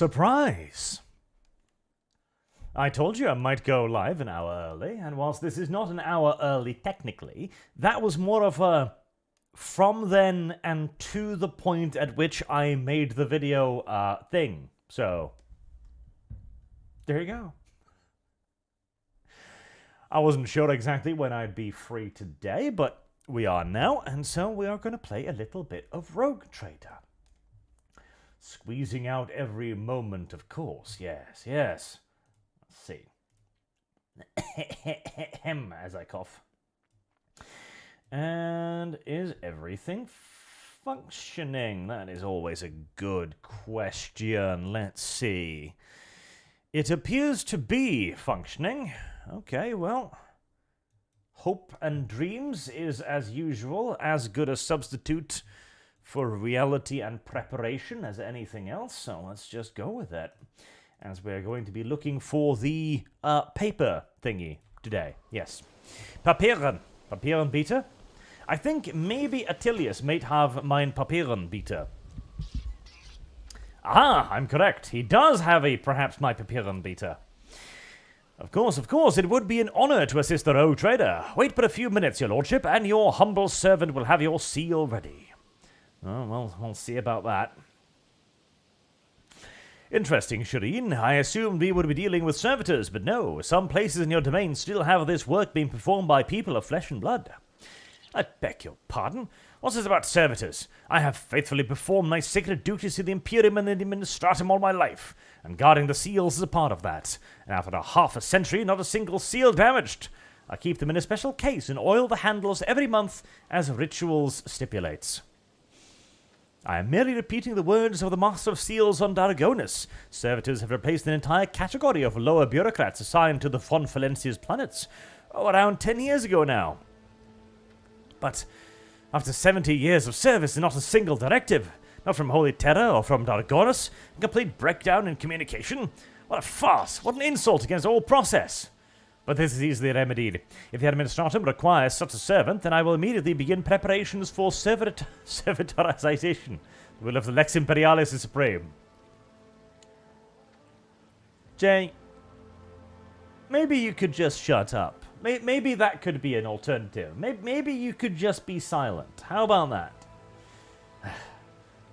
Surprise! I told you I might go live an hour early, and whilst this is not an hour early technically, that was more of a from then and to the point at which I made the video thing. So, there you go. I wasn't sure exactly when I'd be free today, but we are now, and so we are going to play a little bit of Rogue Trader. Squeezing out every moment, of course. Yes, yes. Let's see. As I cough. And is everything functioning? That is always a good question. Let's see. It appears to be functioning. Okay, well, hope and dreams is, as usual, as good a substitute for reality and preparation as anything else, so let's just go with it, as we're going to be looking for the paper thingy today. Yes. Papierenbieter? I think maybe Attilius might have mein Papierenbieter. Ah, I'm correct. He does have perhaps my Papierenbieter. Of course, it would be an honor to assist the Rogue Trader. Wait but a few minutes, your lordship, and your humble servant will have your seal ready. Oh, well, we'll see about that. Interesting, Shireen. I assumed we would be dealing with servitors, but no. Some places in your domain still have this work being performed by people of flesh and blood. I beg your pardon. What's this about servitors? I have faithfully performed my sacred duties to the Imperium and the Administratum all my life, and guarding the seals is a part of that. And after half a century, not a single seal damaged. I keep them in a special case and oil the handles every month, as rituals stipulates. I am merely repeating the words of the Master of Seals on Dargonus. Servitors have replaced an entire category of lower bureaucrats assigned to the von Valencia's planets, around 10 years ago now. But after 70 years of service and not a single directive, not from Holy Terra or from Dargonus, a complete breakdown in communication? What a farce! What an insult against all process! But this is easily remedied. If the Administratum requires such a servant, then I will immediately begin preparations for servitorization. The will of the Lex Imperialis is supreme. Jay, maybe you could just shut up. Maybe that could be an alternative. Maybe you could just be silent. How about that?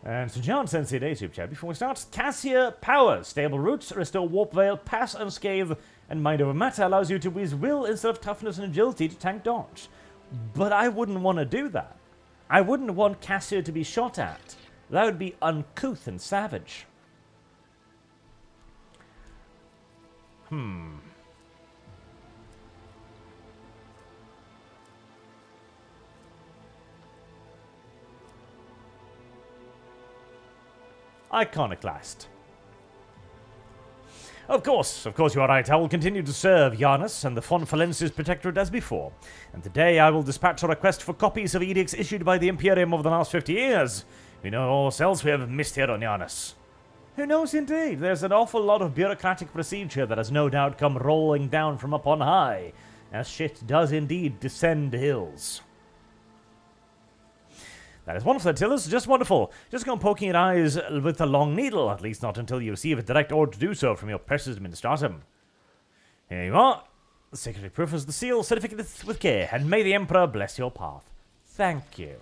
And so John sends the YouTube chat before we start. Cassia Powers. Stable roots, restore warp veil, pass unscathed, and mind over matter allows you to use will instead of toughness and agility to tank dodge. But I wouldn't want to do that. I wouldn't want Cassia to be shot at. That would be uncouth and savage. Iconoclast. Of course you are right. I will continue to serve Janus and the von Valencia's protectorate as before. And today I will dispatch a request for copies of edicts issued by the Imperium over the last 50 years. We know ourselves we have missed here on Janus. Who knows indeed? There's an awful lot of bureaucratic procedure that has no doubt come rolling down from up on high, as shit does indeed descend hills. That is wonderful, Attilius. Just wonderful. Just go poking your eyes with a long needle, at least not until you receive a direct order to do so from your precious Administratum. Here you are. The secretary proofs the seal, certificate with care, and may the Emperor bless your path. Thank you.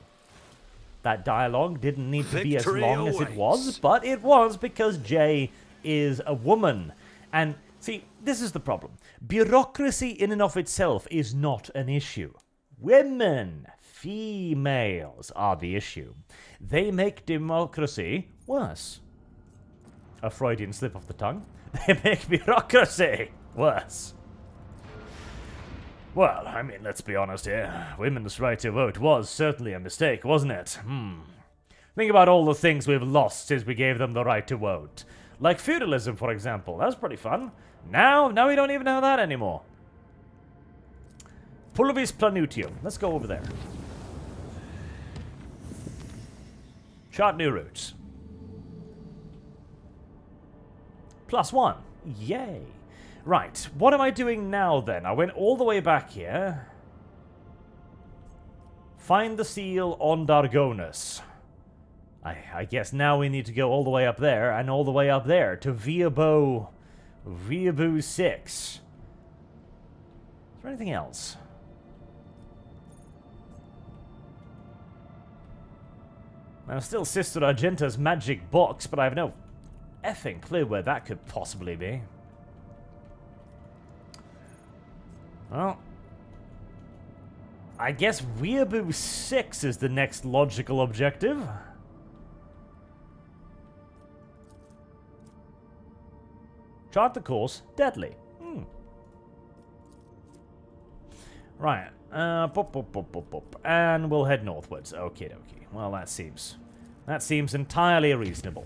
That dialogue didn't need to be as long as it was, but it was because Jay is a woman. And, see, this is the problem. Bureaucracy in and of itself is not an issue. Women, females, are the issue. They make democracy worse. A Freudian slip of the tongue. They make bureaucracy worse. Well, I mean, let's be honest here. Women's right to vote was certainly a mistake, wasn't it? Think about all the things we've lost since we gave them the right to vote. Like feudalism, for example. That was pretty fun. Now we don't even have that anymore. Pulvis Planutium. Let's go over there. Chart new routes. +1. Yay. Right, what am I doing now then? I went all the way back here. Find the seal on Dargonus. I guess now we need to go all the way up there and all the way up there to Viabo 6. Is there anything else? Now, still Sister Argenta's magic box, but I have no effing clue where that could possibly be. Well, I guess Weeaboo 6 is the next logical objective. Chart the course, deadly. Right. And we'll head northwards. Okie dokie. Well, that seems entirely reasonable.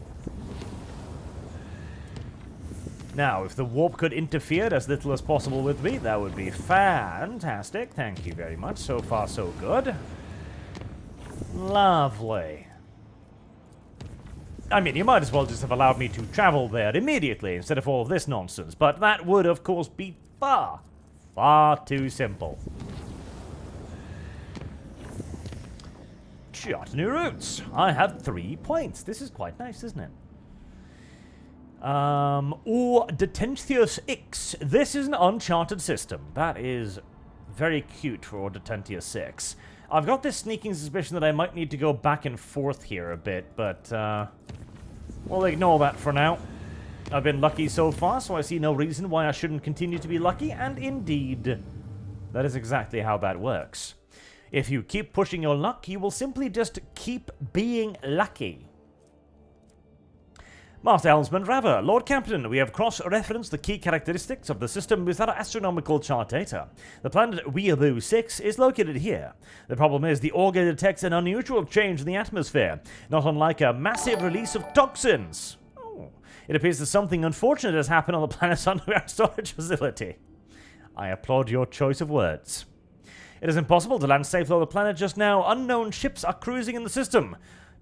Now, if the warp could interfere as little as possible with me, that would be fantastic. Thank you very much. So far, so good. Lovely. I mean, you might as well just have allowed me to travel there immediately instead of all of this nonsense, but that would, of course, be far, far too simple. Chart new routes. I have 3 points. This is quite nice, isn't it? Or Detentius X. This is an uncharted system. That is very cute for Detentius 6. I've got this sneaking suspicion that I might need to go back and forth here a bit, but we'll ignore that for now. I've been lucky so far, so I see no reason why I shouldn't continue to be lucky, and indeed, that is exactly how that works. If you keep pushing your luck, you will simply just keep being lucky. Master Helmsman Raver, Lord Captain, we have cross-referenced the key characteristics of the system with our astronomical chart data. The planet Weeaboo 6 is located here. The problem is the auger detects an unusual change in the atmosphere, not unlike a massive release of toxins. Oh, it appears that something unfortunate has happened on the planet's underground storage facility. I applaud your choice of words. It is impossible to land safely on the planet just now. Unknown ships are cruising in the system.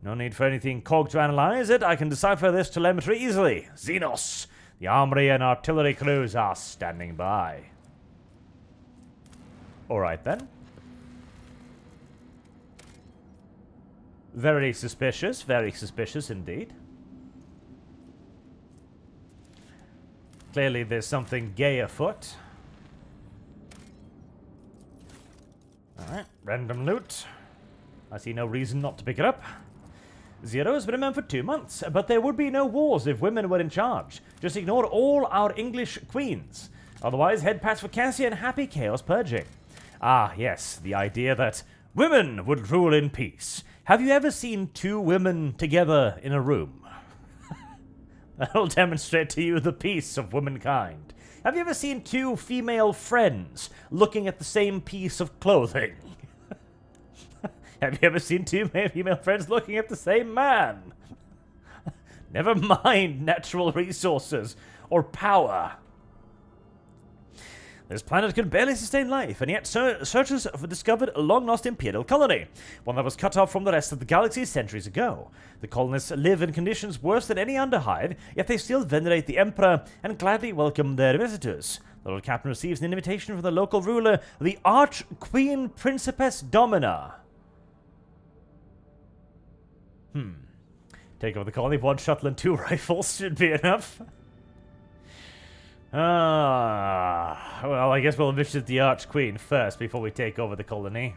No need for anything cog to analyze it. I can decipher this telemetry easily. Xenos, the armory and artillery crews are standing by. Alright then. Very suspicious indeed. Clearly there's something gay afoot. Alright, random loot. I see no reason not to pick it up. Zero has been a man for 2 months, but there would be no wars if women were in charge. Just ignore all our English queens. Otherwise, head pats for Cassie and happy chaos purging. Ah, yes, the idea that women would rule in peace. Have you ever seen 2 women together in a room? That'll demonstrate to you the peace of womankind. Have you ever seen 2 female friends looking at the same piece of clothing? Have you ever seen 2 female friends looking at the same man? Never mind natural resources or power. This planet can barely sustain life, and yet searchers have discovered a long-lost imperial colony, one that was cut off from the rest of the galaxy centuries ago. The colonists live in conditions worse than any underhive, yet they still venerate the Emperor and gladly welcome their visitors. The Lord Captain receives an invitation from the local ruler, the Arch-Queen Principess Domina. Take over the colony, 1 shuttle and 2 rifles should be enough. Well, I guess we'll visit the Arch-Queen first before we take over the colony.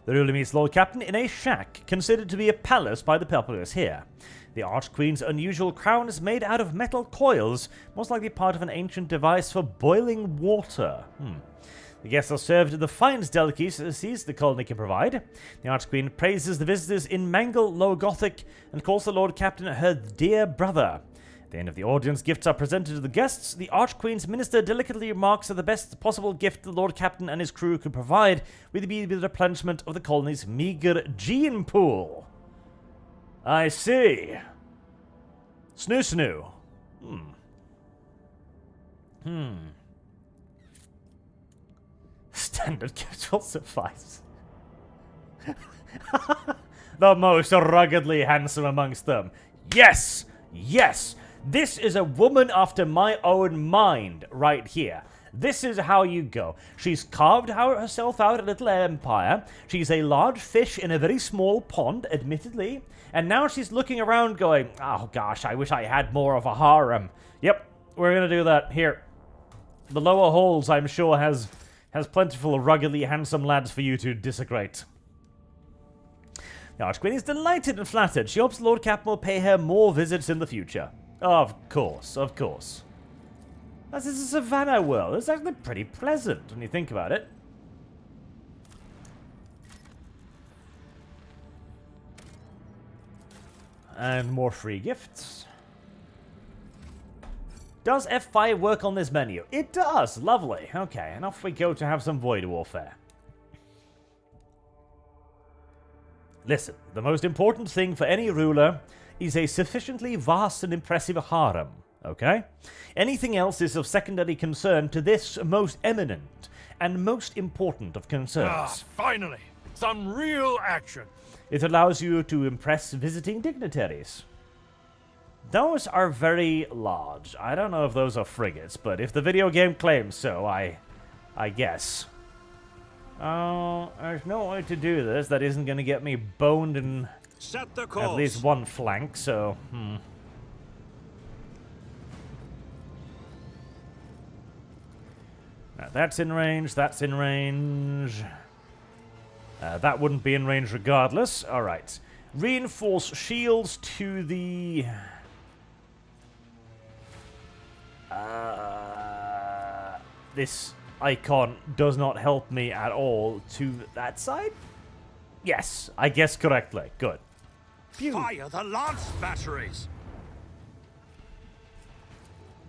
The ruler meets Lord Captain in a shack, considered to be a palace by the populace here. The Arch-Queen's unusual crown is made out of metal coils, most likely part of an ancient device for boiling water. The guests are served the finest delicacies the colony can provide. The Arch-Queen praises the visitors in Mangle Low Gothic and calls the Lord Captain her dear brother. At the end of the audience, gifts are presented to the guests. The Arch-Queen's minister delicately remarks that the best possible gift the Lord Captain and his crew could provide would be the replenishment of the colony's meager gene pool. I see. Snoo. Standard gifts will suffice. The most ruggedly handsome amongst them. Yes! Yes! This is a woman after my own mind right here. This is how you go. She's carved herself out a little empire. She's a large fish in a very small pond, admittedly. And now she's looking around going, oh gosh, I wish I had more of a harem. Yep, we're gonna do that. Here. The lower halls, I'm sure, has plentiful, ruggedly handsome lads for you to desecrate. The Archqueen is delighted and flattered. She hopes Lord Captain will pay her more visits in the future. Of course, of course. This is a savannah world. It's actually pretty pleasant when you think about it. And more free gifts. Does F5 work on this menu? It does. Lovely. Okay, and off we go to have some void warfare. Listen, the most important thing for any ruler is a sufficiently vast and impressive harem, okay? Anything else is of secondary concern to this most eminent and most important of concerns. Ah, finally! Some real action! It allows you to impress visiting dignitaries. Those are very large. I don't know if those are frigates, but if the video game claims so, I guess. Oh, there's no way to do this that isn't going to get me boned in Set the course. at least one flank, so, Now, that's in range, that's in range. That wouldn't be in range regardless. Alright. Reinforce shields to the... this icon does not help me at all to that side? Yes, I guessed correctly. Good. Phew. Fire the lance batteries!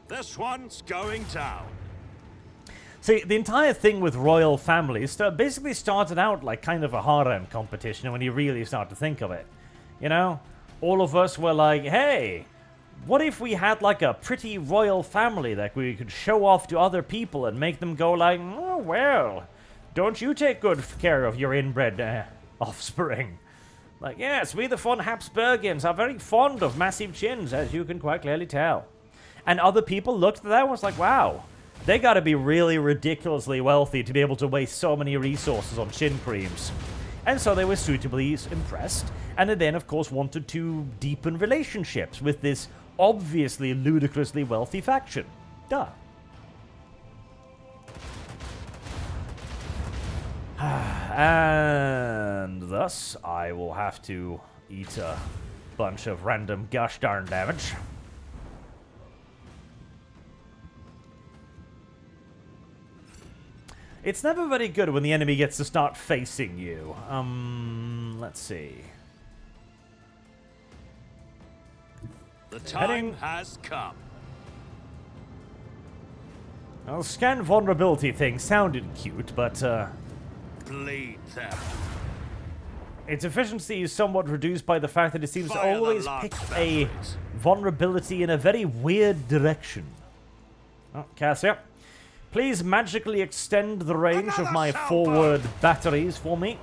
This one's going down. See, the entire thing with royal families basically started out like kind of a harem competition when you really start to think of it. You know? All of us were like, hey, what if we had like a pretty royal family that we could show off to other people and make them go like, oh, well, don't you take good care of your inbred offspring? Like, yes, we the von Habsburgians are very fond of massive chins, as you can quite clearly tell. And other people looked at that and was like, wow, they gotta be really ridiculously wealthy to be able to waste so many resources on chin creams. And so they were suitably impressed, and they then, of course, wanted to deepen relationships with this obviously ludicrously wealthy faction. Duh. And thus, I will have to eat a bunch of random gosh darn damage. It's never very good when the enemy gets to start facing you. Let's see. The time has come. Well, scan vulnerability thing sounded cute, but Bleed them. its efficiency is somewhat reduced by the fact that it seems to Fire the always lance pick a batteries. vulnerability in a very weird direction. Oh, Cassia. Please magically extend the range of Another my cell forward batteries for me.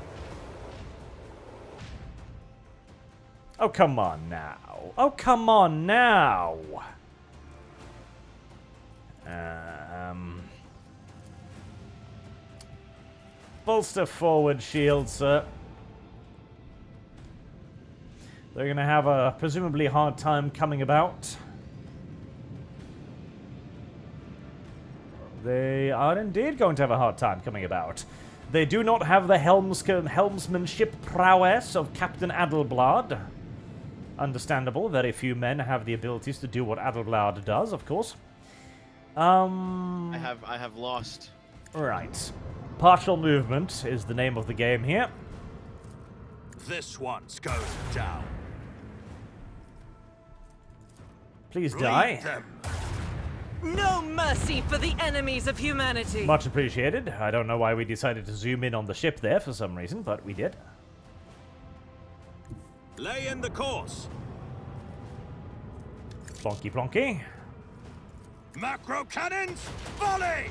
Oh, come on now. Oh, come on now. Bolster forward shield, sir. They're going to have a presumably hard time coming about. They are indeed going to have a hard time coming about. They do not have the helmsmanship prowess of Captain Adelblad. Understandable. Very few men have the abilities to do what Adelblad does, of course. I have lost. Right. Partial movement is the name of the game here. This one's going down. Please Bleed die. them. No mercy for the enemies of humanity. Much appreciated. I don't know why we decided to zoom in on the ship there for some reason, but we did. Lay in the course. Plonky plonky. Macro cannons, volley!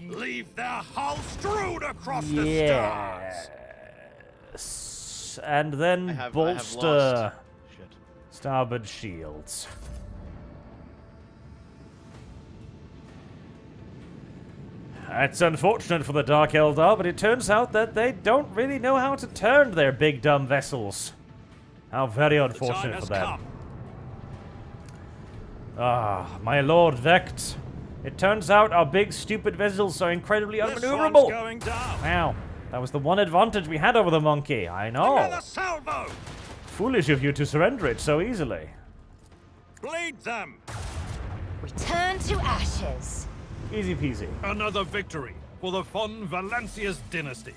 Leave their hull strewn across the stars. Yes. And then I have bolster lost Starboard shields. That's unfortunate for the Dark Eldar, but it turns out that they don't really know how to turn their big dumb vessels. How very unfortunate for them. Ah, my lord Vect. It turns out our big stupid vessels are incredibly unmaneuverable. Going down. Wow, that was the one advantage we had over the monkey. I know. Another salvo. Foolish of you to surrender it so easily. Bleed them. Return to ashes. Easy peasy. Another victory for the Von Valancius dynasty.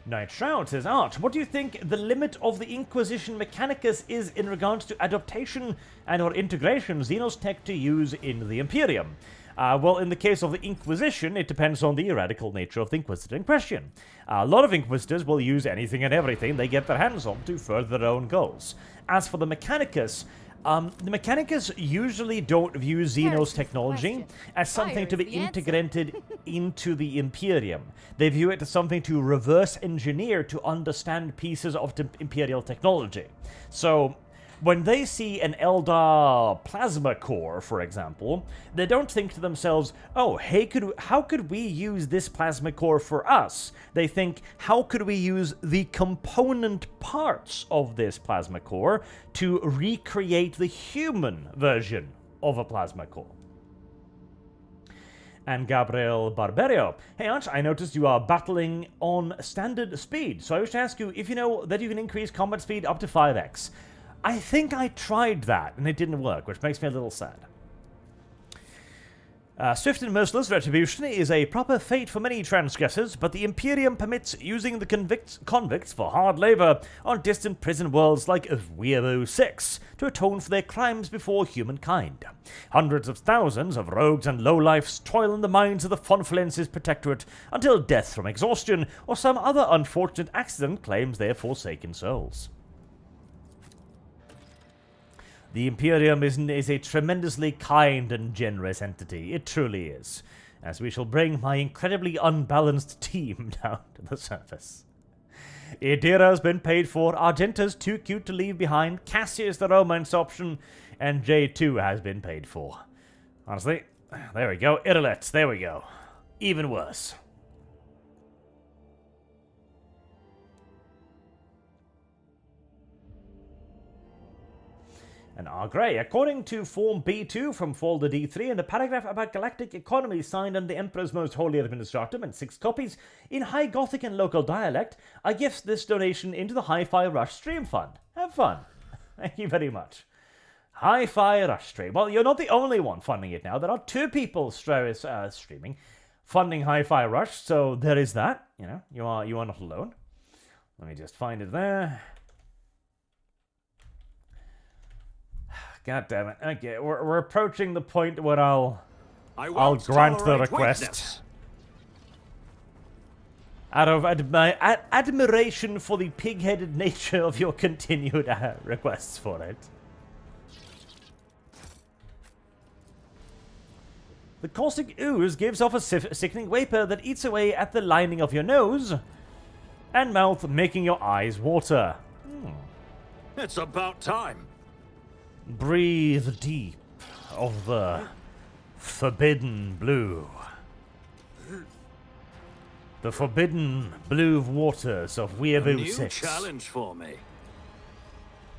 Night Shroud says, Arch, what do you think the limit of the Inquisition Mechanicus is in regards to adaptation and or integration Xenos tech to use in the Imperium? Well, in the case of the Inquisition, it depends on the radical nature of the Inquisitor in question. A lot of Inquisitors will use anything and everything they get their hands on to further their own goals. As for the Mechanicus, the Mechanicus usually don't view Xenos technology as something to be integrated into the Imperium. They view it as something to reverse engineer to understand pieces of the Imperial technology. So, when they see an Eldar plasma core, for example, they don't think to themselves, oh, hey, how could we use this plasma core for us? They think, how could we use the component parts of this plasma core to recreate the human version of a plasma core? And Gabriel Barberio. Hey Arch, I noticed you are battling on standard speed, so I wish to ask you if you know that you can increase combat speed up to 5x. I think I tried that, and it didn't work, which makes me a little sad. Swift and merciless retribution is a proper fate for many transgressors, but the Imperium permits using the convicts for hard labor on distant prison worlds like Weirbo 6 to atone for their crimes before humankind. Hundreds of thousands of rogues and lowlifes toil in the mines of the Von Valancius Protectorate until death from exhaustion or some other unfortunate accident claims their forsaken souls. The Imperium is a tremendously kind and generous entity. It truly is. As we shall bring my incredibly unbalanced team down to the surface. Idira's been paid for, Argenta's too cute to leave behind, Cassia's the romance option, and J2 has been paid for. Honestly, there we go. Irilets, there we go. Even worse. And R. Gray, according to Form B2 from Folder D3 and a paragraph about galactic economy signed under the Emperor's Most Holy Administratum and 6 copies in High Gothic and local dialect, I gift this donation into the Hi-Fi Rush Stream Fund. Have fun. Thank you very much. Hi-Fi Rush Stream. Well, you're not the only one funding it now. There are 2 people streaming, funding Hi-Fi Rush, so there is that. You know, you are not alone. Let me just find it there. God damn it. Okay, we're approaching the point where I'll grant the request. Out of admiration for the pig-headed nature of your continued requests for it. The caustic ooze gives off a sickening vapor that eats away at the lining of your nose and mouth, making your eyes water. It's about time. Breathe deep of the forbidden blue. The forbidden blue waters of Weirbo 6. New challenge for me.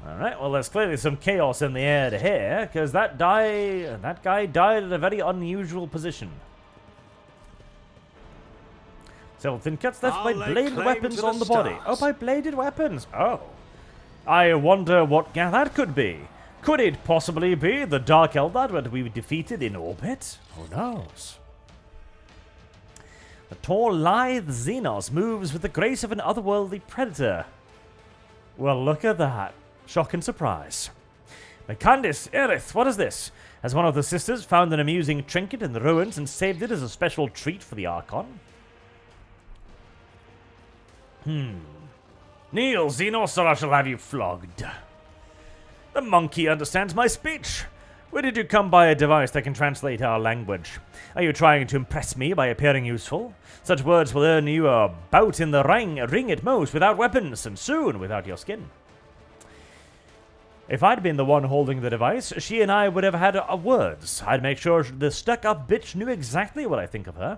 Alright, well there's clearly some chaos in the air to here, because that guy died at a very unusual position. Several thin cuts left by bladed weapons on the body. Oh, by bladed weapons! Oh. I wonder what that could be. Could it possibly be the Dark Eldar that we defeated in orbit? Who knows? The tall, lithe Xenos moves with the grace of an otherworldly predator. Well, look at that. Shock and surprise. Candice, Aerith, what is this? Has one of the sisters found an amusing trinket in the ruins and saved it as a special treat for the Archon? Kneel, Xenos, or I shall have you flogged. The monkey understands my speech. Where did you come by a device that can translate our language? Are you trying to impress me by appearing useful? Such words will earn you a bout in the ring at most without weapons, and soon without your skin. If I'd been the one holding the device, she and I would have had words. I'd make sure the stuck-up bitch knew exactly what I think of her.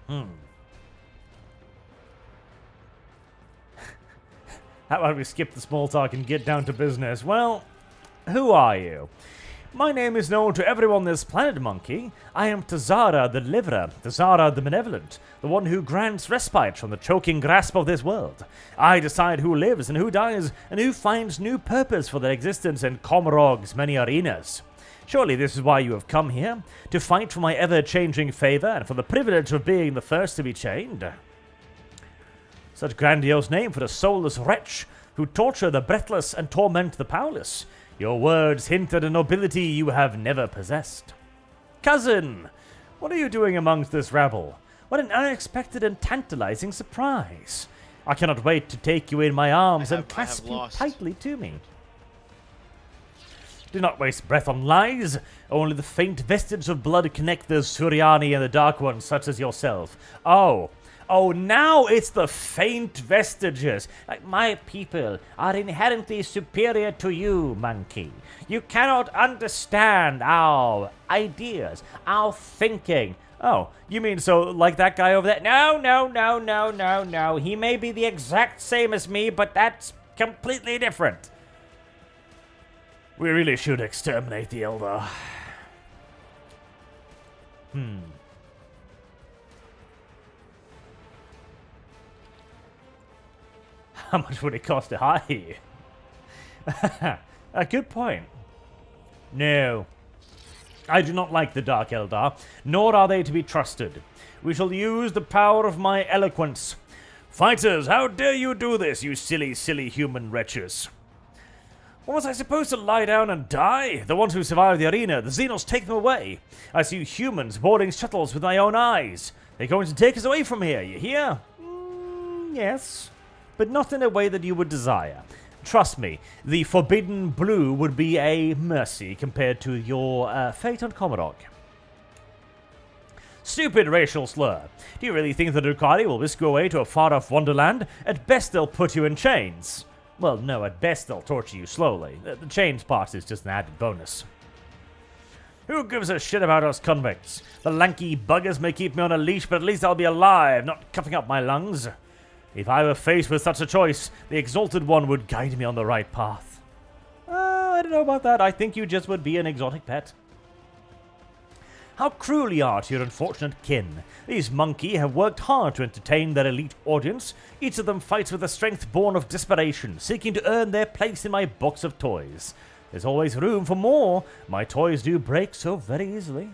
How about we skip the small talk and get down to business? Well, who are you? My name is known to everyone on this planet, monkey. I am Tazara the Deliverer, Tazara the Benevolent, the one who grants respite from the choking grasp of this world. I decide who lives and who dies, and who finds new purpose for their existence in Comrog's many arenas. Surely this is why you have come here, to fight for my ever-changing favor and for the privilege of being the first to be chained. Such grandiose name for a soulless wretch who torture the breathless and torment the powerless. Your words hint at a nobility you have never possessed. Cousin, what are you doing amongst this rabble? What an unexpected and tantalizing surprise. I cannot wait to take you in my arms and clasp you tightly to me. Do not waste breath on lies. Only the faint vestige of blood connect the Suriani and the Dark Ones such as yourself. Oh, now it's the faint vestiges. Like, my people are inherently superior to you, monkey. You cannot understand our ideas, our thinking. Oh, you mean so like that guy over there? No. He may be the exact same as me, but that's completely different. We really should exterminate the Elder. How much would it cost to hire you? A good point. No. I do not like the Dark Eldar, nor are they to be trusted. We shall use the power of my eloquence. Fighters, how dare you do this, you silly human wretches? What, was I supposed to lie down and die? The ones who survived the arena, the Xenos take them away. I see humans boarding shuttles with my own eyes. They're going to take us away from here, you hear? Yes. But not in a way that you would desire. Trust me, the forbidden blue would be a mercy compared to your fate on Comorog. Stupid racial slur. Do you really think the Ducati will whisk you away to a far-off wonderland? At best they'll put you in chains. Well, no, at best they'll torture you slowly. The chains part is just an added bonus. Who gives a shit about us convicts? The lanky buggers may keep me on a leash, but at least I'll be alive, not coughing up my lungs. If I were faced with such a choice, the Exalted One would guide me on the right path. I don't know about that. I think you just would be an exotic pet. How cruel you are to your unfortunate kin. These monkey have worked hard to entertain their elite audience. Each of them fights with a strength born of desperation, seeking to earn their place in my box of toys. There's always room for more. My toys do break so very easily.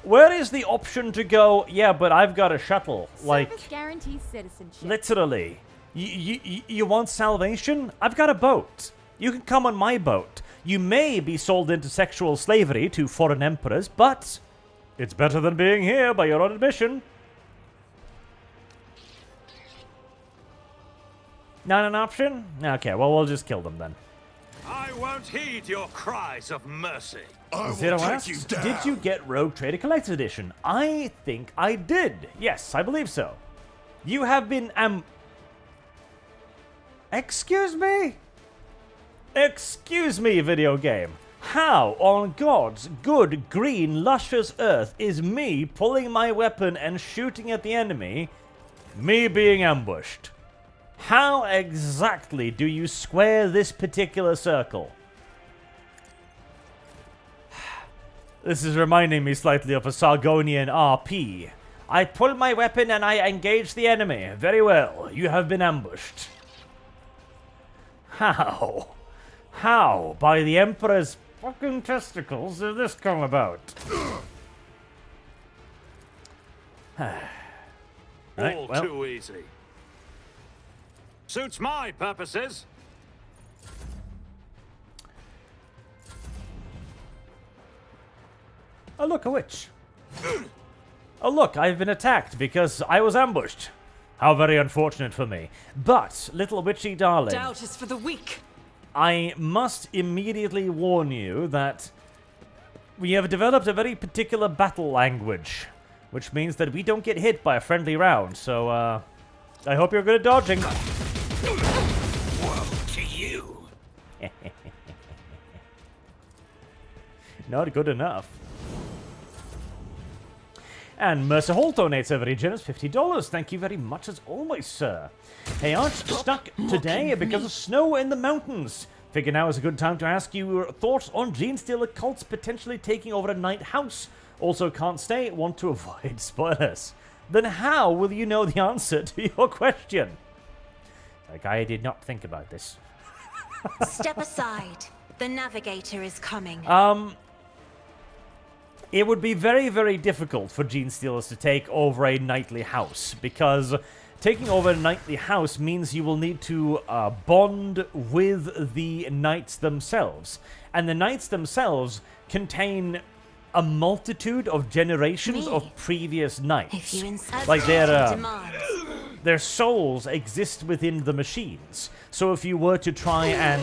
Where is the option to go, yeah, but I've got a shuttle? Service guarantees citizenship. Literally. You want salvation? I've got a boat. You can come on my boat. You may be sold into sexual slavery to foreign emperors, but it's better than being here by your own admission. Not an option? Okay, well, we'll just kill them then. I won't heed your cries of mercy. Zero asks, did you get Rogue Trader Collector's Edition? I think I did. Yes, I believe so. You have been Excuse me? Excuse me, video game. How on God's good, green, luscious earth is me pulling my weapon and shooting at the enemy, me being ambushed? How exactly do you square this particular circle? This is reminding me slightly of a Sargonian RP. I pull my weapon and I engage the enemy. Very well. You have been ambushed. How? How, by the Emperor's fucking testicles, did this come about? All too easy. Suits my purposes. Oh, look, a witch. Oh, look, I've been attacked because I was ambushed. How very unfortunate for me. But, little witchy darling, Doubt is for the weak. I must immediately warn you that we have developed a very particular battle language. which means that we don't get hit by a friendly round. So, I hope you're good at dodging. Woe to you! Not good enough. And Mercer Holt donates a very generous $50. Thank you very much as always, sir. Hey, Arch, stuck today because of snow in the mountains. Figure now is a good time to ask you your thoughts on Genestealer cults potentially taking over a night house. Also can't stay, want to avoid spoilers. Then how will you know the answer to your question? Like, I did not think about this. Step aside. The Navigator is coming. It would be very, very difficult for Genestealers to take over a nightly house, because taking over a nightly house means you will need to bond with the knights themselves. And the knights themselves contain a multitude of generations of previous knights. Like their souls exist within the machines. So if you were to try and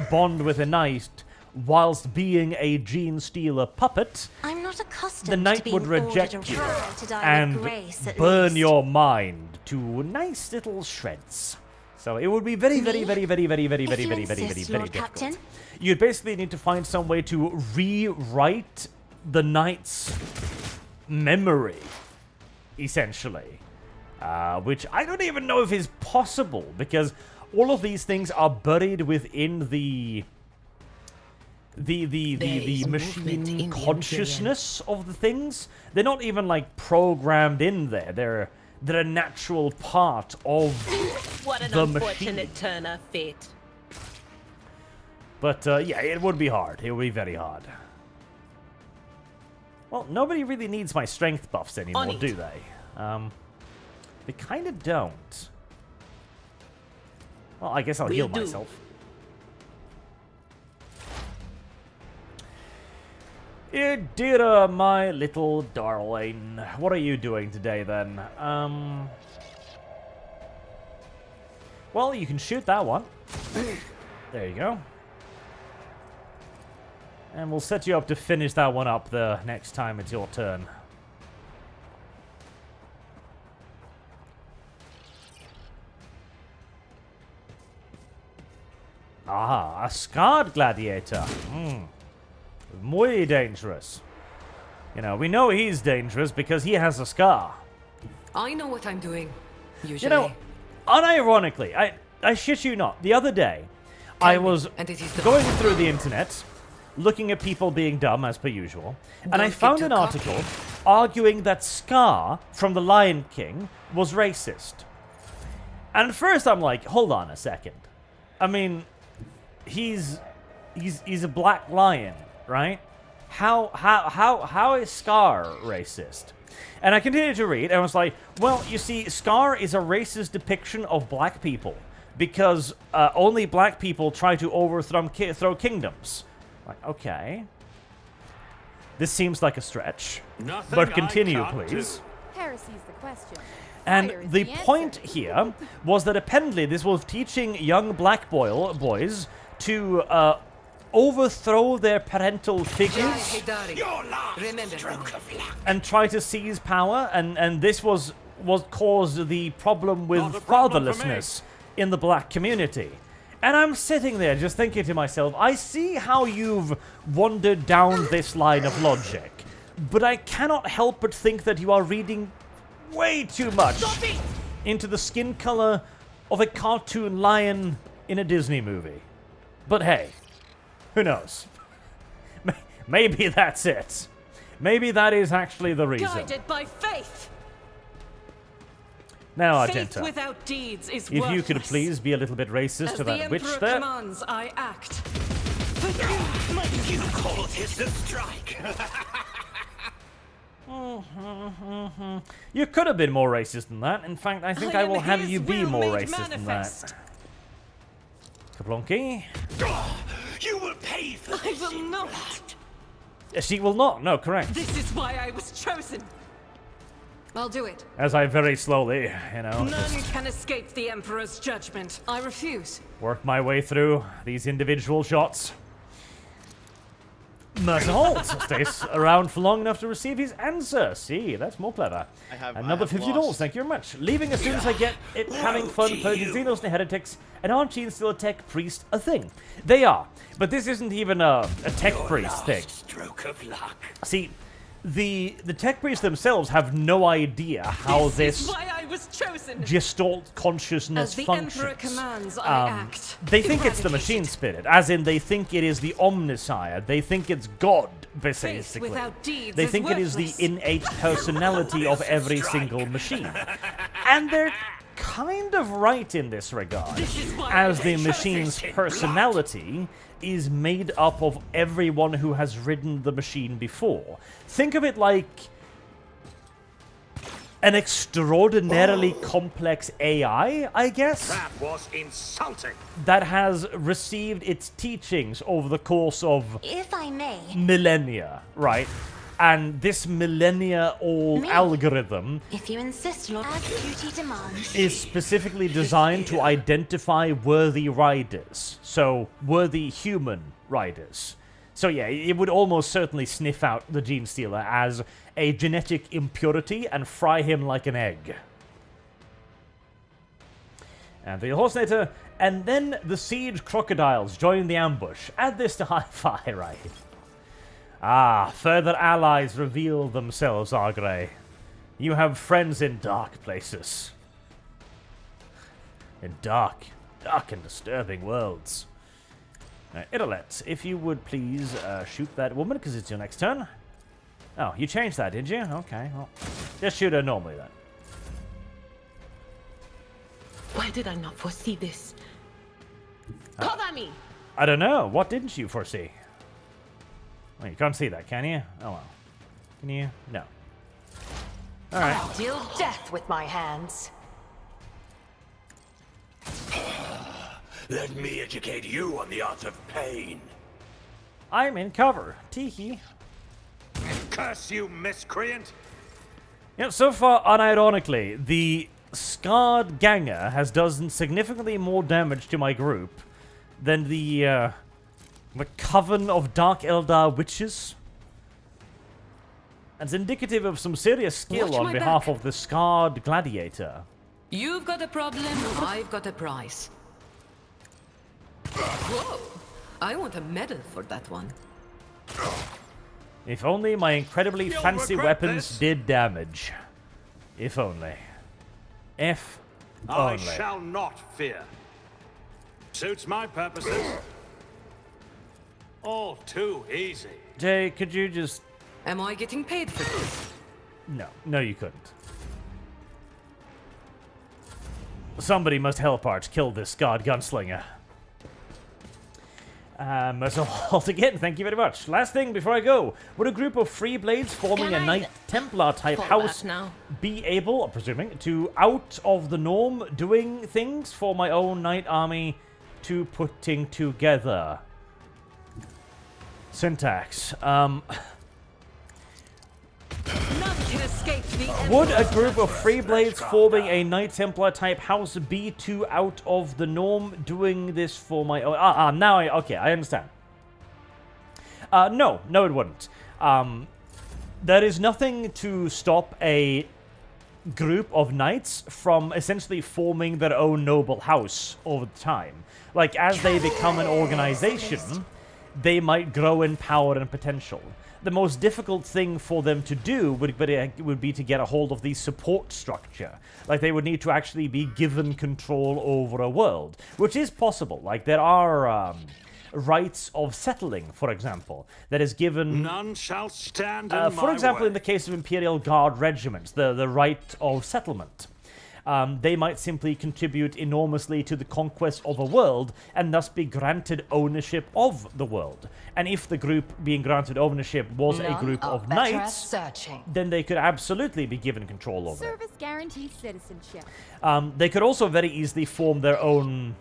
bond with a knight whilst being a Genestealer puppet, I'm not accustomed the knight to being would reject ordered you or tried to die and with grace, at burn least. your mind to nice little shreds. So it would be very, very, very, very, very, very, very, very, very, very, very difficult. You'd basically need to find some way to rewrite the knight's memory, essentially. Which I don't even know if is possible, because all of these things are buried within the machine consciousness of the things. They're not even like programmed in there. They're a natural part of What an the unfortunate machine. turn of fate. But yeah, it would be hard. It would be very hard. Well, nobody really needs my strength buffs anymore, do they? They kind of don't. Well, I guess I'll heal myself. Idira, my little darling. What are you doing today, then? Well, you can shoot that one. There you go. And we'll set you up to finish that one up the next time it's your turn. Ah, a scarred gladiator. Muy dangerous. You know, we know he's dangerous because he has a scar. I know what I'm doing, usually. You know, unironically, I shit you not, the other day, I was going through the internet, looking at people being dumb as per usual, and I found an article arguing that Scar from The Lion King was racist. And at first I'm like, hold on a second. I mean, he's a black lion, right? How is Scar racist? And I continued to read, and I was like, well, you see, Scar is a racist depiction of black people, because only black people try to overthrow kingdoms. Like, okay. This seems like a stretch. Nothing but continue, I can't please. do. Heresy's the question. And Fire is the answer. point here was that apparently this was teaching young black boys to overthrow their parental figures and try to seize power, and this was caused the problem with Not a problem for fatherlessness in the black community. And I'm sitting there just thinking to myself, I see how you've wandered down this line of logic, but I cannot help but think that you are reading way too much into the skin color of a cartoon lion in a Disney movie. But hey, who knows? Maybe that's it. Maybe that is actually the reason. Guided by faith. Now, Faith Argenta, without deeds is if you could worthless. please be a little bit racist As to the that witch Emperor there. commands, I act. For you, my You call this a strike? You could have been more racist than that. In fact, I think I will have you be more racist than that. Kaplonky. You will pay for I this. will not. She will not. No, correct. This is why I was chosen. I'll do it. As I very slowly, None can escape the Emperor's judgment. I refuse. work my way through these individual shots. Mercer Holt stays around for long enough to receive his answer. See, that's more clever. Another $50, lost. thank you very much. Leaving as soon as I get it, having fun purging Xenos and heretics, and aren't still a tech priest a thing? They are, but this isn't even a tech priest thing. Stroke of luck. See, the tech priests themselves have no idea how this Why I was chosen. gestalt consciousness As the functions. Emperor commands, I act. They think it's the machine spirit, as in they think it is the Omnisire. They think it's God, basically. without deeds They is think it is the worthless. innate personality of every single machine. And they're kind of right in this regard, This is why as I the was machine's chosen. personality is made up of everyone who has ridden the machine before. Think of it like an extraordinarily complex AI, I guess, That was insulting. that has received its teachings over the course of If I may, millennia, right? And this millennia-old Me? algorithm if you insist, Lord, as duty demands. is specifically designed to identify worthy riders. So, worthy human riders. So yeah, it would almost certainly sniff out the Gene Stealer as a genetic impurity and fry him like an egg. And the Horsenator, and then the siege crocodiles join the ambush. Add this to hi-fi, right? Ah, further allies reveal themselves, Argray. You have friends in dark places. In dark and disturbing worlds. Idolet, if you would please shoot that woman, because it's your next turn. Oh, you changed that, did you? Okay, well, just shoot her normally then. Why did I not foresee this? Cover me! I don't know. What didn't you foresee? Well, you can't see that, can you? Oh well. Can you? No. Alright. I'll deal death with my hands. Let me educate you on the art of pain. I'm in cover. Teehee. Curse you, miscreant! Yeah, so far, unironically, the Scarred Ganger has done significantly more damage to my group than the Coven of Dark Eldar Witches. It's indicative of some serious skill Watch on my behalf back. of the Scarred Gladiator. You've got a problem, I've got a prize. Whoa! I want a medal for that one. If only my incredibly You'll fancy regret weapons this. did damage. If only. If I only. shall not fear. Suits my purposes. All too easy. Jay, could you just... Am I getting paid for this? No. No, you couldn't. Somebody must help Arch kill this Scarred Gunslinger. So halt again, thank you very much. Last thing before I go. Would a group of free blades forming Can a I Knight Templar type fall house back now? be able, I'm presuming, to out of the norm doing things for my own Knight army to putting together? Syntax. None can escape the Would a Emperor's group of wrath. free blades forming a Knight Templar type house be too out of the norm doing this for my own... now okay, I understand. No, it wouldn't. There is nothing to stop a group of knights from essentially forming their own noble house over time. Like, as they become an organization, they might grow in power and potential. The most difficult thing for them to do would be to get a hold of the support structure. Like, they would need to actually be given control over a world, which is possible. Like, there are rights of settling, for example, that is given... None shall stand in for my example, way. in the case of Imperial Guard regiments, the right of settlement. They might simply contribute enormously to the conquest of a world and thus be granted ownership of the world. And if the group being granted ownership was a group of knights, Searching. then they could absolutely be given control over it. Service guarantees citizenship. They could also very easily form their own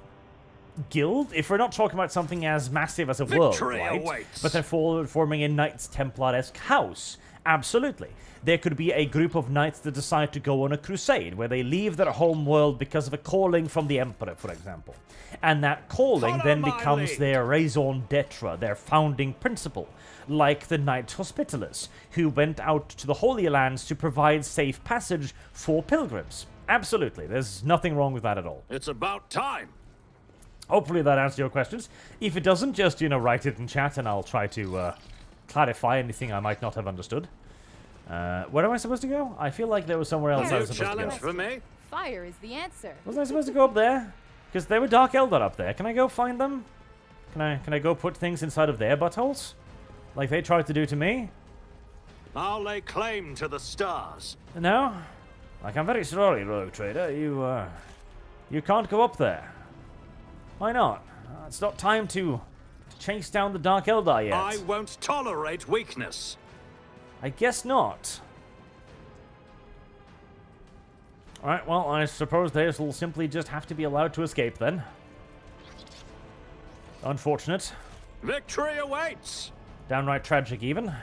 guild, if we're not talking about something as massive as a world, right? Awaits. But they're forming a Knights Templar-esque house. Absolutely. There could be a group of knights that decide to go on a crusade, where they leave their home world because of a calling from the Emperor, for example. And that calling then becomes their raison d'etre, their founding principle, like the Knights Hospitallers, who went out to the Holy Lands to provide safe passage for pilgrims. Absolutely, there's nothing wrong with that at all. It's about time. Hopefully that answers your questions. If it doesn't, just, write it in chat and I'll try to clarify anything I might not have understood. Where am I supposed to go? I feel like there was somewhere else I was supposed to go. Challenge for me? Fire is the answer. Wasn't I supposed to go up there? Because there were Dark Eldar up there. Can I go find them? Can I go put things inside of their buttholes? Like they tried to do to me? I'll lay claim to the stars. No? Like, I'm very sorry, Rogue Trader. You can't go up there. Why not? It's not time to chase down the Dark Eldar yet. I won't tolerate weakness. I guess not. Alright, well, I suppose they will simply just have to be allowed to escape then. Unfortunate. Victory awaits! Downright tragic, even.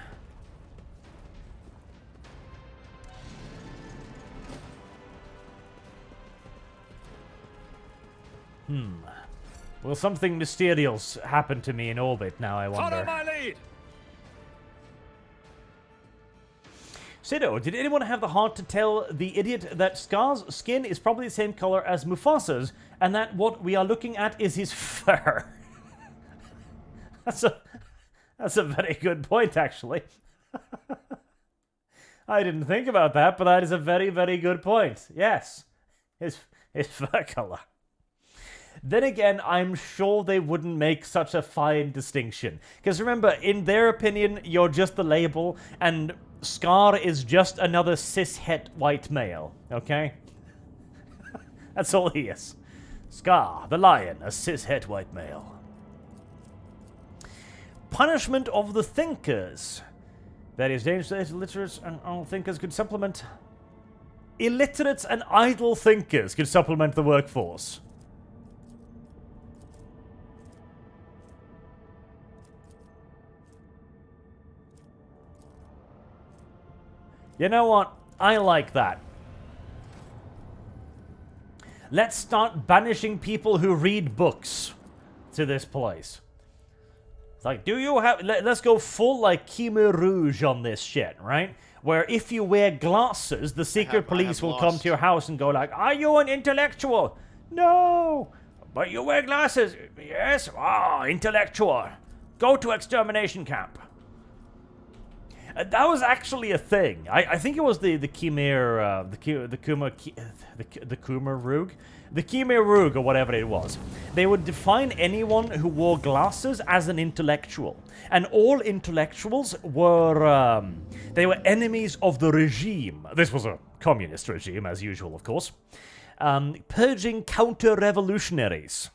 Will something mysterious happen to me in orbit now, I wonder? Follow my lead! Sido, did anyone have the heart to tell the idiot that Scar's skin is probably the same color as Mufasa's, and that what we are looking at is his fur? That's a very good point, actually. I didn't think about that, but that is a very, very good point. Yes, his fur color. Then again, I'm sure they wouldn't make such a fine distinction. Because remember, in their opinion, you're just the label, and Scar is just another cis-het white male, okay? That's all he is. Scar, the lion, a cis-het white male. Punishment of the thinkers. That is dangerous. Illiterates and idle thinkers could supplement. Illiterates and idle thinkers could supplement the workforce. You know what? I like that. Let's start banishing people who read books to this place. It's like, do you have... Let's go full, like, Khmer Rouge on this shit, right? Where if you wear glasses, the secret police will come to your house and go like, are you an intellectual? No! But you wear glasses. Yes? Ah, intellectual. Go to extermination camp. That was actually a thing. I think it was the Khmer, the Khmer Rouge? The Khmer Rouge, or whatever it was. They would define anyone who wore glasses as an intellectual. And all intellectuals were, they were enemies of the regime. This was a communist regime, as usual, of course. Purging counter-revolutionaries.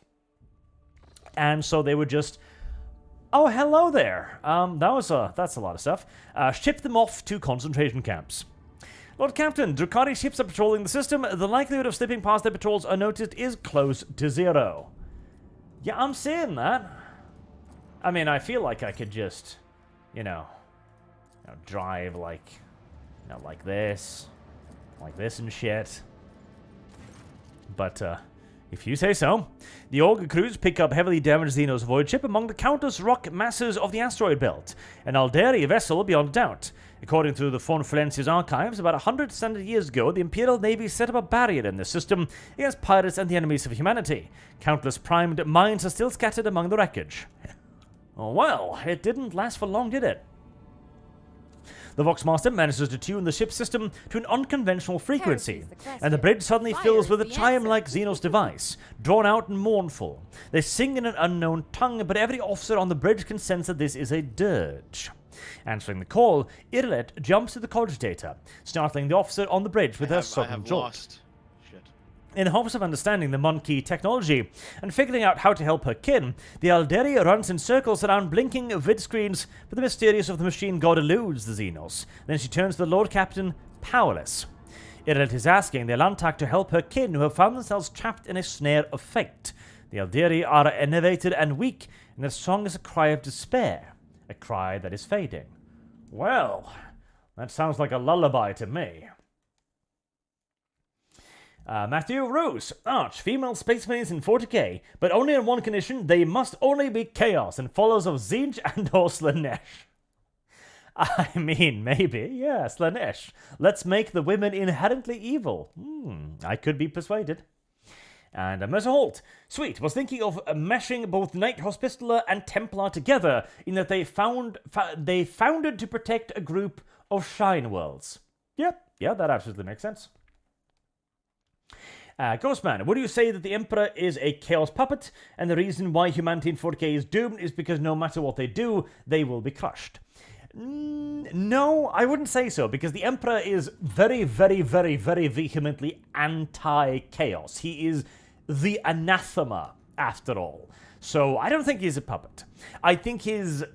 And so they would just... Oh, hello there. That's a lot of stuff. Ship them off to concentration camps. Lord Captain, Drukhari ships are patrolling the system. The likelihood of slipping past their patrols unnoticed is close to 0. Yeah, I'm seeing that. I mean, I feel like I could just, drive like this and shit. But, if you say so. The Augur crews pick up heavily damaged Xenos void ship among the countless rock masses of the asteroid belt, an Alderi vessel beyond doubt. According to the Von Valencia's archives, about 100 standard years ago, the Imperial Navy set up a barrier in the system against pirates and the enemies of humanity. Countless primed mines are still scattered among the wreckage. Well, it didn't last for long, did it? The Voxmaster manages to tune the ship system to an unconventional frequency, and the bridge suddenly fills with a chime-like Xenos device, drawn out and mournful. They sing in an unknown tongue, but every officer on the bridge can sense that this is a dirge. Answering the call, Irlet jumps to the cogitator, startling the officer on the bridge with her sudden jolt. In the hopes of understanding the Monkey technology and figuring out how to help her kin, the Alderi runs in circles around blinking vid screens, but the mysterious of the machine god eludes the Xenos. Then she turns to the Lord Captain, powerless. Irlet is asking the Lantak to help her kin who have found themselves trapped in a snare of fate. The Alderi are enervated and weak, and their song is a cry of despair, a cry that is fading. Well, that sounds like a lullaby to me. Matthew Rose, Arch, female space marines in 40k, but only on one condition: they must only be chaos and followers of Zinj and or Slanesh. I mean, maybe, yeah, Slanesh. Let's make the women inherently evil. I could be persuaded. And Mercer Holt, sweet, was thinking of meshing both Knight Hospitaller and Templar together in that they founded to protect a group of Shine Worlds. Yep, yeah, that absolutely makes sense. Ghostman, would you say that the Emperor is a chaos puppet, and the reason why humanity in 40k is doomed is because no matter what they do, they will be crushed? No, I wouldn't say so, because the Emperor is very, very, very, very vehemently anti-chaos. He is the anathema, after all. So I don't think he's a puppet. I think his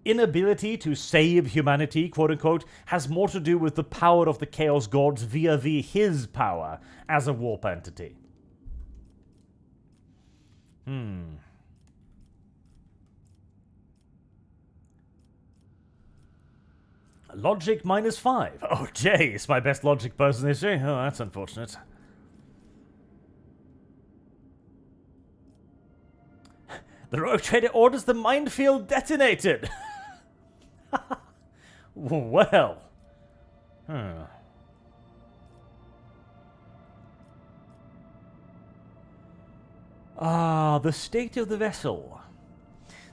inability to save humanity, quote-unquote, has more to do with the power of the Chaos Gods vis-a-vis his power as a warp entity. Logic -5. Oh, Jay is my best logic person, is she? Oh, that's unfortunate. The Rogue Trader orders the minefield detonated. Well. The state of the vessel.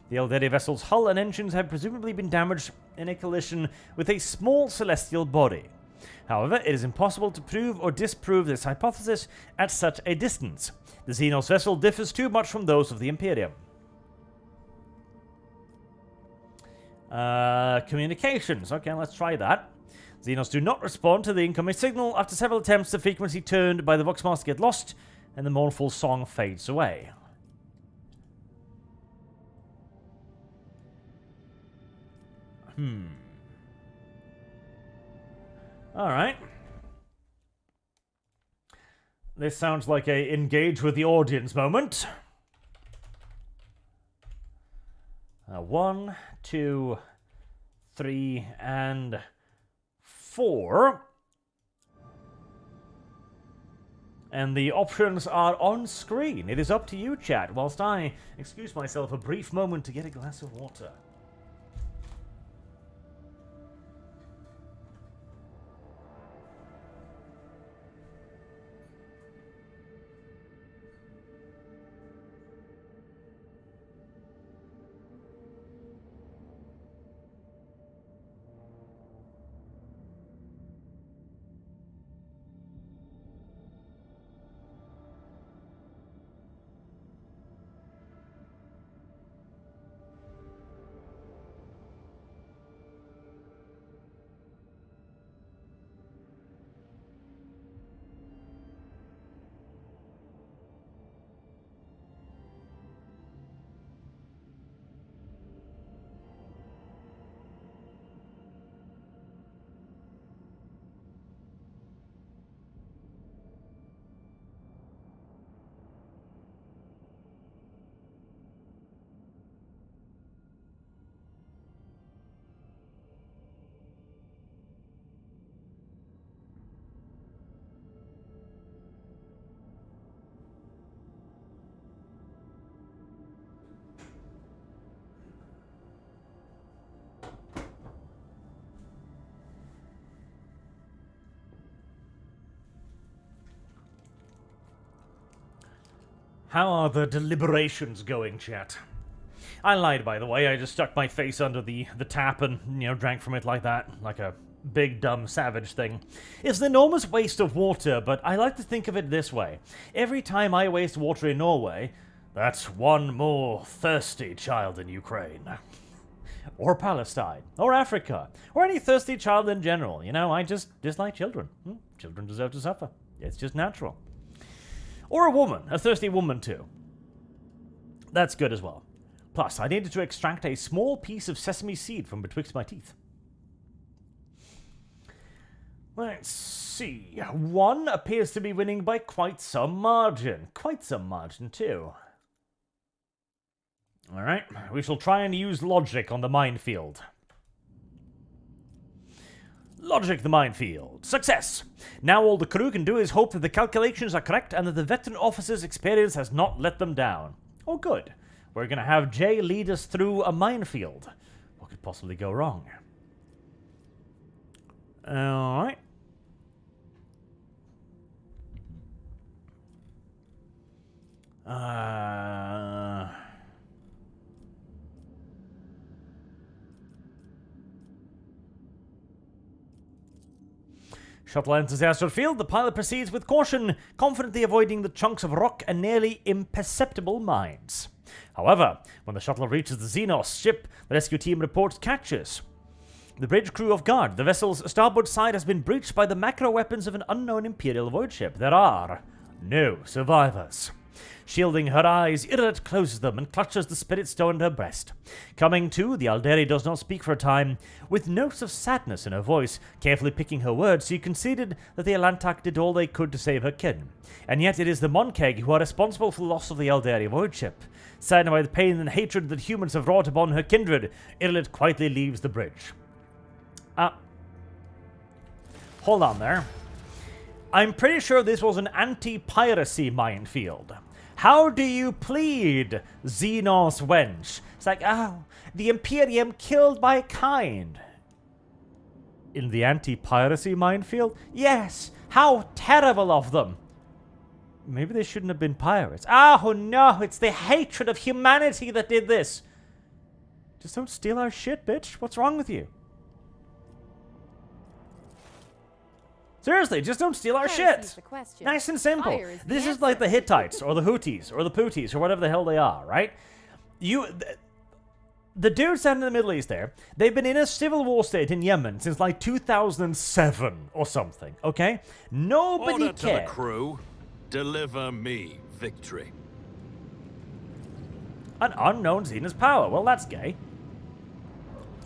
The Eldari vessel's hull and engines have presumably been damaged in a collision with a small celestial body. However, it is impossible to prove or disprove this hypothesis at such a distance. The Xenos vessel differs too much from those of the Imperium. Communications. Okay, let's try that. Xenos do not respond to the incoming signal. After several attempts, the frequency turned by the Voxmaster get lost, and the mournful song fades away. Alright. This sounds like a engage with the audience moment. 1, 2, 3, and 4. And the options are on screen. It is up to you, chat, whilst I excuse myself a brief moment to get a glass of water. How are the deliberations going, chat? I lied, by the way. I just stuck my face under the tap and, drank from it like that. Like a big, dumb, savage thing. It's an enormous waste of water, but I like to think of it this way. Every time I waste water in Norway, that's one more thirsty child in Ukraine. Or Palestine. Or Africa. Or any thirsty child in general. I just dislike children. Children deserve to suffer. It's just natural. Or a woman, a thirsty woman too. That's good as well. Plus, I needed to extract a small piece of sesame seed from betwixt my teeth. Let's see. One appears to be winning by quite some margin. Quite some margin too. Alright, we shall try and use logic on the minefield. Logic the minefield. Success! Now all the crew can do is hope that the calculations are correct and that the veteran officer's experience has not let them down. Oh good. We're gonna have Jay lead us through a minefield. What could possibly go wrong? Alright. Shuttle enters the asteroid field. The pilot proceeds with caution, confidently avoiding the chunks of rock and nearly imperceptible mines. However, when the shuttle reaches the Xenos ship, the rescue team reports catches the bridge crew off guard. The vessel's starboard side has been breached by the macro weapons of an unknown Imperial void ship. There are no survivors. Shielding her eyes, Irit closes them and clutches the spirit stone in her breast. Coming to, the Alderi does not speak for a time. With notes of sadness in her voice, carefully picking her words, she conceded that the Atlantak did all they could to save her kin. And yet it is the Monkeg who are responsible for the loss of the Alderi void ship. Saddened by the pain and hatred that humans have wrought upon her kindred, Irit quietly leaves the bridge. Hold on there. I'm pretty sure this was an anti-piracy minefield. How do you plead, Xenos wench? It's like, oh, the Imperium killed my kind. In the anti-piracy minefield? Yes, how terrible of them. Maybe they shouldn't have been pirates. Oh no, it's the hatred of humanity that did this. Just don't steal our shit, bitch. What's wrong with you? Seriously, just don't steal our shit. Nice and simple. This is like the Hittites, or the Houthis, or the Poutis, or whatever the hell they are, right? The dudes down in the Middle East there, they've been in a civil war state in Yemen since like 2007 or something, okay? Nobody Order to the cared. crew, deliver me victory. An unknown Xenos power. Well, that's gay.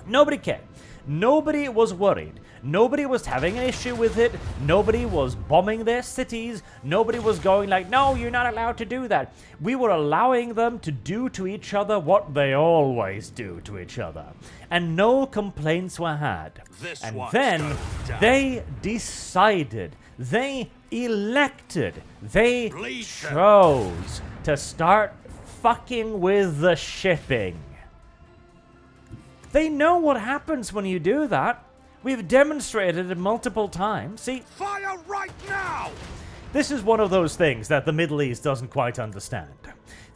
Nobody cared. Nobody was worried. Nobody was having an issue with it. Nobody was bombing their cities. Nobody was going like, no, you're not allowed to do that. We were allowing them to do to each other what they always do to each other. And no complaints were had. And then they decided, they elected, they chose to start fucking with the shipping. They know what happens when you do that. We've demonstrated it multiple times. See, Fire right now! this is one of those things that the Middle East doesn't quite understand.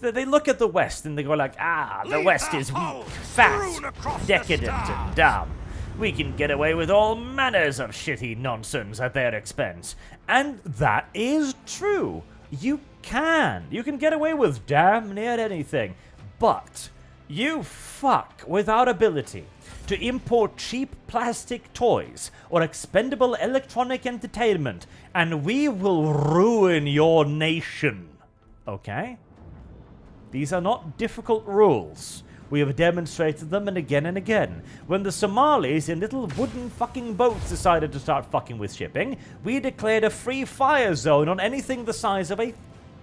They look at the West and they go like, the West is weak, fat, decadent, and dumb. We can get away with all manners of shitty nonsense at their expense. And that is true. You can. You can get away with damn near anything. But you fuck with our ability to import cheap plastic toys or expendable electronic entertainment, and we will ruin your nation. Okay? These are not difficult rules. We have demonstrated them and again. When the Somalis in little wooden fucking boats decided to start fucking with shipping, we declared a free fire zone on anything the size of a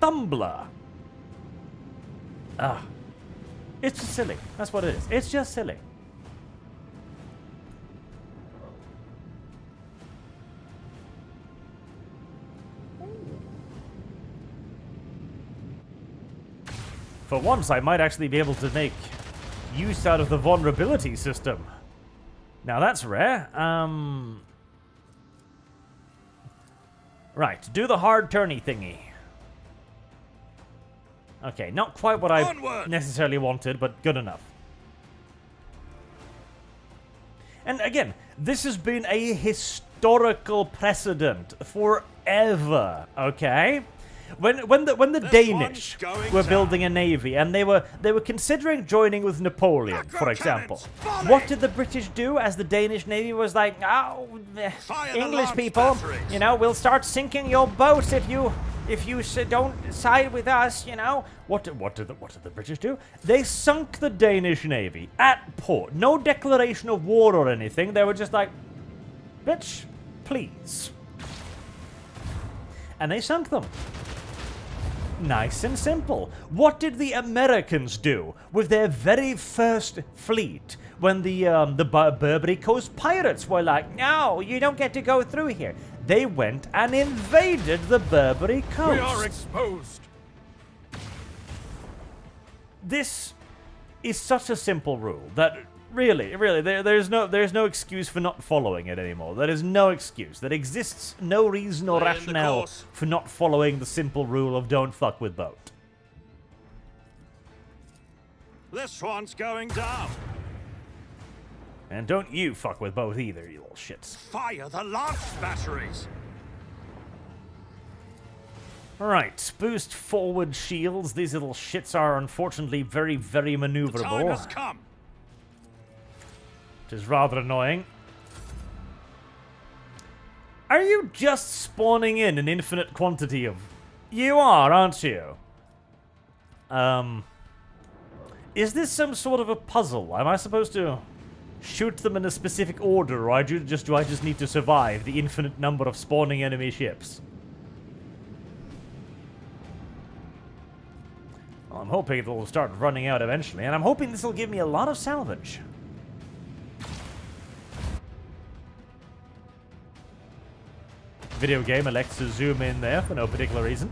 tumbler. It's just silly. That's what it is. It's just silly. For once, I might actually be able to make use out of the vulnerability system. Now that's rare. Right, do the hard turny thingy. Okay, not quite what I necessarily wanted, but good enough. And again, this has been a historical precedent forever, okay? When the Danish were building a navy and they were considering joining with Napoleon, for example, what did the British do as the Danish navy was like, oh, English people, you know, we'll start sinking your boats if you don't side with us, you know. What did the British do? They sunk the Danish navy at port. No declaration of war or anything. They were just like, bitch, please. And they sunk them. nice and simple. What did the Americans do with their very first fleet when the Bourbary Coast pirates were like, no, you don't get to go through here? They went and invaded the Bourbary Coast. We are exposed. This is such a simple rule that really, there's no excuse for not following it anymore. There is no excuse. There exists no reason or rationale for not following the simple rule of don't fuck with boat. This one's going down. And don't you fuck with both either, you little shits. Fire the launch batteries. Right, boost forward shields. These little shits are unfortunately very, very maneuverable. The time has come. Which is rather annoying. Are you just spawning in an infinite quantity of... You are, aren't you? Is this some sort of a puzzle? Am I supposed to shoot them in a specific order, or do I just need to survive the infinite number of spawning enemy ships? Well, I'm hoping it'll start running out eventually, and I'm hoping this will give me a lot of salvage. Video game elects to zoom in there for no particular reason.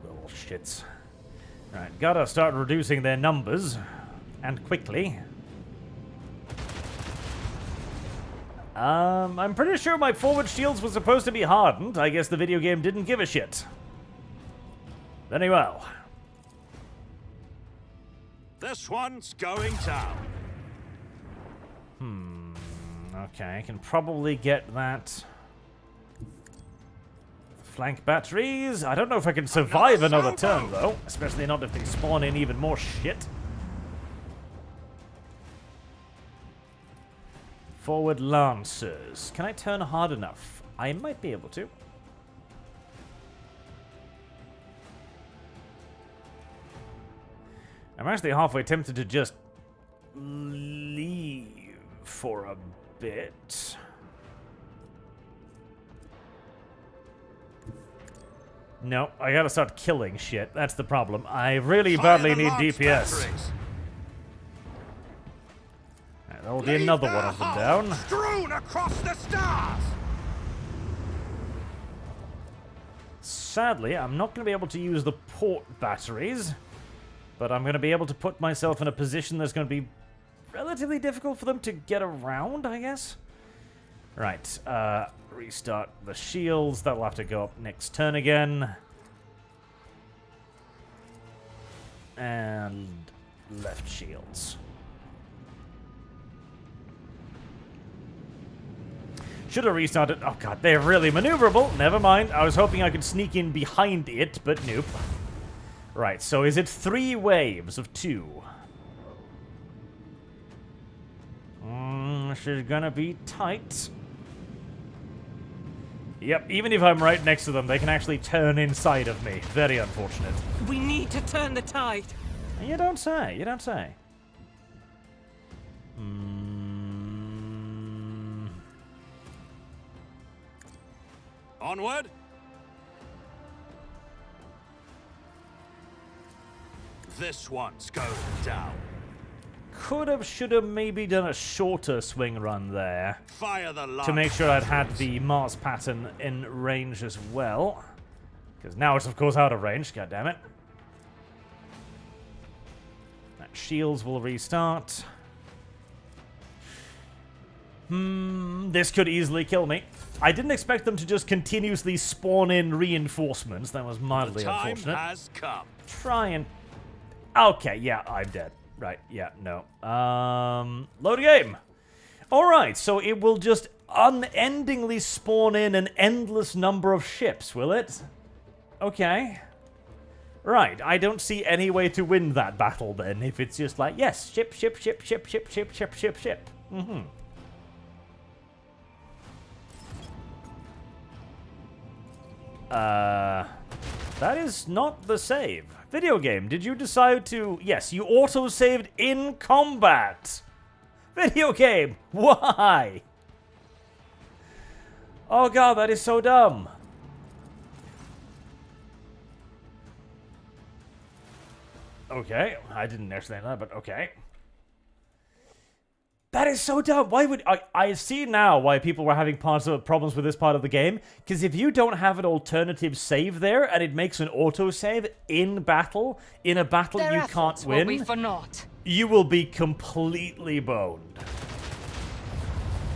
Little shits. Right, gotta start reducing their numbers. And quickly. I'm pretty sure my forward shields were supposed to be hardened. I guess the video game didn't give a shit. Very well. This one's going down. Okay, I can probably get that. Flank batteries. I don't know if I can survive another turn, though. Especially not if they spawn in even more shit. Forward lancers. Can I turn hard enough? I might be able to. I'm actually halfway tempted to just leave for a bit. No, I gotta start killing shit. That's the problem. I really badly need DPS. There will be another one of them down. Strewn across the stars. Sadly, I'm not going to be able to use the port batteries, but I'm going to be able to put myself in a position that's going to be relatively difficult for them to get around, I guess. Right, restart the shields. That'll have to go up next turn again. And left shields. Should have restarted. Oh god, they're really maneuverable. Never mind. I was hoping I could sneak in behind it, but nope. Right, so is it 3 waves of 2? This is gonna be tight. Yep, even if I'm right next to them, they can actually turn inside of me. Very unfortunate. We need to turn the tide. You don't say, you don't say. Onward. This one's going down. Could have, should have maybe done a shorter swing run there. Fire the launch to make sure I'd had the Mars pattern in range as well. Because now it's of course out of range, god damn it. That shields will restart. This could easily kill me. I didn't expect them to just continuously spawn in reinforcements. That was mildly unfortunate. The time has come. Try and... Okay, yeah, I'm dead. Right, yeah, no. Load game. Alright, so it will just unendingly spawn in an endless number of ships, will it? Okay. Right, I don't see any way to win that battle then, if it's just like, yes, ship, ship, ship, ship, ship, ship, ship, ship, ship. That is not the save. Video game, did you decide to... Yes, you auto-saved in combat. Video game, why? Oh god, that is so dumb. Okay, I didn't actually know that, but okay. That is so dumb. Why would... I see now why people were having problems with this part of the game. Because if you don't have an alternative save there, and it makes an autosave in battle, in a battle you can't win, will be for naught. You will be completely boned.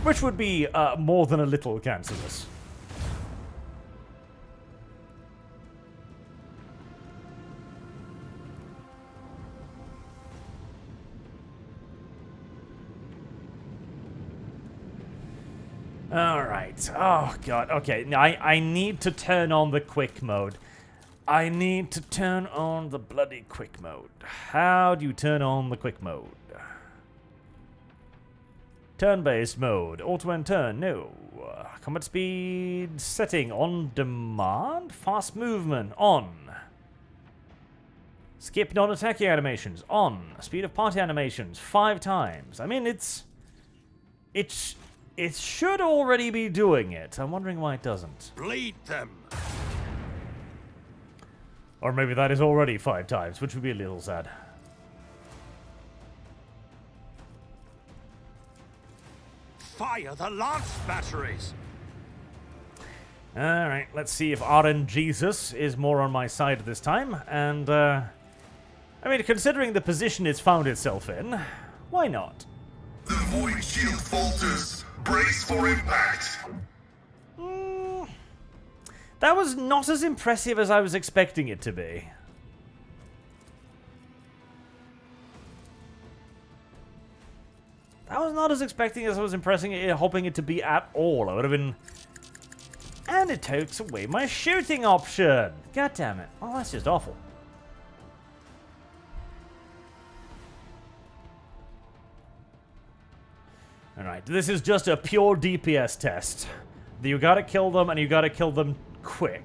Which would be more than a little cancerous. Alright. Oh, God. Okay, now I need to turn on the quick mode. I need to turn on the bloody quick mode. How do you turn on the quick mode? Turn-based mode. Auto and turn. No. Combat speed setting. On demand. Fast movement. On. Skip non-attacking animations. On. Speed of party animations. 5 times. I mean, it should already be doing it. I'm wondering why it doesn't. Bleed them. Or maybe that is already 5 times, which would be a little sad. Fire the lance batteries. Alright, let's see if RNGesus is more on my side this time. And, I mean, considering the position it's found itself in, why not? The void shield falters. Brace for impact. That was not as impressive as I was expecting it to be. That was not as expecting as I was hoping it to be at all. I would have been... And it takes away my shooting option. God damn it. Oh, that's just awful. Alright, this is just a pure DPS test. You gotta kill them, and you gotta kill them quick.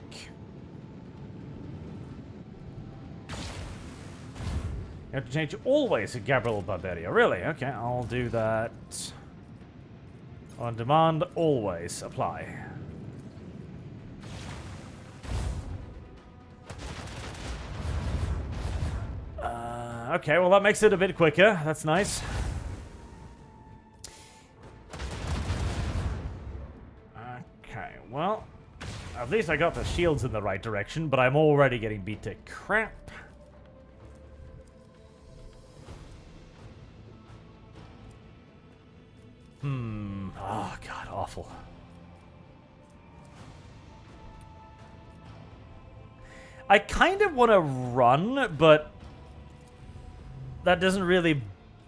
You have to change always to Gabriel Barberia. Really? Okay, I'll do that. On demand, always. Apply. Okay, well that makes it a bit quicker. That's nice. Well, at least I got the shields in the right direction, but I'm already getting beat to crap. Oh, God, awful. I kind of want to run, but that doesn't really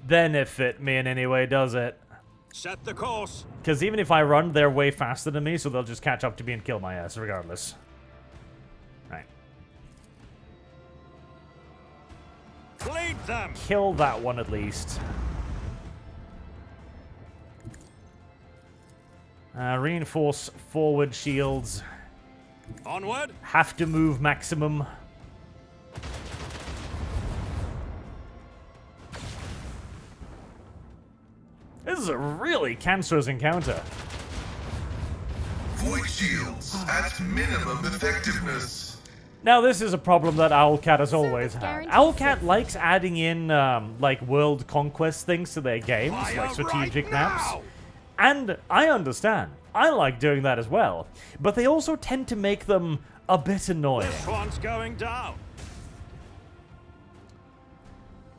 benefit me in any way, does it? Set the course. Because even if I run, they're way faster than me, so they'll just catch up to me and kill my ass regardless. Right. Bleed them. Kill that one at least. Reinforce forward shields. Onward. Have to move maximum. This is a really cancerous encounter. Void shields at minimum effectiveness. Now, this is a problem that Owlcat has always had. Owlcat likes adding in, like, world conquest things to their games, like strategic maps. And I understand. I like doing that as well. But they also tend to make them a bit annoying. This one's going down.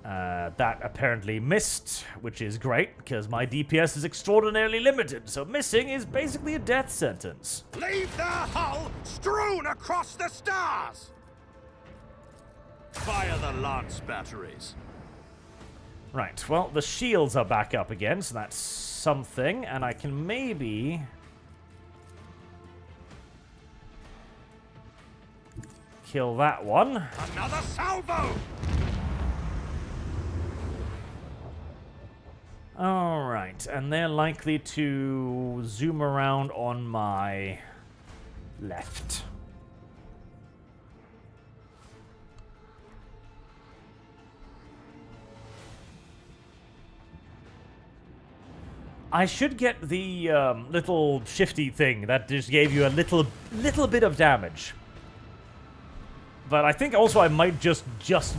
That apparently missed, which is great, because my DPS is extraordinarily limited, so missing is basically a death sentence. Leave their hull strewn across the stars! Fire the lance batteries. Right, well, the shields are back up again, so that's something, and I can maybe... kill that one. Another salvo! Alright, and they're likely to zoom around on my left. I should get the little shifty thing that just gave you a little bit of damage. But I think also I might just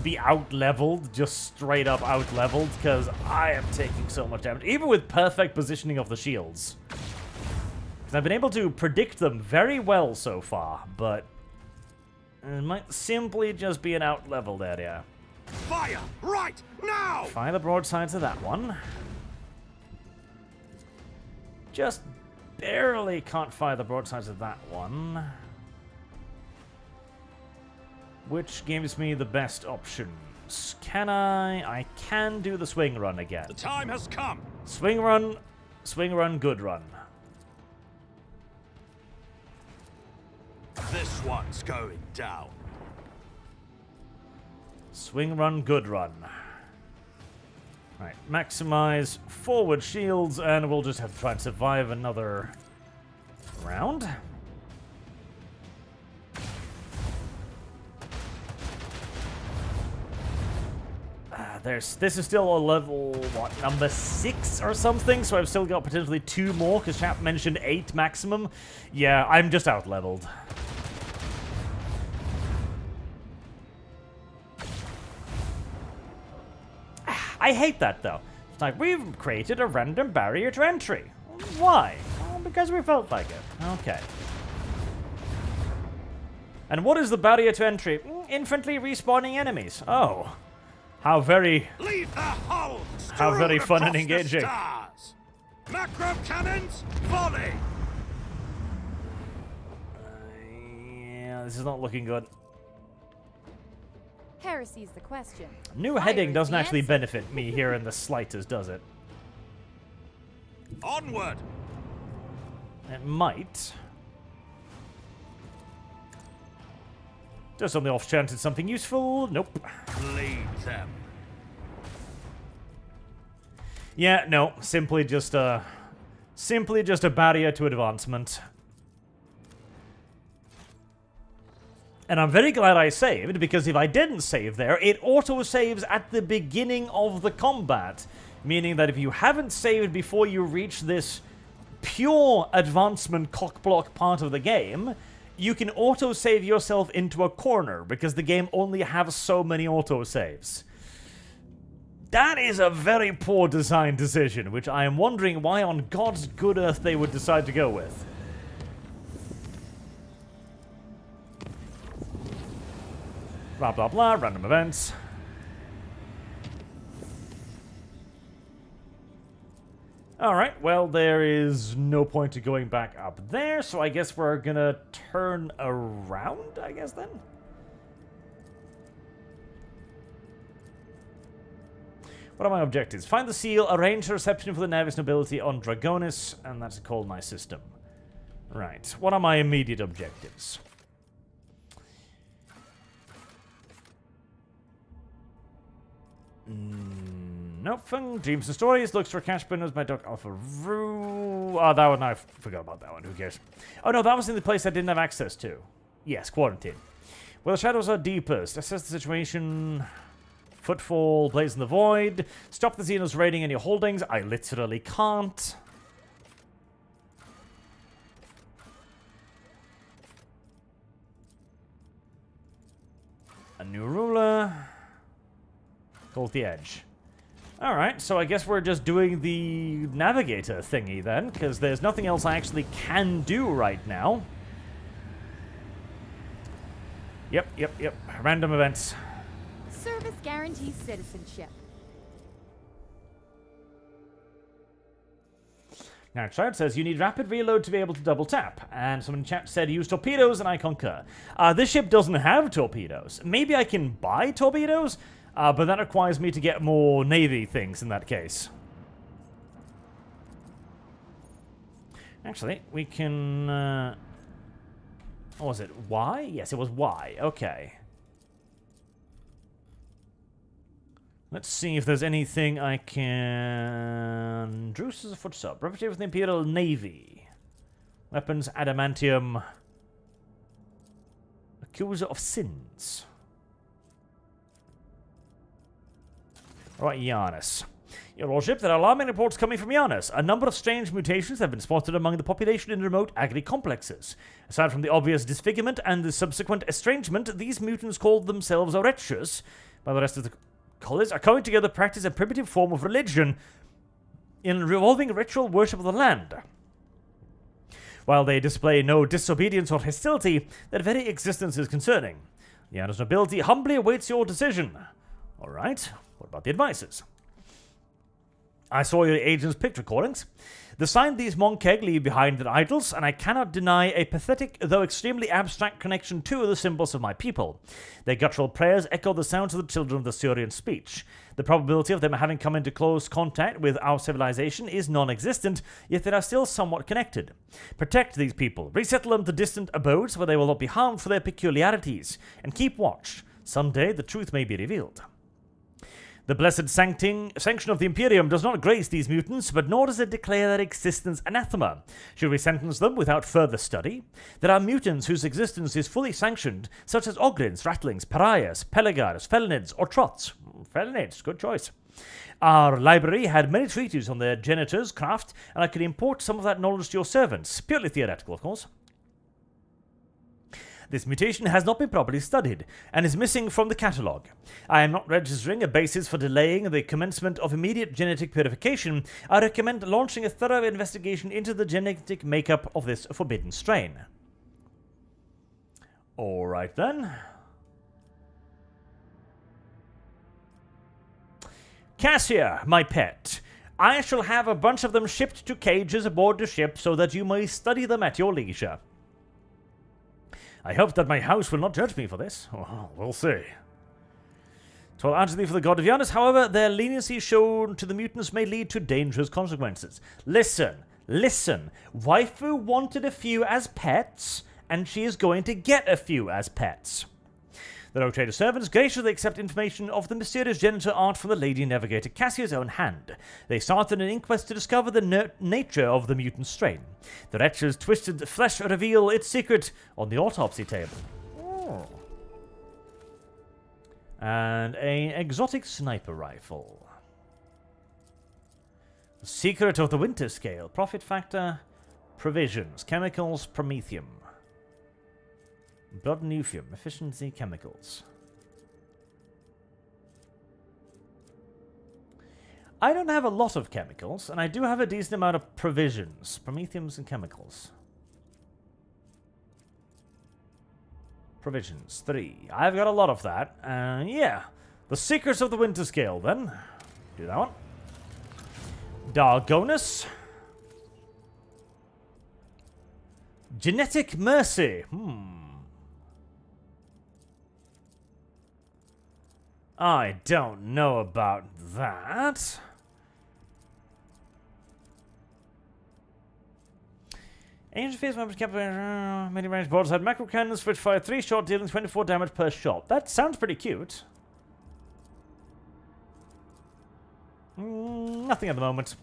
be out-leveled, just straight up out-leveled, because I am taking so much damage, even with perfect positioning of the shields. Because I've been able to predict them very well so far, but it might simply just be an out-leveled area. Fire! Right now! Fire the broadside to that one. Just barely can't fire the broadside to that one. Which gives me the best options. Can I? I can do the swing run again. The time has come. Swing run, good run. This one's going down. Swing run, good run. Right, maximize forward shields, and we'll just have to try and survive another round. This is still a level, what, number 6 or something? So I've still got potentially 2 more, because chap mentioned 8 maximum. Yeah, I'm just out-leveled. I hate that, though. It's like, we've created a random barrier to entry. Why? Well, because we felt like it. Okay. And what is the barrier to entry? Infantry respawning enemies. Oh. How very... Leave the hull! How very fun and engaging. Macro cannons, volley! Yeah, this is not looking good. Heresy's the question. New Fire heading is doesn't the actually answer. benefit me here in the slightest, does it? Onward! It might. Just on the off chance it's something useful. Nope. Lead them. Yeah, no. Simply just a barrier to advancement. And I'm very glad I saved, because if I didn't save there, it auto-saves at the beginning of the combat. Meaning that if you haven't saved before you reach this pure advancement cockblock part of the game, you can auto-save yourself into a corner, because the game only has so many auto-saves. That is a very poor design decision, which I am wondering why on God's good earth they would decide to go with. Blah blah blah, random events. Alright, well, there is no point to going back up there, so I guess we're gonna turn around, I guess, then? What are my objectives? Find the seal, arrange a reception for the Navis nobility on Dragonis, and that's a colonized system. Right, what are my immediate objectives? Nothing. Dreams and stories. Looks for cash bundles. My dog Alpha Roo. Oh, that one. I forgot about that one. Who cares? Oh, no. That was in the place I didn't have access to. Yes, quarantine. Where the shadows are deepest. Assess the situation. Footfall. Blaze in the void. Stop the Xenos raiding any holdings. I literally can't. A new ruler. Hold the edge. Alright, so I guess we're just doing the Navigator thingy then, because there's nothing else I actually can do right now. Yep. Random events. Service guarantees citizenship. Now, chat says you need rapid reload to be able to double tap, and someone in chat said use torpedoes, and I concur. This ship doesn't have torpedoes. Maybe I can buy torpedoes? But that requires me to get more Navy things in that case. Actually, we can... what was it? Y? Yes, it was Y. Okay. Let's see if there's anything I can... Druce is a foot sub. Reputation with the Imperial Navy. Weapons, adamantium. Accuser of sins. Right, Giannis. Your Lordship, there are alarming reports coming from Giannis. A number of strange mutations have been spotted among the population in remote agri complexes. Aside from the obvious disfigurement and the subsequent estrangement, these mutants called themselves Oretius, by the rest of the college, are coming together to practice a primitive form of religion in revolving ritual worship of the land. While they display no disobedience or hostility, their very existence is concerning. Giannis nobility humbly awaits your decision. Alright, what about the advices? I saw your agent's picture recordings. The sign these Monkeg leave behind their idols, and I cannot deny a pathetic, though extremely abstract connection to the symbols of my people. Their guttural prayers echo the sounds of the children of the Syrian speech. The probability of them having come into close contact with our civilization is non-existent, yet they are still somewhat connected. Protect these people, resettle them to distant abodes where they will not be harmed for their peculiarities, and keep watch. Someday the truth may be revealed. The blessed sanction of the Imperium does not grace these mutants, but nor does it declare their existence anathema. Should we sentence them without further study? There are mutants whose existence is fully sanctioned, such as Ogrins, Rattlings, Pariahs, Peligars, Felinids, or Trots. Felinids, good choice. Our library had many treatises on their genitors, craft, and I could import some of that knowledge to your servants. Purely theoretical, of course. This mutation has not been properly studied, and is missing from the catalogue. I am not registering a basis for delaying the commencement of immediate genetic purification. I recommend launching a thorough investigation into the genetic makeup of this forbidden strain. Alright then. Cassia, my pet. I shall have a bunch of them shipped to cages aboard the ship so that you may study them at your leisure. I hope that my house will not judge me for this. Oh, we'll see. 'Twill answer thee for the god of Giannis. However, their leniency shown to the mutants may lead to dangerous consequences. Listen. Waifu wanted a few as pets, and she is going to get a few as pets. The rotator servants graciously accept information of the mysterious genital art from the Lady Navigator Cassia's own hand. They started an inquest to discover the nature of the mutant strain. The wretch's twisted flesh reveal its secret on the autopsy table. Oh. And an exotic sniper rifle. The secret of the winter scale. Profit factor, provisions, chemicals, promethium. Blood Newfium, efficiency chemicals. I don't have a lot of chemicals, and I do have a decent amount of provisions, promethiums and chemicals. Provisions, 3. I've got a lot of that. Yeah. The Secrets of the Winter Scale, then. Do that one. Dargonus. Genetic Mercy. I don't know about that. Ancient Phase members kept many range boards had macro cannons which fire 3 shot, dealing 24 damage per shot. That sounds pretty cute. Nothing at the moment.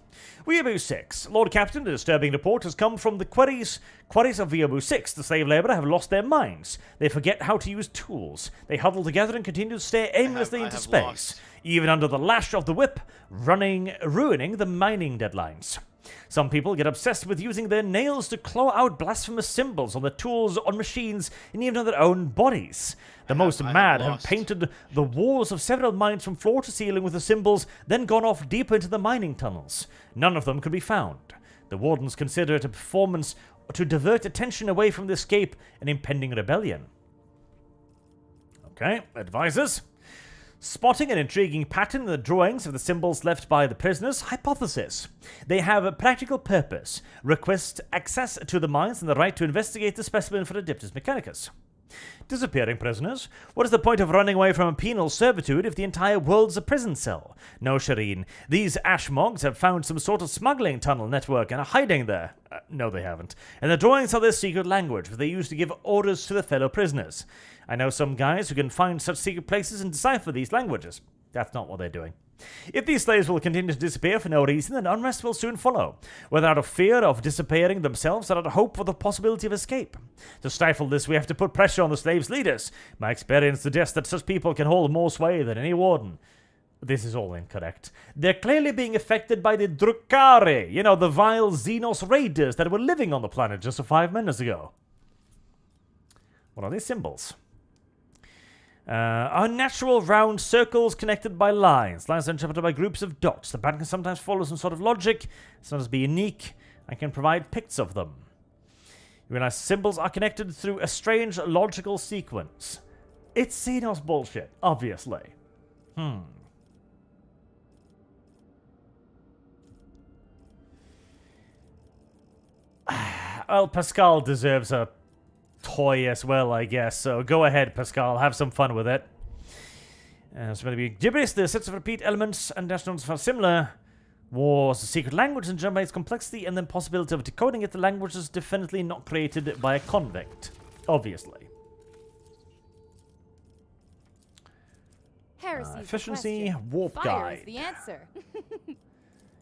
Weeaboo 6. Lord Captain, a disturbing report has come from the quarries of Weeaboo 6. The slave laborer have lost their minds. They forget how to use tools. They huddle together and continue to stare aimlessly into space, even under the lash of the whip, ruining the mining deadlines. Some people get obsessed with using their nails to claw out blasphemous symbols on their tools, on machines, and even on their own bodies. The most mad have painted the walls of several mines from floor to ceiling with the symbols, then gone off deeper into the mining tunnels. None of them could be found. The wardens consider it a performance to divert attention away from the escape and impending rebellion. Okay, advisors. Spotting an intriguing pattern in the drawings of the symbols left by the prisoners. Hypothesis. They have a practical purpose. Request access to the mines and the right to investigate the specimen for Adeptus Mechanicus. Disappearing prisoners. What is the point of running away from a penal servitude if the entire world's a prison cell? No, Shireen. These Ashmogs have found some sort of smuggling tunnel network and are hiding there. No, they haven't. And the drawings are their secret language, which they use to give orders to their fellow prisoners. I know some guys who can find such secret places and decipher these languages. That's not what they're doing. If these slaves will continue to disappear for no reason, then unrest will soon follow, whether out of fear of disappearing themselves or out of hope for the possibility of escape. To stifle this, we have to put pressure on the slaves' leaders. My experience suggests that such people can hold more sway than any warden. This is all incorrect. They're clearly being affected by the Drukhari, you know, the vile Xenos raiders that were living on the planet just 5 minutes ago. What are these symbols? Unnatural round circles connected by lines. Lines are interpreted by groups of dots. The pattern can sometimes follow some sort of logic, sometimes be unique. I can provide pics of them. You realize symbols are connected through a strange logical sequence. It's Xenos bullshit, obviously. Well, Pascal deserves a toy as well, I guess. So go ahead, Pascal. Have some fun with it. It's going to be gibberish. The sets of repeat elements and dash notes are similar. Was a secret language and generates complexity and then possibility of decoding it. The language is definitely not created by a convict. Obviously. Heresy. Efficiency, warp Fire guide. is the answer.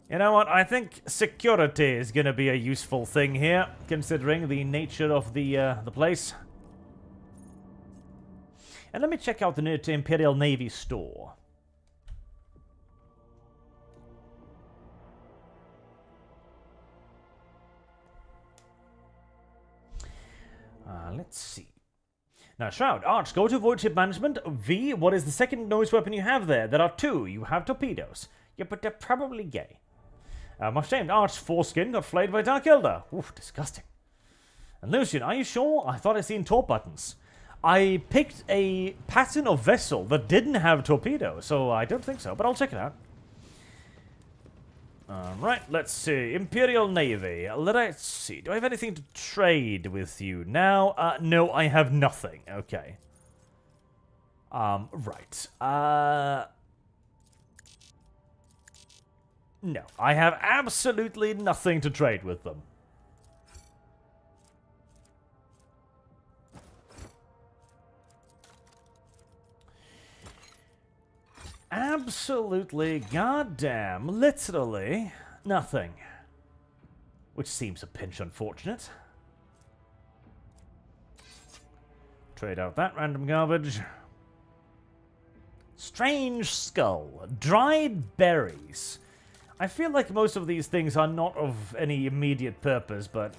You know what? I think security is going to be a useful thing here, considering the nature of the place. And let me check out the new Imperial Navy store. Let's see. Now, Shroud, Arch, go to void ship management. V, what is the second noise weapon you have there? There are two. You have torpedoes. Yeah, but they're probably gay. Much shamed. Arch, foreskin got flayed by Dark Elder. Oof, disgusting. And Lucian, are you sure? I thought I seen torp buttons. I picked a pattern of vessel that didn't have torpedoes, so I don't think so, but I'll check it out. Alright, let's see. Imperial Navy. Let's see. Do I have anything to trade with you now? No, I have nothing. Okay. Right. No, I have absolutely nothing to trade with them. Absolutely, goddamn, literally nothing. Which seems a pinch unfortunate. Trade out that random garbage. Strange skull. Dried berries. I feel like most of these things are not of any immediate purpose, but...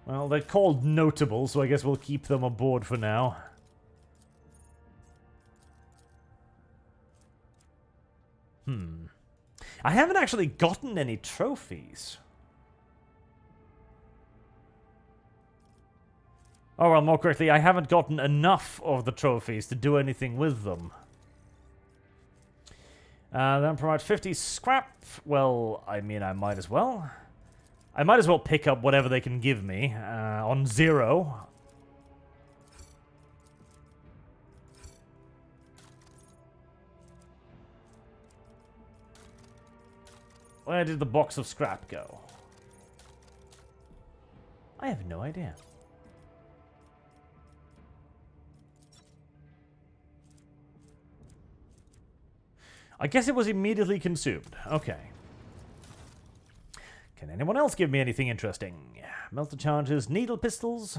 well, they're called notable, so I guess we'll keep them aboard for now. I haven't actually gotten any trophies. Oh, well, more correctly, I haven't gotten enough of the trophies to do anything with them. Then provide 50 scrap. Well, I mean, I might as well. I might as well pick up whatever they can give me on 0. Where did the box of scrap go? I have no idea. I guess it was immediately consumed. Okay. Can anyone else give me anything interesting? Melter charges, needle pistols.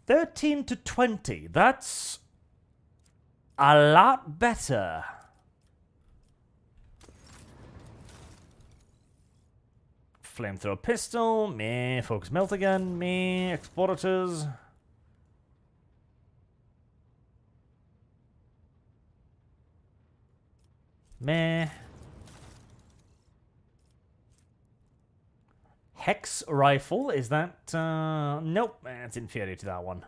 13 to 20. That's a lot better. Flamethrower pistol, meh. Focus melter gun, meh. Explorators. Meh. Hex rifle, is that... nope, it's inferior to that one.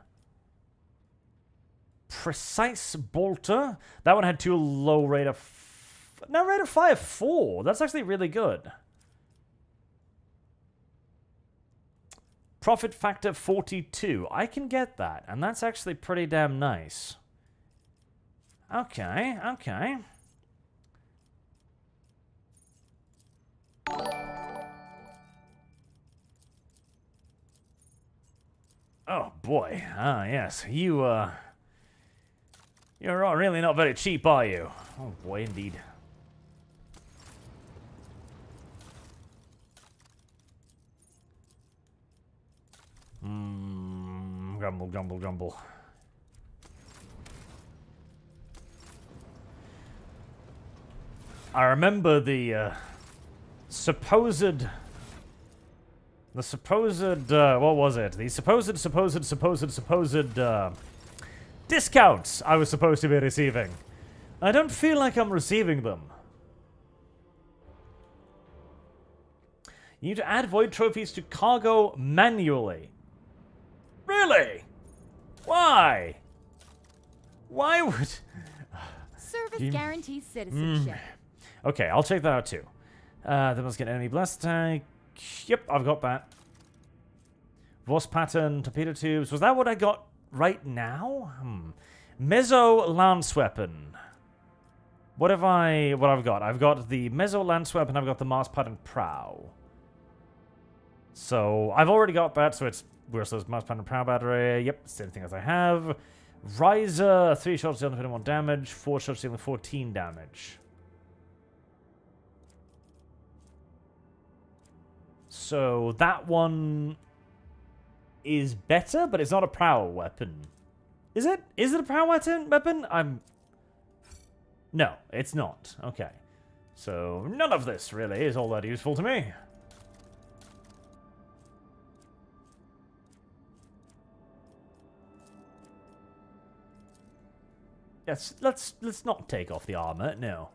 Precise bolter. That one had too low rate of... no, rate of fire 4. That's actually really good. Profit factor 42. I can get that, and that's actually pretty damn nice. Okay, okay. Oh boy. Ah, yes. You're really not very cheap, are you? Oh boy, indeed. Grumble, grumble, grumble. I remember the supposed... what was it? The supposed discounts I was supposed to be receiving. I don't feel like I'm receiving them. You need to add void trophies to cargo manually. Really? Why? Why would... Service guarantees citizenship. Okay, I'll check that out too. They must get enemy blast attack. Yep, I've got that. Voss pattern, torpedo tubes. Was that what I got right now? Mezzo lance weapon. What have I've got? I've got the mezzo lance weapon. I've got the Mars pattern prow. So I've already got that. So it's where's those Mars pattern prow battery? Yep, same thing as I have. Riser, 3 shots dealing 21 damage, 4 shots dealing 14 damage. So that one is better, but it's not a prow weapon. Is it? Is it a prow weapon? No, it's not. Okay. So none of this really is all that useful to me. Yes, let's not take off the armor. No.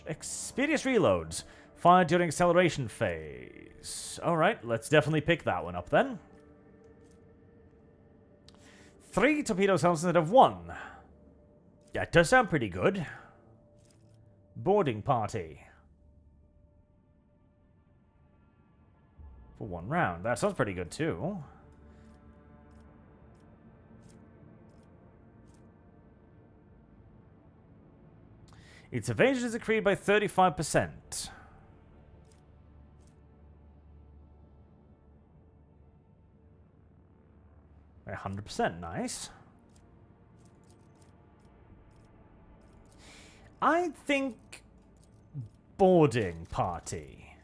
Expeditious reloads. Fire during acceleration phase. Alright, let's definitely pick that one up then. 3 torpedo cells instead of 1. That does sound pretty good. Boarding party. For 1 round. That sounds pretty good too. Its evasion is increased by 35%. By 100%, nice. I think boarding party.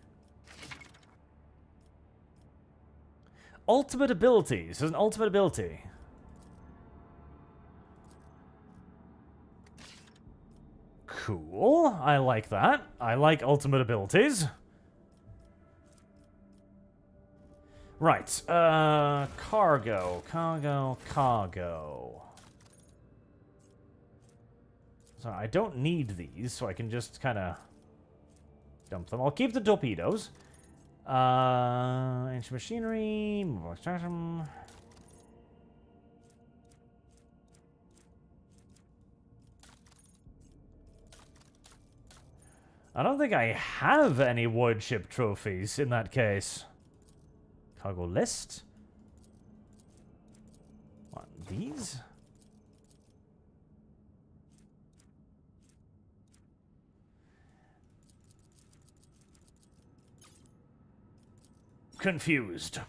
Ultimate abilities. There's an ultimate ability. Cool. I like that. I like ultimate abilities. Right. Cargo. Sorry, I don't need these, so I can just kind of dump them. I'll keep the torpedoes. Ancient machinery. Mobile extraction. I don't think I have any void ship trophies in that case. Cargo list. What, these? Confused.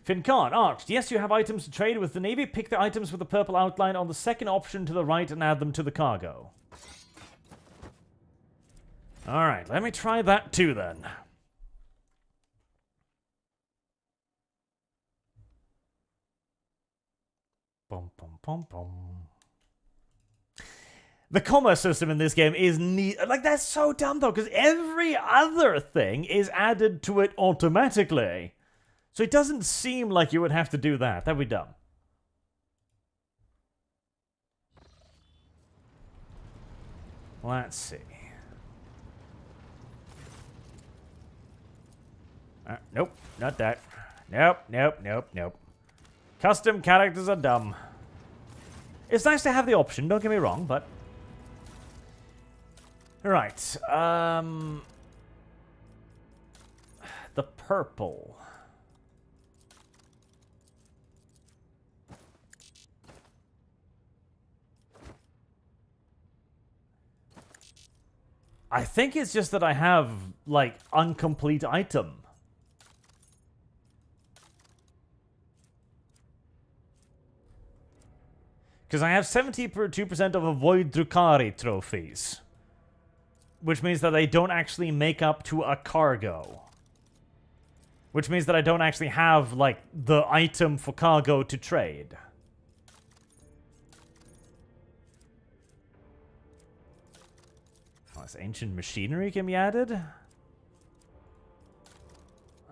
Fincan, Arch, yes, you have items to trade with the Navy. Pick the items with the purple outline on the second option to the right and add them to the cargo. Alright, let me try that too then. Bum, bum, bum, bum. The commerce system in this game is neat. Like, that's so dumb though, because every other thing is added to it automatically. So it doesn't seem like you would have to do that. That'd be dumb. Let's see. Nope, not that. Nope. Custom characters are dumb. It's nice to have the option, don't get me wrong, but... Right, the purple. I think it's just that I have, like, incomplete item. Because I have 72% of avoid Drukhari trophies. Which means that they don't actually make up to a cargo. Which means that I don't actually have, like, the item for cargo to trade. Yes, ancient machinery can be added.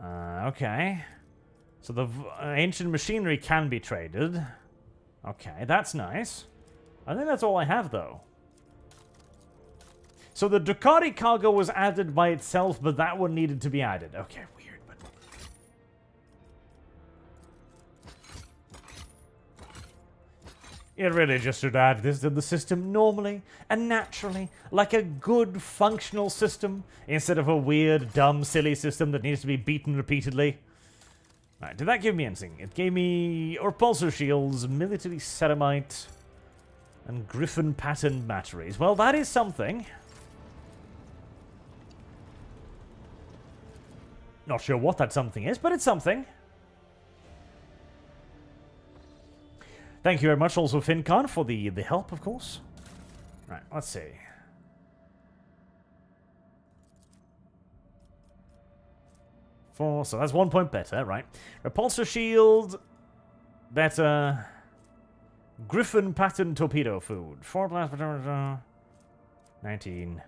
Okay. So the ancient machinery can be traded. Okay, that's nice. I think that's all I have, though. So the Ducati cargo was added by itself, but that one needed to be added. Okay, weird, but... It really just should add this to the system normally and naturally, like a good functional system, instead of a weird, dumb, silly system that needs to be beaten repeatedly. Right, did that give me anything? It gave me repulsor shields, military ceramite, and griffin pattern batteries. Well, that is something. Not sure what that something is, but it's something. Thank you very much also, FinCon, for the help, of course. Right, let's see. So that's 1 point better, right? Repulsor shield, better. Griffin pattern torpedo food. 4 plasma, 19.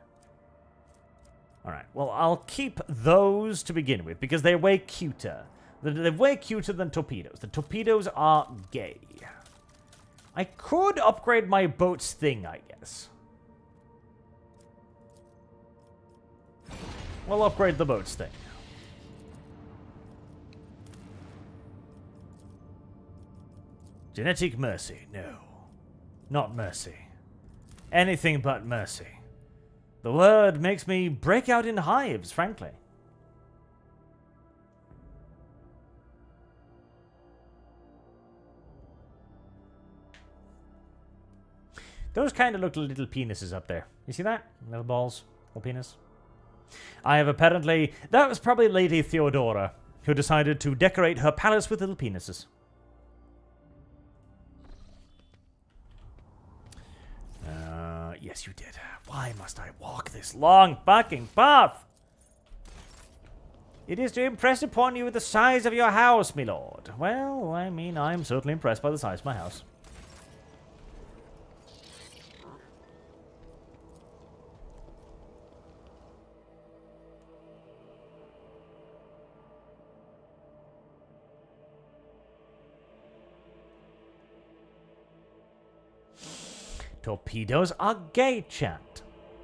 Alright, well, I'll keep those to begin with, because they're way cuter. They're way cuter than torpedoes. The torpedoes are gay. I could upgrade my boat's thing, I guess. We'll upgrade the boat's thing. Genetic mercy. No. Not mercy. Anything but mercy. The word makes me break out in hives, frankly. Those kind of look like little penises up there. You see that? Little balls. Little penis. I have apparently... That was probably Lady Theodora, who decided to decorate her palace with little penises. Yes, you did. Why must I walk this long fucking path? It is to impress upon you the size of your house, my lord. Well, I mean, I'm certainly impressed by the size of my house. Torpedoes are gay, chat.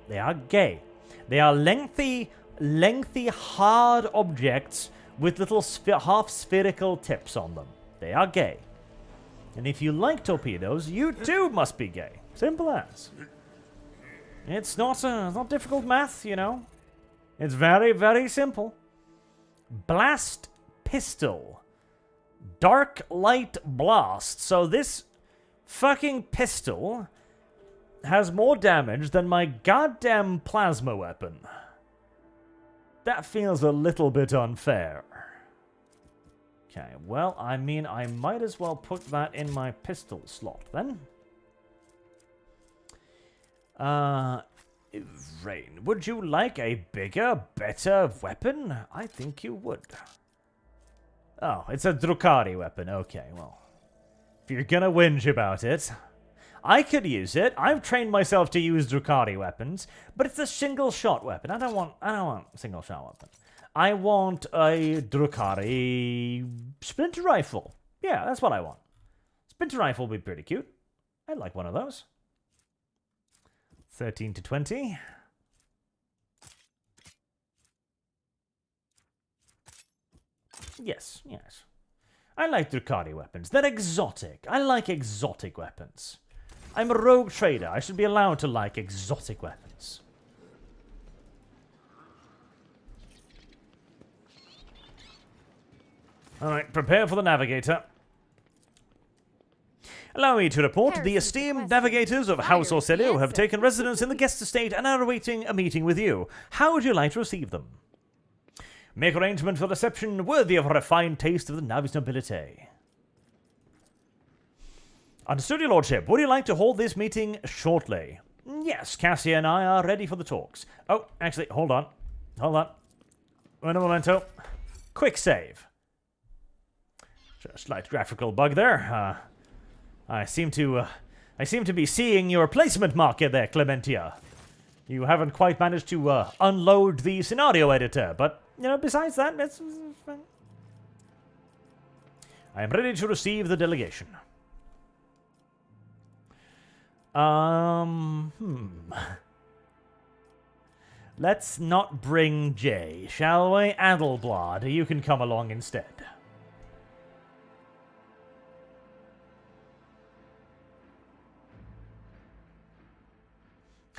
They are gay. They are lengthy, hard objects with little half-spherical tips on them. They are gay. And if you like torpedoes, you too must be gay. Simple as. It's not difficult math, you know. It's very, very simple. Blast pistol. Dark light blast. So this fucking pistol has more damage than my goddamn plasma weapon. That feels a little bit unfair. Okay, well, I mean, I might as well put that in my pistol slot, then. Rain, would you like a bigger, better weapon? I think you would. Oh, it's a Drukhari weapon. Okay, well, if you're gonna whinge about it... I could use it. I've trained myself to use Drukhari weapons, but it's a single-shot weapon. I don't want a single-shot weapon. I want a Drukhari splinter rifle. Yeah, that's what I want. Splinter rifle would be pretty cute. I'd like one of those. 13 to 20. Yes, yes. I like Drukhari weapons. They're exotic. I like exotic weapons. I'm a rogue trader. I should be allowed to like exotic weapons. Alright, prepare for the Navigator. Allow me to report the esteemed Navigators of House Orelio have taken residence in the guest estate and are awaiting a meeting with you. How would you like to receive them? Make arrangement for reception worthy of a refined taste of the Navis nobility. Understood, your lordship. Would you like to hold this meeting shortly? Yes, Cassia and I are ready for the talks. Oh, actually, hold on. Hold on. Un momento. Quick save. Slight graphical bug there. I seem to be seeing your placement marker there, Clementia. You haven't quite managed to unload the scenario editor, but, besides that, it's fine. I am ready to receive the delegation. Let's not bring Jay, shall we? Adelblad, you can come along instead.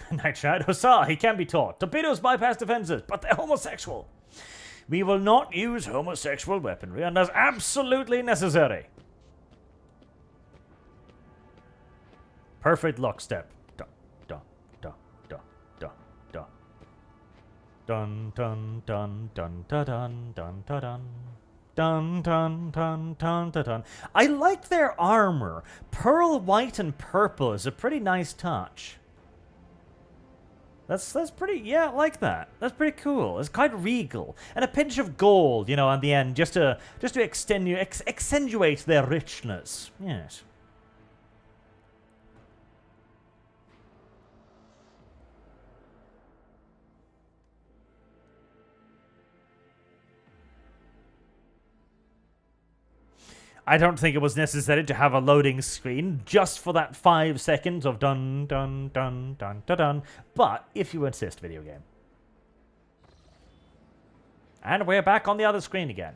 Nightshade, hussar, he can be taught. Torpedoes bypass defenses, but they're homosexual. We will not use homosexual weaponry unless absolutely necessary. Perfect lockstep. Dun, dun, dun, dun, dun, dun. Dun, dun, dun, dun, dun, dun, dun, dun, dun. Dun, dun, dun, dun, dun, dun. I like their armor. Pearl white and purple is a pretty nice touch. That's pretty, yeah, I like that. That's pretty cool. It's quite regal. And a pinch of gold, on the end, just to accentuate their richness. Yes. I don't think it was necessary to have a loading screen just for that 5 seconds of dun dun dun dun dun dun. But if you insist, video game. And we're back on the other screen again.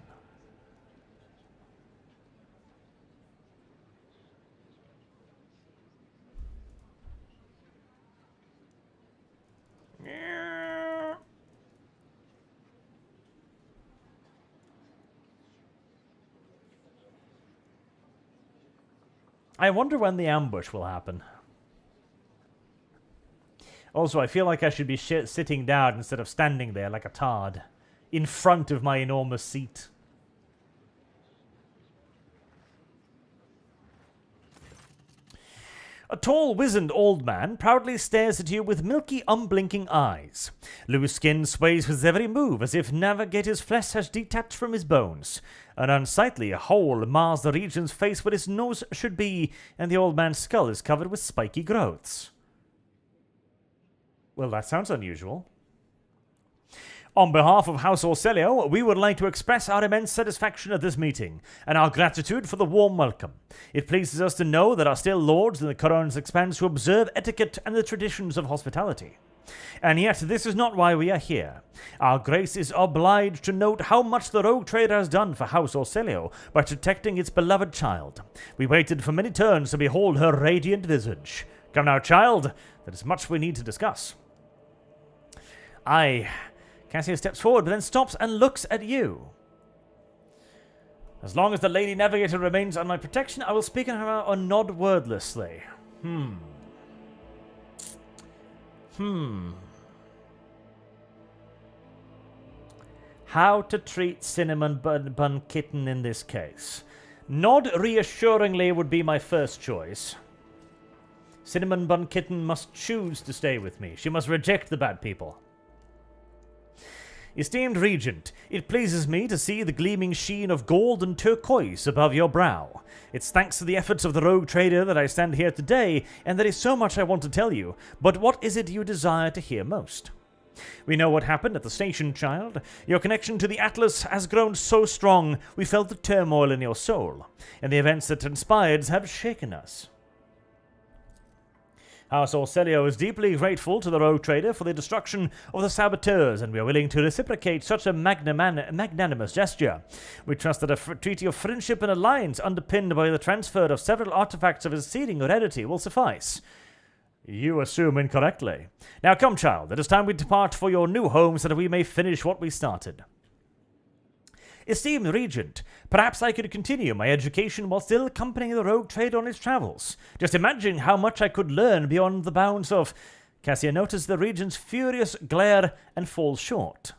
I wonder when the ambush will happen. Also, I feel like I should be sitting down instead of standing there like a tard in front of my enormous seat. A tall, wizened old man proudly stares at you with milky, unblinking eyes. Loose skin sways with every move as if Navigator's flesh has detached from his bones. An unsightly hole mars the region's face where his nose should be, and the old man's skull is covered with spiky growths. Well, that sounds unusual. On behalf of House Orelio, we would like to express our immense satisfaction at this meeting, and our gratitude for the warm welcome. It pleases us to know that our still lords in the Coron's expanse to observe etiquette and the traditions of hospitality. And yet, this is not why we are here. Our grace is obliged to note how much the rogue trader has done for House Orelio by protecting its beloved child. We waited for many turns to behold her radiant visage. Come now, child, there is much we need to discuss. Cassia steps forward, but then stops and looks at you. As long as the Lady Navigator remains on my protection, I will speak on her or nod wordlessly. How to treat Cinnamon Bun Kitten in this case? Nod reassuringly would be my first choice. Cinnamon Bun Kitten must choose to stay with me. She must reject the bad people. Esteemed Regent, it pleases me to see the gleaming sheen of gold and turquoise above your brow. It's thanks to the efforts of the rogue trader that I stand here today, and there is so much I want to tell you. But what is it you desire to hear most? We know what happened at the station, child. Your connection to the Atlas has grown so strong, we felt the turmoil in your soul, and the events that transpired have shaken us. House Orelio is deeply grateful to the rogue trader for the destruction of the saboteurs, and we are willing to reciprocate such a magnanimous gesture. We trust that a treaty of friendship and alliance underpinned by the transfer of several artifacts of exceeding rarity will suffice. You assume incorrectly. Now come, child, it is time we depart for your new home so that we may finish what we started. Esteemed Regent, perhaps I could continue my education while still accompanying the rogue trader on his travels. Just imagine how much I could learn beyond the bounds of... Cassia noticed the Regent's furious glare and falls short.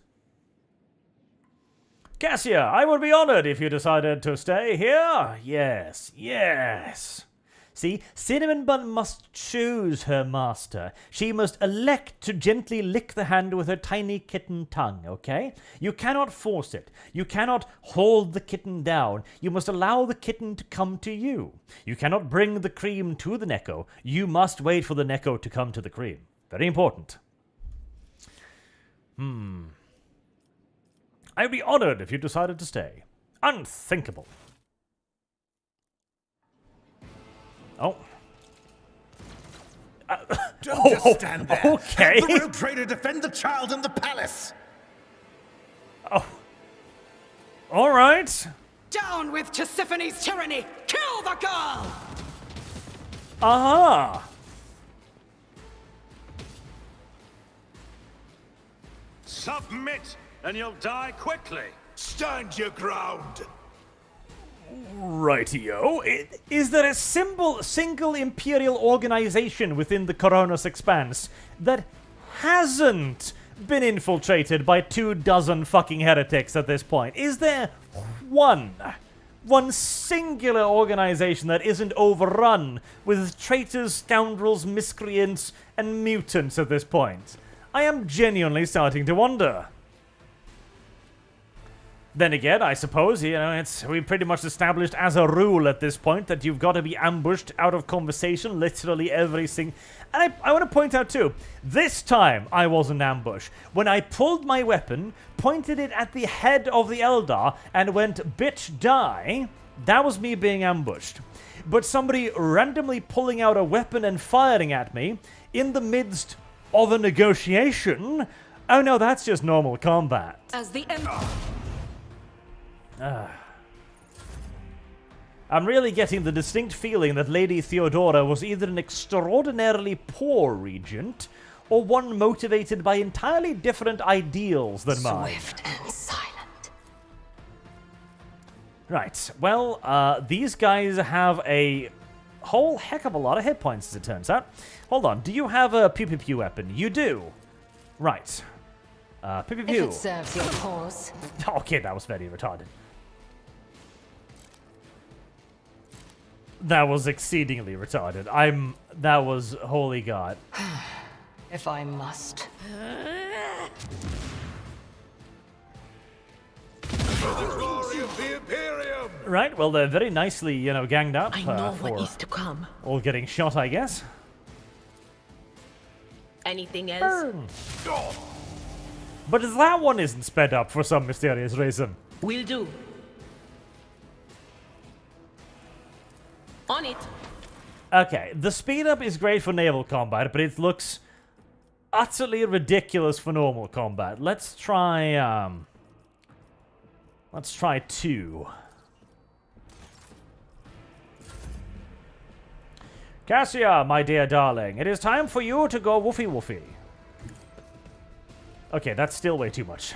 Cassia, I would be honored if you decided to stay here. Yes, yes. See, Cinnamon Bun must choose her master. She must elect to gently lick the hand with her tiny kitten tongue, okay? You cannot force it. You cannot hold the kitten down. You must allow the kitten to come to you. You cannot bring the cream to the Neko. You must wait for the Neko to come to the cream. Very important. I'd be honored if you decided to stay. Unthinkable. Oh. Don't just stand there. Okay. Help the rogue trader defend the child in the palace. Oh. All right. Down with Tisiphone's tyranny! Kill the girl! Aha. Submit, and you'll die quickly. Stand your ground. Rightio. Is there a single imperial organization within the Coronos Expanse that hasn't been infiltrated by 24 fucking heretics at this point? Is there one singular organization that isn't overrun with traitors, scoundrels, miscreants, and mutants at this point? I am genuinely starting to wonder. Then again, I suppose, we pretty much established as a rule at this point that you've got to be ambushed out of conversation literally every single... And I want to point out too, this time I wasn't ambushed. When I pulled my weapon, pointed it at the head of the Eldar, and went, bitch, die, that was me being ambushed. But somebody randomly pulling out a weapon and firing at me in the midst of a negotiation? Oh no, that's just normal combat. As the I'm really getting the distinct feeling that Lady Theodora was either an extraordinarily poor regent or one motivated by entirely different ideals than mine. Swift and silent. Right, well, these guys have a whole heck of a lot of hit points, as it turns out. Hold on, do you have a pew-pew-pew weapon? You do. Right. Pew-pew-pew. If it serves your cause. Okay, that was very retarded. That was exceedingly retarded. That was, holy God. If I must. Right, well, they're very nicely, ganged up. I know what for is to come. all getting shot, I guess. Anything else? Burn. But that one isn't sped up for some mysterious reason. Will do. On it. Okay, the speed up is great for naval combat, but it looks utterly ridiculous for normal combat. Let's try 2. Cassia, my dear darling, it is time for you to go woofy woofy. Okay, that's still way too much.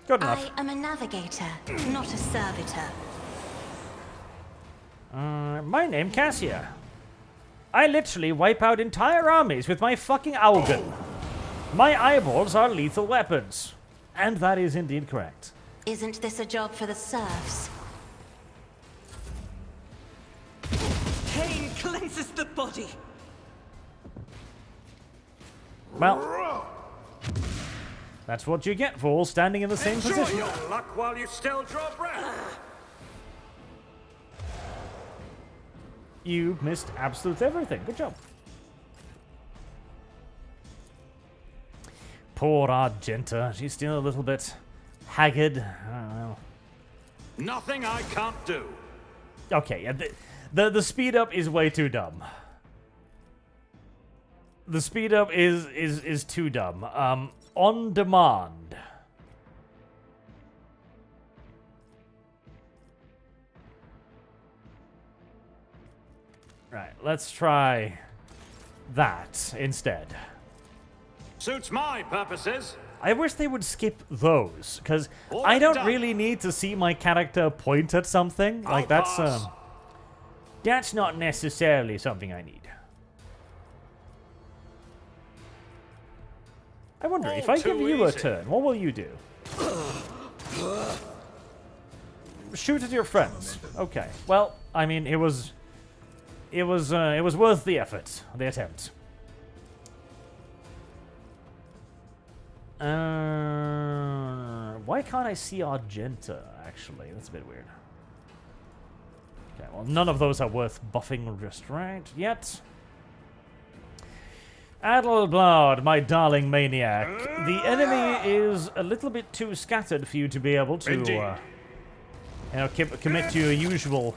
Good enough. I am a navigator, not a servitor. My name Cassia. I literally wipe out entire armies with my fucking owl gun. My eyeballs are lethal weapons. And that is indeed correct. Isn't this a job for the serfs? pain cleanses the body. Well, that's what you get for all standing in the same Enjoy position. your luck while you still draw breath. You missed absolutely everything. Good job. Poor Argenta. She's still a little bit haggard. I don't know. Nothing I can't do. Okay, yeah, the speed up is way too dumb. The speed up is too dumb. On demand. Right, let's try that instead. Suits my purposes. I wish they would skip those, because I Already don't done. really need to see my character point at something. Like, I'll that's pass. that's not necessarily something I need. I wonder, if I give too you a easy. turn, what will you do? Shoot at your friends. Okay. Well, I mean, it was worth the effort, the attempt. Why can't I see Argenta, actually? That's a bit weird. Okay, well, none of those are worth buffing just right yet. Adelblad, my darling maniac. The enemy is a little bit too scattered for you to be able to, commit to your usual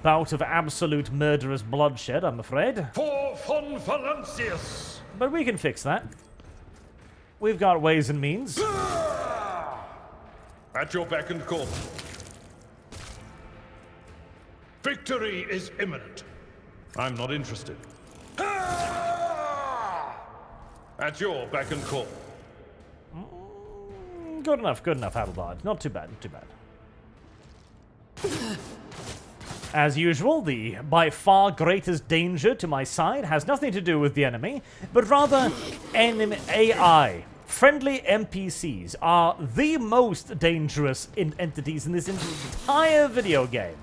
bout of absolute murderous bloodshed, I'm afraid. For von Valancius! But we can fix that. We've got ways and means. At your beck and call. Victory is imminent. I'm not interested. At your beck and call. Good enough, Adelblad. Not too bad, not too bad. As usual, the by far greatest danger to my side has nothing to do with the enemy, but rather AI. Friendly NPCs are the most dangerous entities in this entire video game.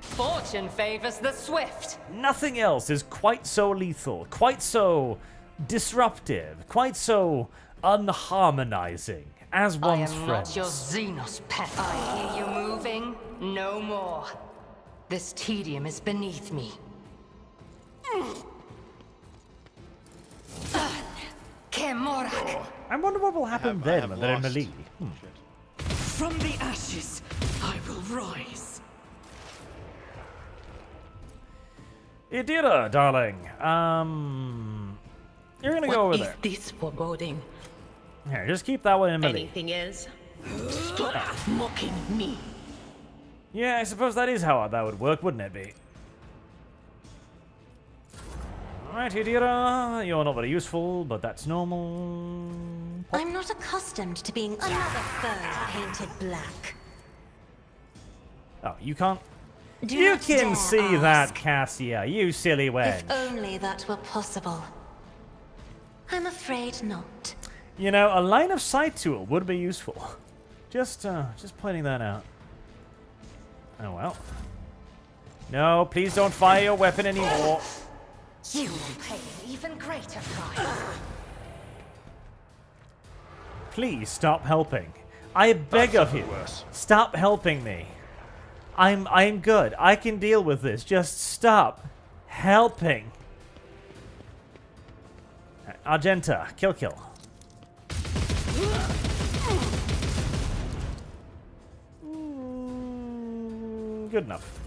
Fortune favors the swift. Nothing else is quite so lethal, quite so disruptive, quite so unharmonizing as one's friends. I am not your Xenos pet. I hear you moving. No more. This tedium is beneath me. Kemorak. I wonder what will happen then when they're in the lead. From the ashes, I will rise. Idira, darling. You're gonna go over What there. is this foreboding? Here, just keep that one in melee. Anything else? Stop mocking me. Yeah, I suppose that is how that would work, wouldn't it be? Alright, Idira, you're not very useful, but that's normal. I'm not accustomed to being another foe painted black. Oh, you can't... Do You not can dare see ask. that, Cassia, you silly wench. If only that were possible. I'm afraid not. You know, a line of sight tool would be useful. Just pointing that out. Oh well. No, please don't fire your weapon anymore. You will pay an even greater price. Please stop helping. I beg of you. Stop helping me. I'm good. I can deal with this. Just stop helping. Argenta, kill. Good enough.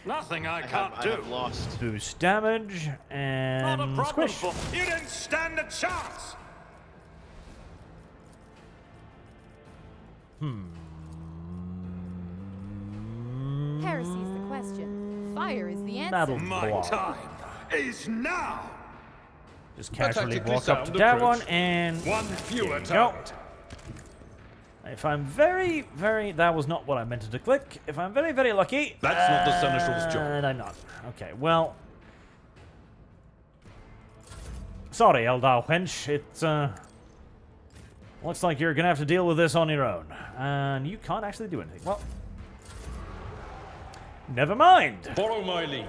Nothing I I can't have do. lost. Boost damage Not a and problem. squish. You didn't stand a chance. Heresy is the question. Fire is the answer. That'll My block. time is now. Just casually tactically walk up to sound that approach. one and One fewer there you go. target. If I'm very, that was not what I meant to click. If I'm very, very lucky. That's not the Seneschal's job. And I'm not. Okay, well. Sorry, Eldar Wench. It, looks like you're gonna have to deal with this on your own. And you can't actually do anything. Well. Never mind. Follow my lead.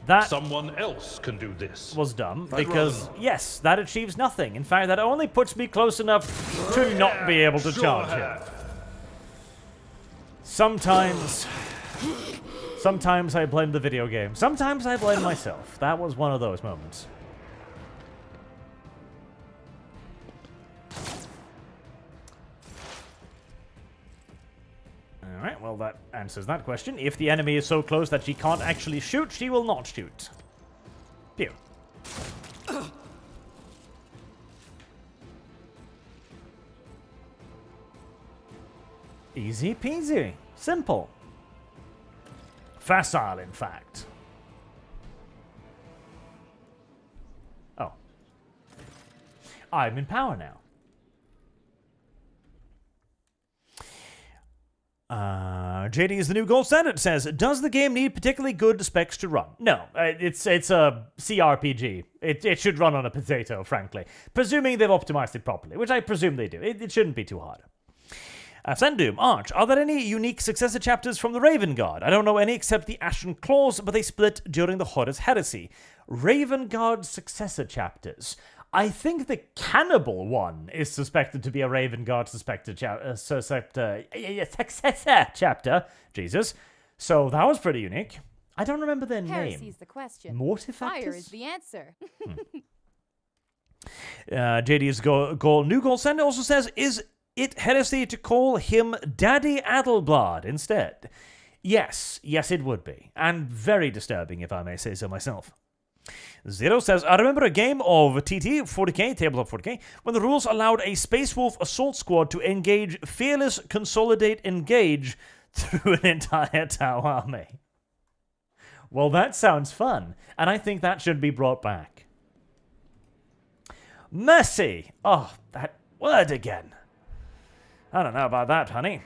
That Someone else can do this. was dumb I'd because, rather not. yes, that achieves nothing. In fact, that only puts me close enough to not be able to Sure charge him. have. Sometimes I blame the video game. Sometimes I blame myself. That was one of those moments. Alright, well that answers that question. If the enemy is so close that she can't actually shoot, she will not shoot. Pew. Easy peasy. Simple. Facile, in fact. Oh. I'm in power now. JD is the new gold standard. Says, does the game need particularly good specs to run? No, it's a CRPG. It should run on a potato, frankly. Presuming they've optimized it properly, which I presume they do. It shouldn't be too hard. Sandoom, Arch, are there any unique successor chapters from the Raven Guard? I don't know any except the Ashen Claws, but they split during the Horus Heresy. Raven Guard successor chapters. I think the cannibal one is suspected to be a Raven Guard suspector chapter. Jesus. So that was pretty unique. I don't remember their Heresy's name. the question. Mortifactors? Fire is the answer. JD's new goal sender also says, is it heresy to call him Daddy Adelblad instead? Yes, it would be. And very disturbing, if I may say so myself. Zero says, I remember a game of TT 40k, Tabletop 40k, when the rules allowed a Space Wolf assault squad to engage Fearless Consolidate Engage through an entire Tau army. Well, that sounds fun, and I think that should be brought back. Mercy! Oh, that word again. I don't know about that, honey.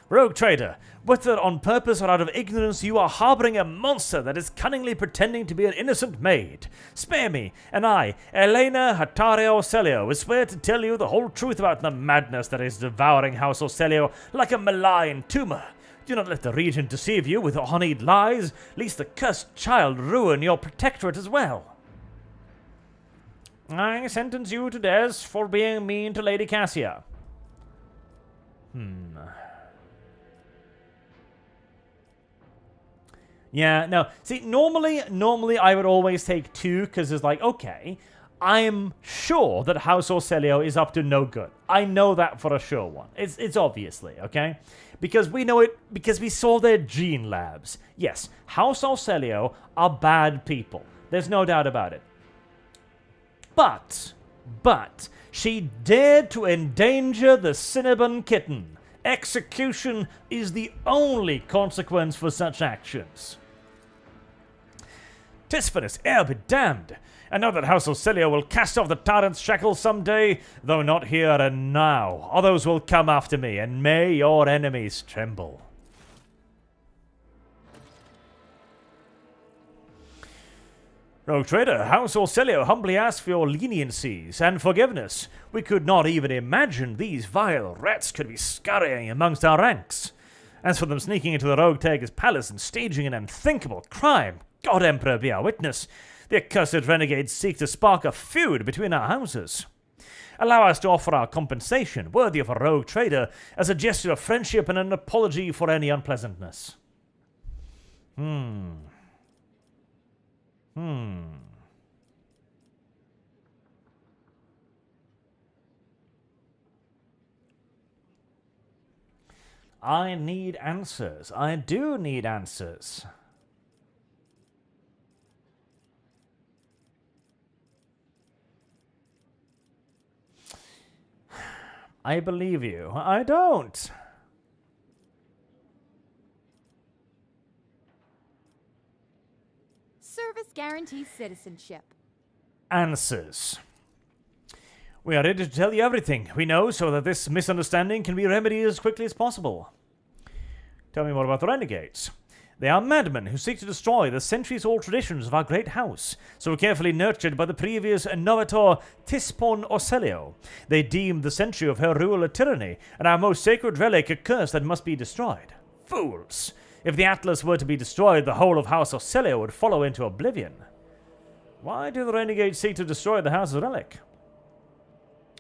Rogue Trader, whether on purpose or out of ignorance, you are harboring a monster that is cunningly pretending to be an innocent maid. Spare me, and I, Elena Hatario Celio, swear to tell you the whole truth about the madness that is devouring House Orcelio like a malign tumor. Do not let the Regent deceive you with honeyed lies, lest the cursed child ruin your protectorate as well. I sentence you to death for being mean to Lady Cassia. Yeah, no. See, normally I would always take 2 because it's like, okay, I'm sure that House Orcelio is up to no good. I know that for a sure one. It's obviously, okay? Because we know it, because we saw their gene labs. Yes, House Orcelio are bad people. There's no doubt about it. But, she dared to endanger the Cinnabon kitten. Execution is the only consequence for such actions. Tisphonus, ere be damned. I know that House Orcelio will cast off the tyrant's shackles someday, though not here and now. Others will come after me, and may your enemies tremble. Rogue Trader, House Orcelio humbly asks for your leniencies and forgiveness. We could not even imagine these vile rats could be scurrying amongst our ranks. As for them sneaking into the Rogue Tiger's palace and staging an unthinkable crime, God Emperor be our witness. The accursed renegades seek to spark a feud between our houses. Allow us to offer our compensation, worthy of a Rogue Trader, as a gesture of friendship and an apology for any unpleasantness. I need answers. I do need answers. I believe you. I don't. Service guarantees citizenship. Answers. We are ready to tell you everything we know so that this misunderstanding can be remedied as quickly as possible. Tell me more about the Renegades. They are madmen who seek to destroy the centuries-old traditions of our great house, so carefully nurtured by the previous Novator Tispon Orcelio. They deem the century of her rule a tyranny, and our most sacred relic a curse that must be destroyed. Fools! If the Atlas were to be destroyed, the whole of House Orcelio would follow into oblivion. Why do the Renegades seek to destroy the House's relic?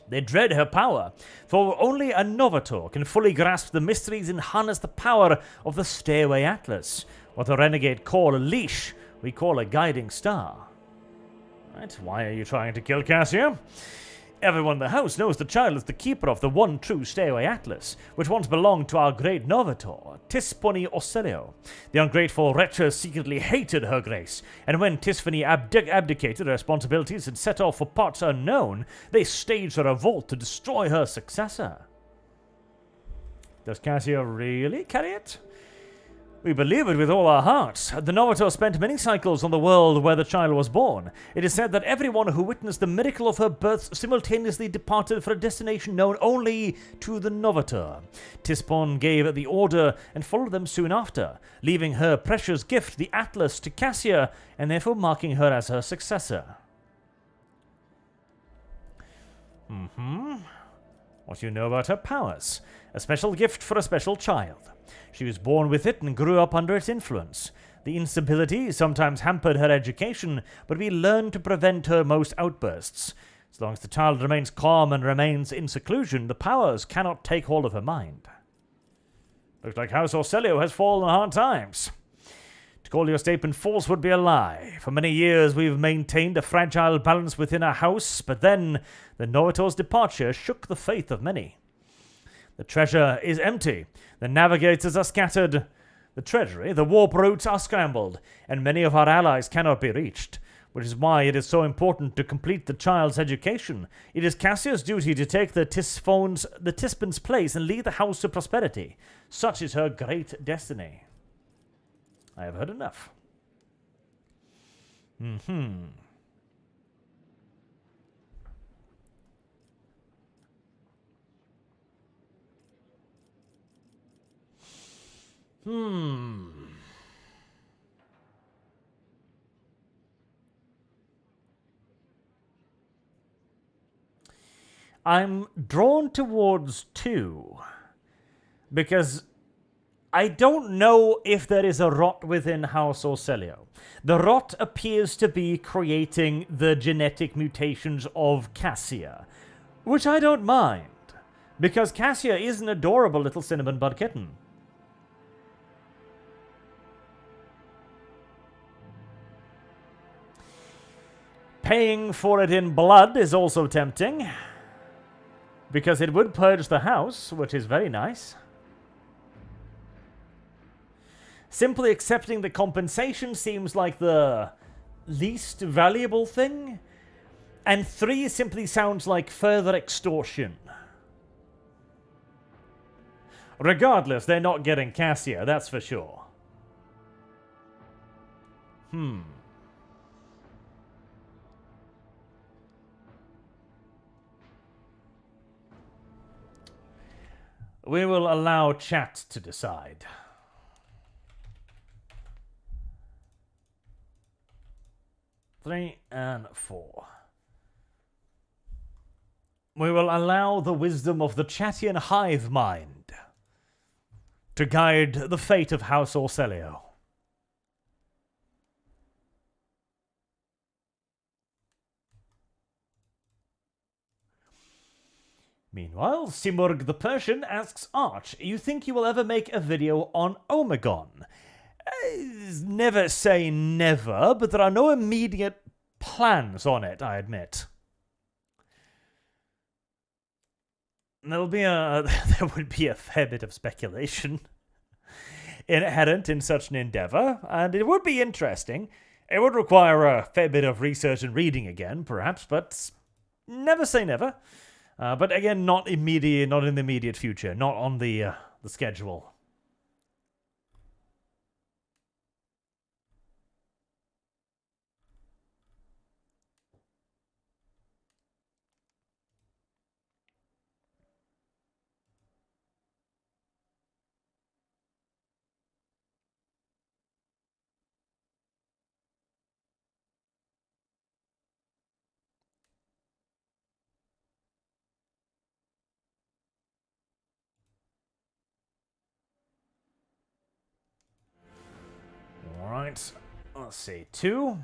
They dread her power, for only a Novator can fully grasp the mysteries and harness the power of the Stairway Atlas. What the Renegade call a leash, we call a guiding star. Right, why are you trying to kill Cassia? Everyone in the house knows the child is the keeper of the one true Stairway Atlas, which once belonged to our great Novator, Tispony Orcelio. The ungrateful wretches secretly hated her grace, and when Tisphony abdicated her responsibilities and set off for parts unknown, they staged a revolt to destroy her successor. Does Cassia really carry it? We believe it with all our hearts. The Novator spent many cycles on the world where the child was born. It is said that everyone who witnessed the miracle of her birth simultaneously departed for a destination known only to the Novator. Tispon gave the order and followed them soon after, leaving her precious gift, the Atlas, to Cassia, and therefore marking her as her successor. What do you know about her powers? A special gift for a special child. She was born with it and grew up under its influence. The instability sometimes hampered her education, but we learned to prevent her most outbursts. As long as the child remains calm and remains in seclusion, the powers cannot take hold of her mind. Looks like House Orelio has fallen on hard times. To call your statement false would be a lie. For many years we've maintained a fragile balance within our house, but then the Navigators' departure shook the faith of many. The treasure is empty, the Navigators are scattered, the treasury, the warp routes are scrambled, and many of our allies cannot be reached, which is why it is so important to complete the child's education. It is Cassia's duty to take the Tispin's place and lead the house to prosperity. Such is her great destiny. I have heard enough. I'm drawn towards 2 because I don't know if there is a rot within House Orelio. The rot appears to be creating the genetic mutations of Cassia, which I don't mind, because Cassia is an adorable little cinnamon bud kitten. Paying for it in blood is also tempting, because it would purge the house, which is very nice. Simply accepting the compensation seems like the least valuable thing. And 3 simply sounds like further extortion. Regardless, they're not getting Cassia, that's for sure. We will allow chat to decide. Three and 4. We will allow the wisdom of the Chattian hive mind to guide the fate of House Orelio. Meanwhile, Simurg the Persian asks Arch, you think you will ever make a video on Omegon? Never say never, but there are no immediate plans on it, I admit. There would be a fair bit of speculation inherent in such an endeavor, and it would be interesting. It would require a fair bit of research and reading again, perhaps, but never say never. But again, not in the immediate future, not on the schedule. Alright, let's see. 2.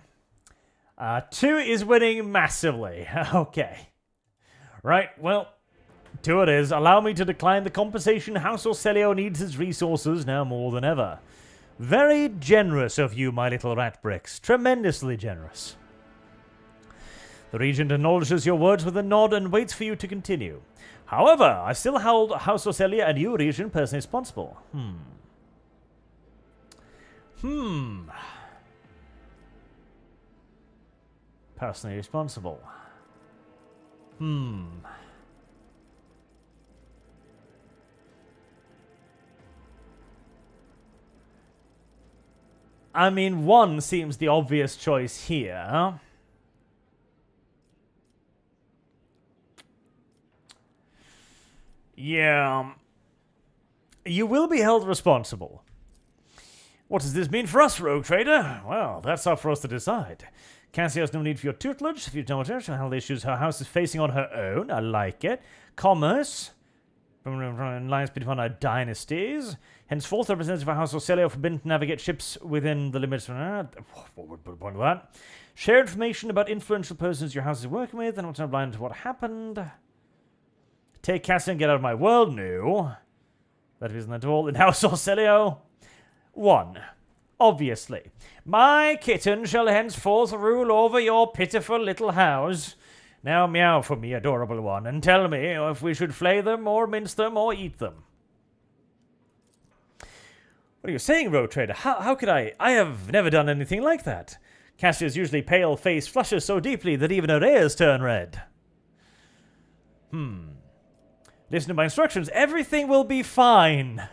2 is winning massively. Okay. Right, well, 2 it is. Allow me to decline the compensation. House Orelio needs its resources now more than ever. Very generous of you, my little rat bricks. Tremendously generous. The Regent acknowledges your words with a nod and waits for you to continue. However, I still hold House Orelio and you, Regent, personally responsible. Personally responsible. I mean, 1 seems the obvious choice here. Yeah. You will be held responsible. What does this mean for us, Rogue Trader? Well, that's up for us to decide. Cassia has no need for your tutelage. If you don't handle the issues her house is facing on her own, I like it. Commerce. Alliance between our dynasties. Henceforth, representatives of our House Orelio are forbidden to navigate ships within the limits of... what would put a point to that? Share information about influential persons your house is working with, and what's not blind to what happened. Take Cassie and get out of my world. No. That isn't at all in House Orelio. 1. Obviously. My kitten shall henceforth rule over your pitiful little house. Now meow for me, adorable one, and tell me if we should flay them, or mince them, or eat them. What are you saying, Road Trader? How could I? I have never done anything like that. Cassia's usually pale face flushes so deeply that even her ears turn red. Listen to my instructions. Everything will be fine.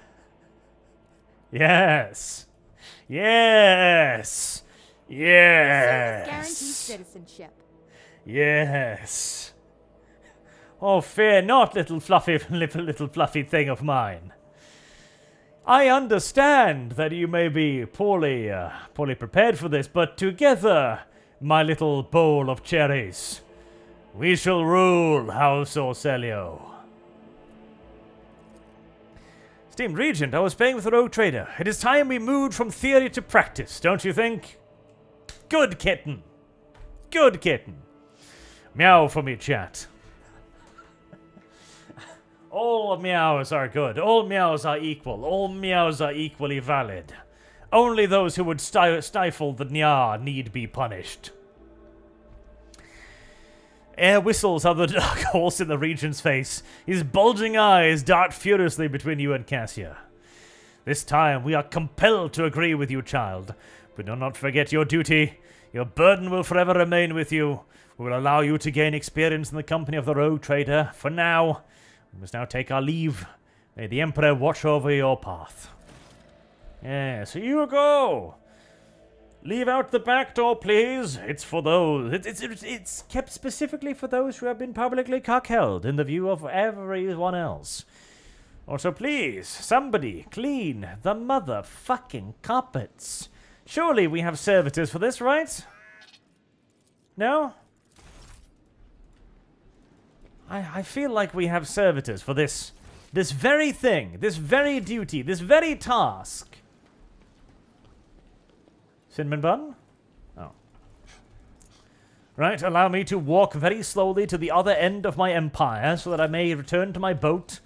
Yes. Yes. Yes. Guaranteed citizenship. Yes. Oh, fear not, little fluffy thing of mine. I understand that you may be poorly prepared for this, but together, my little bowl of cherries, we shall rule House Orelio. Esteemed Regent, I was playing with a rogue trader. It is time we moved from theory to practice, don't you think? Good kitten. Good kitten. Meow for me, chat. All meows are good. All meows are equal. All meows are equally valid. Only those who would stifle the nya need be punished. Air whistles out the dark horse in the Regent's face. His bulging eyes dart furiously between you and Cassia. This time we are compelled to agree with you, child. But do not forget your duty. Your burden will forever remain with you. We will allow you to gain experience in the company of the rogue trader. For now, we must now take our leave. May the Emperor watch over your path. Yes, here you go. Leave out the back door, please. It's for those. It's kept specifically for those who have been publicly cuckolded in the view of everyone else. Also, please, somebody clean the motherfucking carpets. Surely we have servitors for this, right? No? I feel like we have servitors for this very thing, this very duty, this very task. Cinnamon bun? Oh. Right, allow me to walk very slowly to the other end of my empire so that I may return to my boat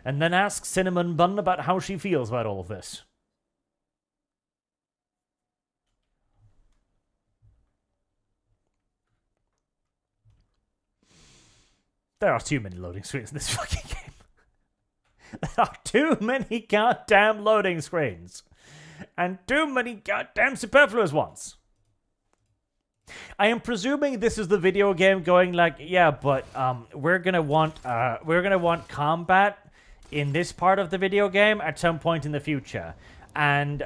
and then ask Cinnamon Bun about how she feels about all of this. There are too many loading screens in this fucking game. There are too many goddamn loading screens. And too many goddamn superfluous ones. I am presuming this is the video game going like, yeah, but we're gonna want combat in this part of the video game at some point in the future. And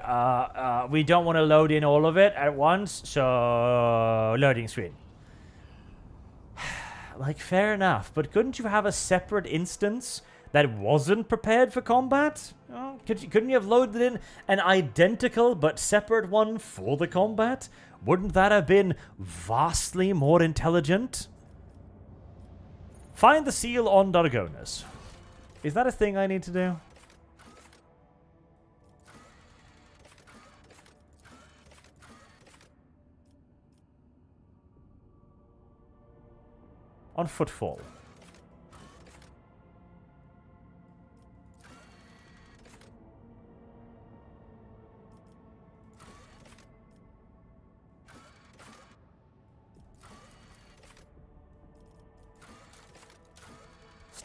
we don't want to load in all of it at once, so loading screen. Like, fair enough, but couldn't you have a separate instance that wasn't prepared for combat? Oh, couldn't you have loaded in an identical but separate one for the combat? Wouldn't that have been vastly more intelligent? Find the seal on Dargonas. Is that a thing I need to do? On footfall.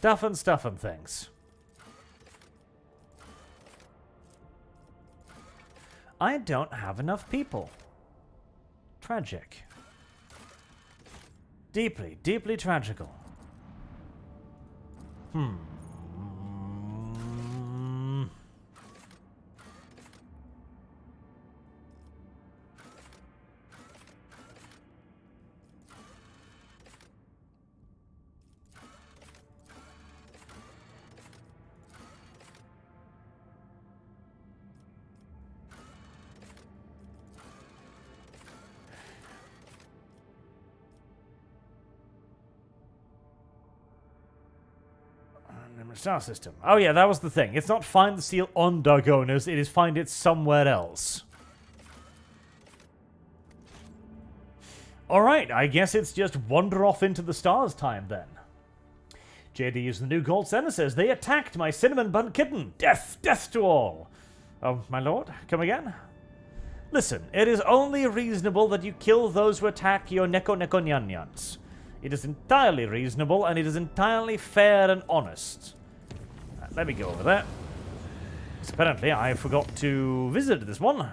Stuffin' things. I don't have enough people. Tragic. Deeply, deeply tragical. star system. Oh yeah, that was the thing. It's not find the seal on Dargonas, it is find it somewhere else. Alright, I guess it's just wander off into the stars time then. JD is the new gold center says, they attacked my cinnamon bun kitten. Death, death to all. Oh, my lord, come again? Listen, it is only reasonable that you kill those who attack your neko-neko-nyan-nyans. It is entirely reasonable, and it is entirely fair and honest. Let me go over there. Because apparently I forgot to visit this one.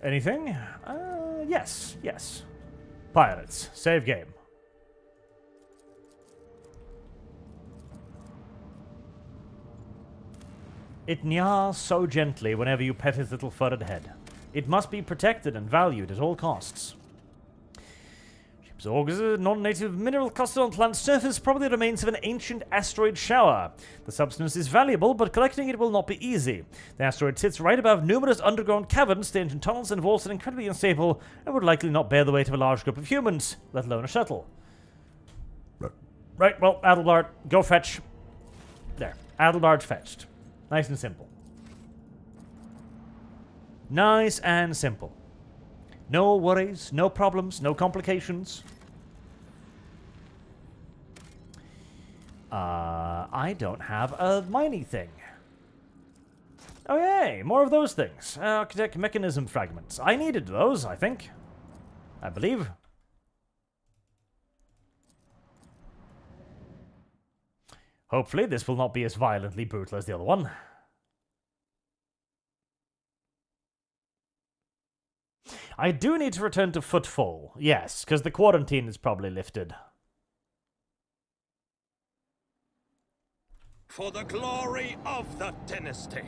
Anything? Yes, yes. Pirates. Save game. It nyaws so gently whenever you pet its little furred head. It must be protected and valued at all costs. Ship's auger, non-native mineral cluster on planet surface, probably remains of an ancient asteroid shower. The substance is valuable, but collecting it will not be easy. The asteroid sits right above numerous underground caverns, the ancient tunnels and vaults are incredibly unstable, and would likely not bear the weight of a large group of humans, let alone a shuttle. Right, well, Adelbart, go fetch. There, Adelbart fetched. Nice and simple. Nice and simple. No worries, no problems, no complications. I don't have a mining thing. Oh yay, more of those things. Architect mechanism fragments. I needed those, I think. I believe. Hopefully this will not be as violently brutal as the other one. I do need to return to Footfall, yes, because the quarantine is probably lifted. For the glory of the dynasty.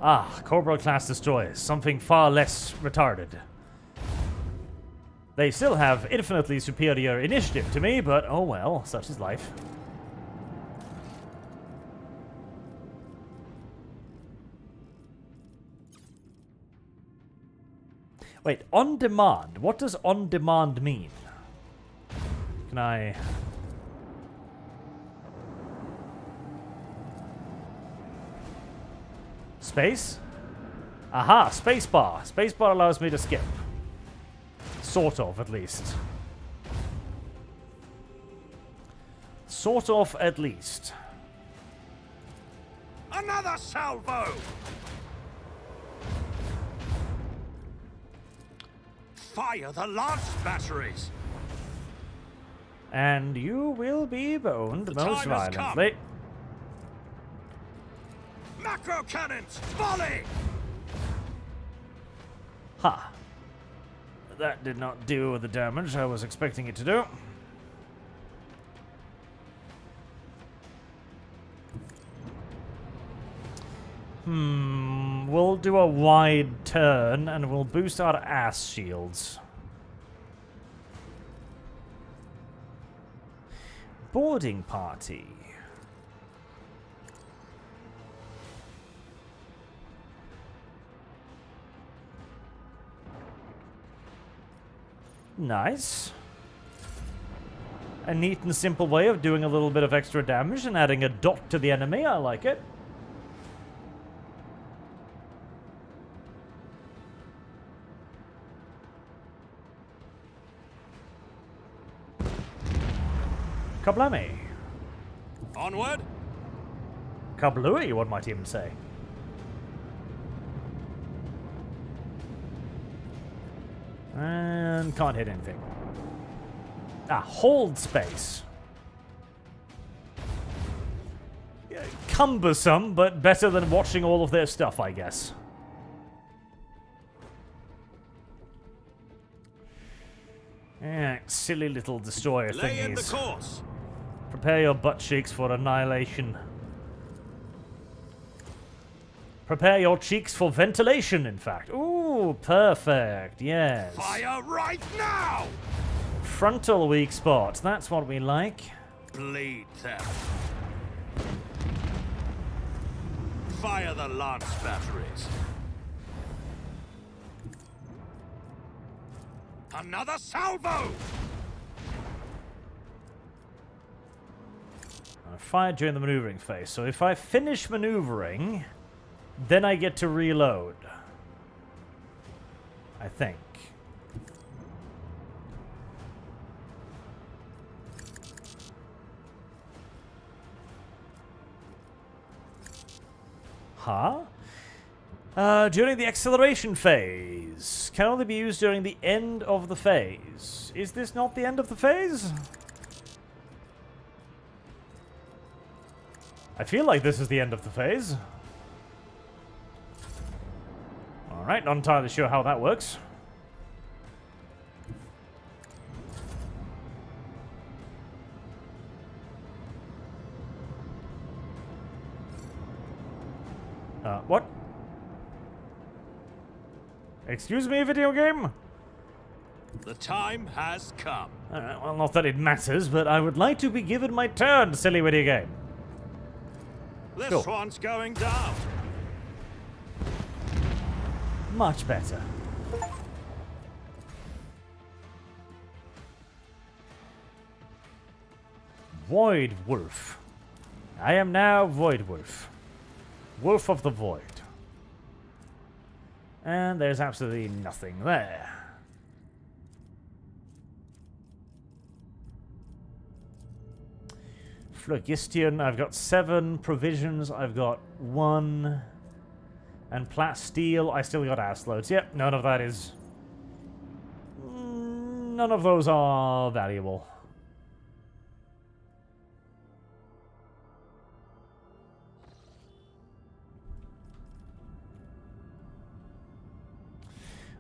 Ah, Corporal-class destroyers, something far less retarded. They still have infinitely superior initiative to me, but oh well, such is life. Wait, on demand? What does on demand mean? Can I... Space? Aha, spacebar. Spacebar allows me to skip. Sort of, at least. Sort of, at least. Another salvo! Fire the lance batteries! And you will be boned The most time has come. violently. Macro cannons, volley! Ha. That did not do the damage I was expecting it to do. We'll do a wide turn and we'll boost our ass shields. Boarding party. Nice. A neat and simple way of doing a little bit of extra damage and adding a dot to the enemy. I like it. Kablami. Onward! Kablooey, one might even say. And can't hit anything. Ah, hold space. Yeah, cumbersome, but better than watching all of their stuff, I guess. Yeah, silly little destroyer Lay in the thingies. course! Prepare your butt cheeks for annihilation. Prepare your cheeks for ventilation, in fact. Ooh, perfect, yes. Fire right now! Frontal weak spot, that's what we like. Bleed them. Fire the lance batteries. Another salvo! fired during the maneuvering phase. So if I finish maneuvering, then I get to reload. I think. Huh? During the acceleration phase. Can only be used during the end of the phase. Is this not the end of the phase? I feel like this is the end of the phase. Alright, not entirely sure how that works. What? Excuse me, video game? The time has come. Well, not that it matters, but I would like to be given my turn, silly video game. This Cool. one's going down. Much better. Void Wolf. I am now Void Wolf. Wolf of the Void. And there's absolutely nothing there. Phlogiston, I've got 7. Provisions, I've got 1. And plat steel, I still got asteroids. Yep, none of that is... None of those are valuable.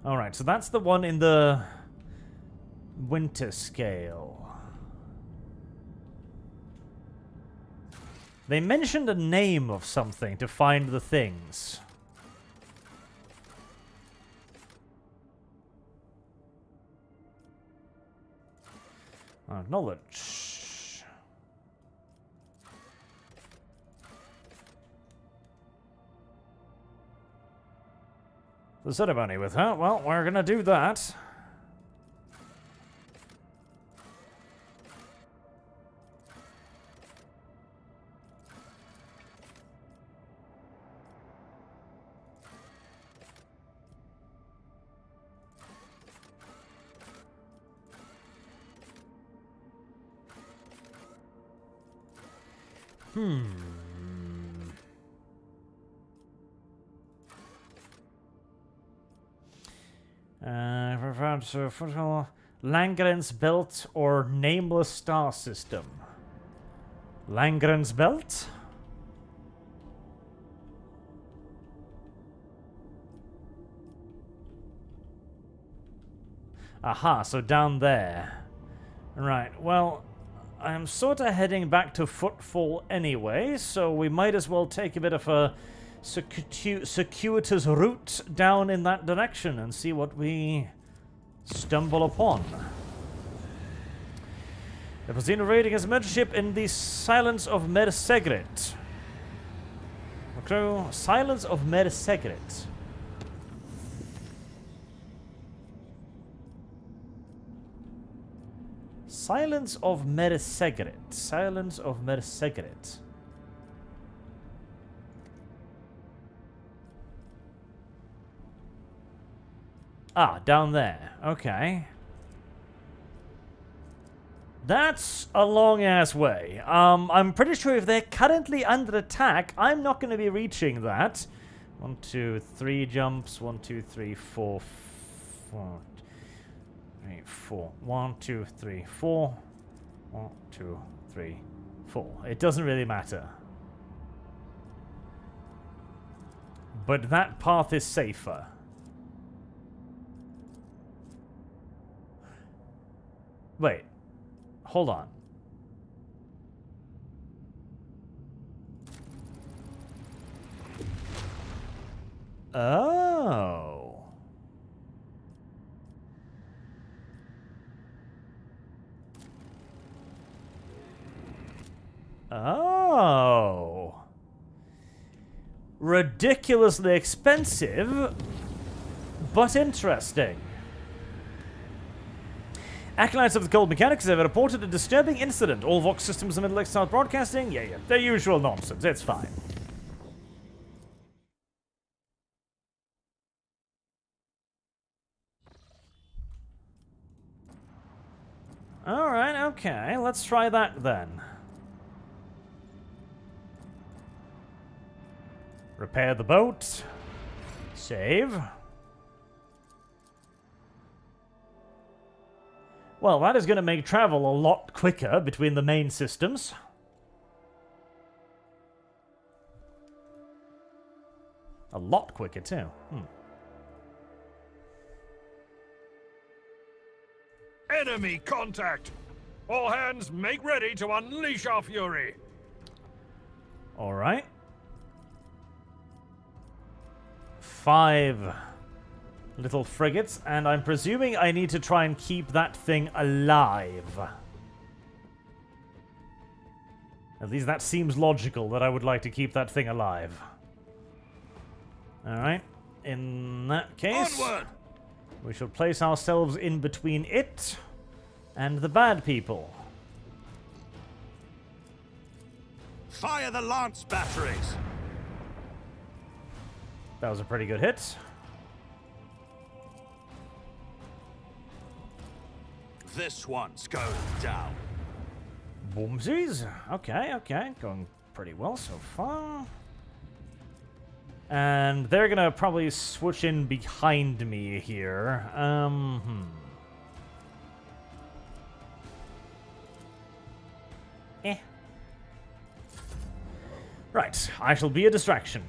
Alright, so that's the one in the winter scale. They mentioned a name of something to find the things. Knowledge. The ceremony with her. Well, we're gonna do that. Langren's Belt or Nameless Star System. Langren's Belt? Aha, so down there. Right, well, I'm sort of heading back to Footfall anyway, so we might as well take a bit of a circuitous route down in that direction and see what we stumble upon. The Pazino raiding has a merchant ship in the Silence of Mersegret. Okay, Silence of Mersegret. Silence of Mersegret. Silence of Mersegret. Ah, down there. Okay. That's a long-ass way. I'm pretty sure if they're currently under attack, I'm not going to be reaching that. 1, 2, 3 jumps. 1, 2, 3, 4, 4, 3, 4. 1, 2, 3, 4. 1, 2, 3, 4. It doesn't really matter. But that path is safer. Wait. Hold on. Oh. Oh. Ridiculously expensive, but interesting. Acolytes of the Cold Mechanics have reported a disturbing incident. All Vox systems in the Middle East start broadcasting? Yeah. The usual nonsense. It's fine. Alright, okay. Let's try that then. Repair the boat. Save. Well, that is going to make travel a lot quicker between the main systems. A lot quicker, too. Enemy contact! All hands, make ready to unleash our fury! Alright. 5 little frigates, and I'm presuming I need to try and keep that thing alive. At least that seems logical, that I would like to keep that thing alive. Alright. In that case, Onward! we shall place ourselves in between it and the bad people. Fire the lance batteries! That was a pretty good hit. This one's going down. Boomsies. Okay, okay. Going pretty well so far. And they're gonna probably switch in behind me here. Right, I shall be a distraction.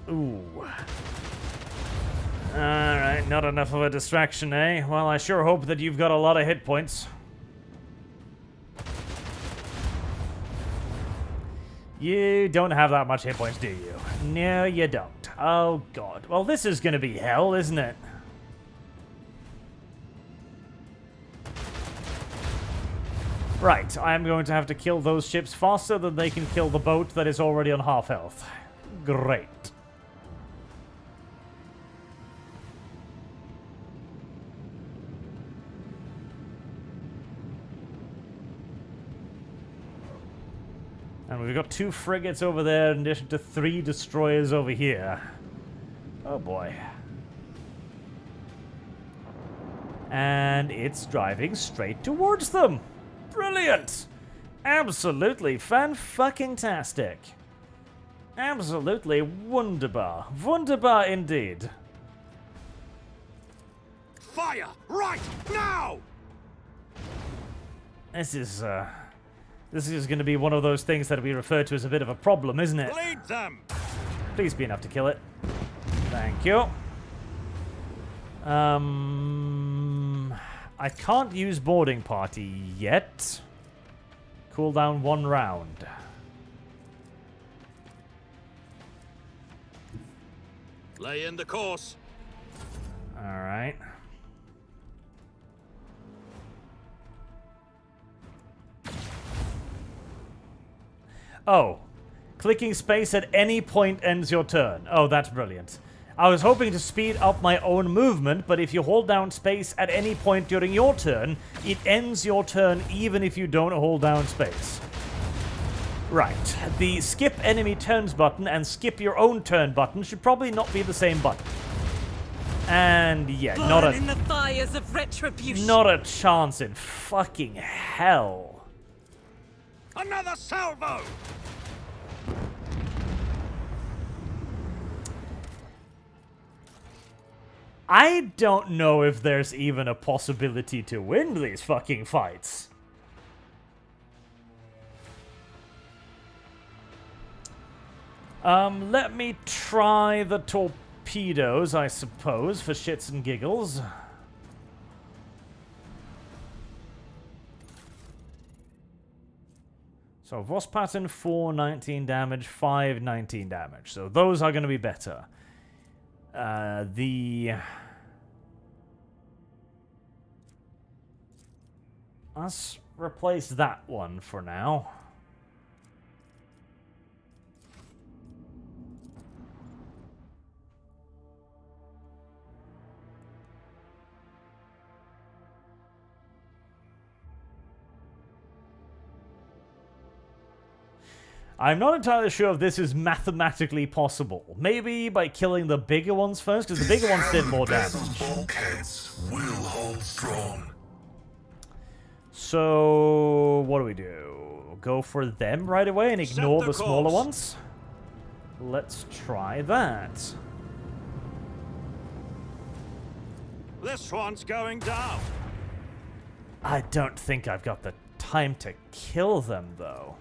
Ooh. Alright, not enough of a distraction, eh? Well, I sure hope that you've got a lot of hit points. You don't have that much hit points, do you? No, you don't. Oh, God. Well, this is gonna be hell, isn't it? Right, I am going to have to kill those ships faster than they can kill the boat that is already on half health. Great. And we've got 2 frigates over there in addition to 3 destroyers over here. Oh boy. And it's driving straight towards them. Brilliant! Absolutely fan-fucking-tastic. Absolutely wunderbar. Wunderbar indeed. Fire! Right now! This is going to be one of those things that we refer to as a bit of a problem, isn't it? Lead them! Please be enough to kill it. Thank you. I can't use boarding party yet. Cooldown 1 round. Lay in the course. Alright. Oh. Clicking space at any point ends your turn. Oh, that's brilliant. I was hoping to speed up my own movement, but if you hold down space at any point during your turn, it ends your turn even if you don't hold down space. Right. The skip enemy turns button and skip your own turn button should probably not be the same button. And yeah, Burn in the fires of retribution. not a chance in fucking hell. Another salvo! I don't know if there's even a possibility to win these fucking fights. Let me try the torpedoes, I suppose, for shits and giggles. So, Voss pattern, 4, 19 damage, 5, 19 damage. So, those are going to be better. Let's replace that one for now. I'm not entirely sure if this is mathematically possible. Maybe by killing the bigger ones first, because the bigger ones did more damage. Bulkheads will hold strong. So, what do we do? Go for them right away and ignore the smaller ones? Let's try that. This one's going down. I don't think I've got the time to kill them, though.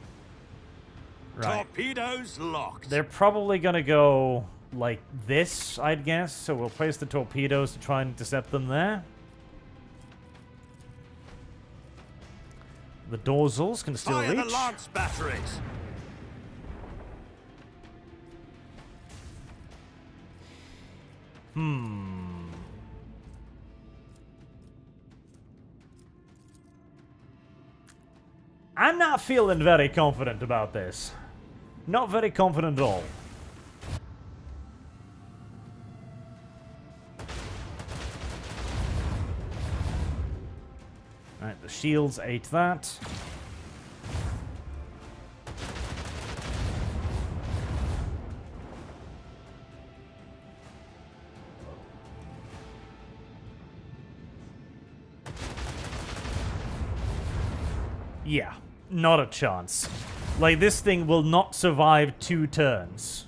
Right. Torpedoes locked. They're probably gonna go like this, I'd guess. So we'll place the torpedoes to try and intercept them there. The dorsals can still Fire reach. the lance batteries. I'm not feeling very confident about this. Not very confident at all. Alright, the shields ate that. Yeah, not a chance. Like, this thing will not survive 2 turns.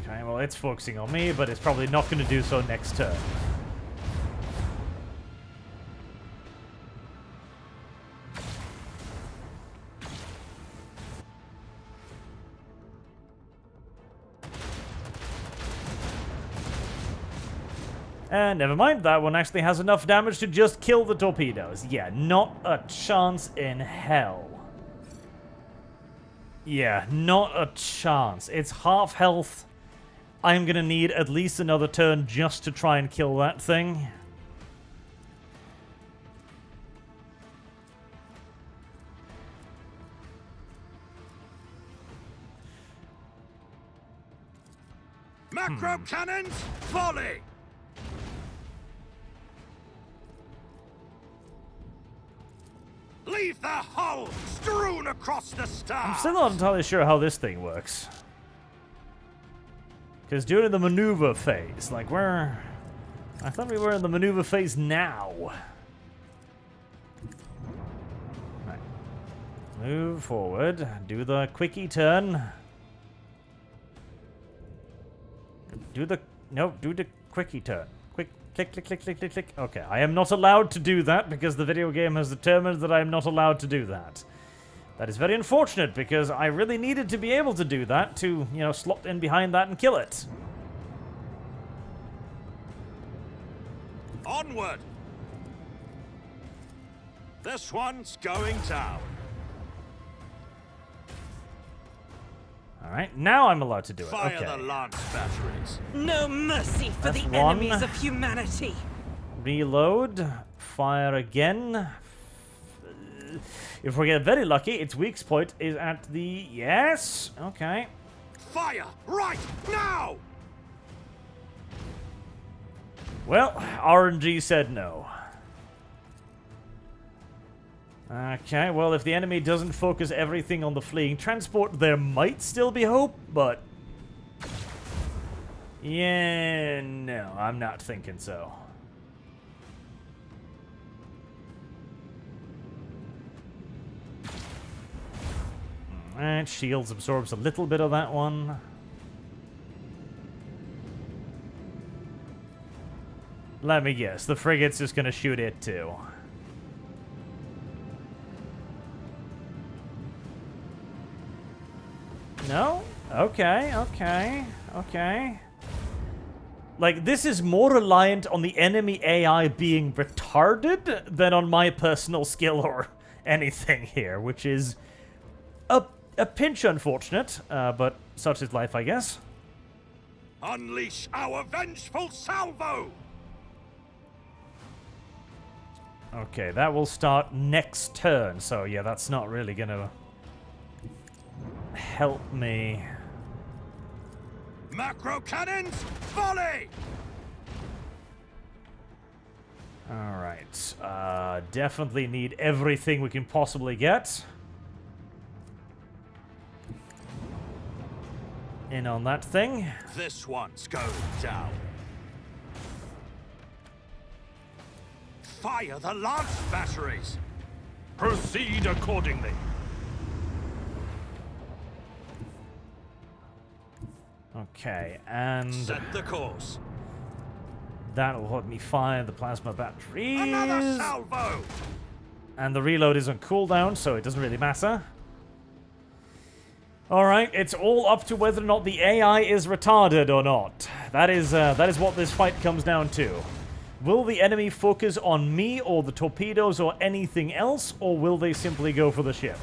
Okay, well, it's focusing on me, but it's probably not going to do so next turn. And never mind, that one actually has enough damage to just kill the torpedoes. Yeah, not a chance in hell. Yeah, not a chance. It's half health. I'm gonna need at least another turn just to try and kill that thing. Macro cannons, volley. Leave the hull strewn across the stars. I'm still not entirely sure how this thing works. Because during the maneuver phase, like I thought we were in the maneuver phase now. Right. Move forward, do the quickie turn. Do the quickie turn. Click, click, click, click, click, click. Okay, I am not allowed to do that because the video game has determined that I am not allowed to do that. That is very unfortunate because I really needed to be able to do that to, you know, slot in behind that and kill it. Onward. This one's going down. Alright, now I'm allowed to do it. Fire Okay. the lance batteries. No mercy for That's the one. enemies of humanity. Reload. Fire again. If we get very lucky, its weak point is at the... Yes! Okay. Fire right now. Well, RNG said no. Okay, well, if the enemy doesn't focus everything on the fleeing transport, there might still be hope, but... Yeah, no, I'm not thinking so. Alright, shields absorbs a little bit of that one. Let me guess, the frigate's just gonna shoot it too. No? Okay, okay, okay. Like, this is more reliant on the enemy AI being retarded than on my personal skill or anything here, which is a pinch unfortunate, but such is life, I guess. Unleash our vengeful salvo. Okay, that will start next turn, so yeah, that's not really gonna help me. Macro cannons, volley. Alright. Alright. Definitely need everything we can possibly get. In on that thing. This one's going down. Fire the lance batteries. Proceed accordingly. Okay, and Set the course. that'll let me fire the plasma batteries. Another salvo. And the reload is on cooldown, so it doesn't really matter. Alright, it's all up to whether or not the AI is retarded or not. That is what this fight comes down to. Will the enemy focus on me or the torpedoes or anything else, or will they simply go for the ship?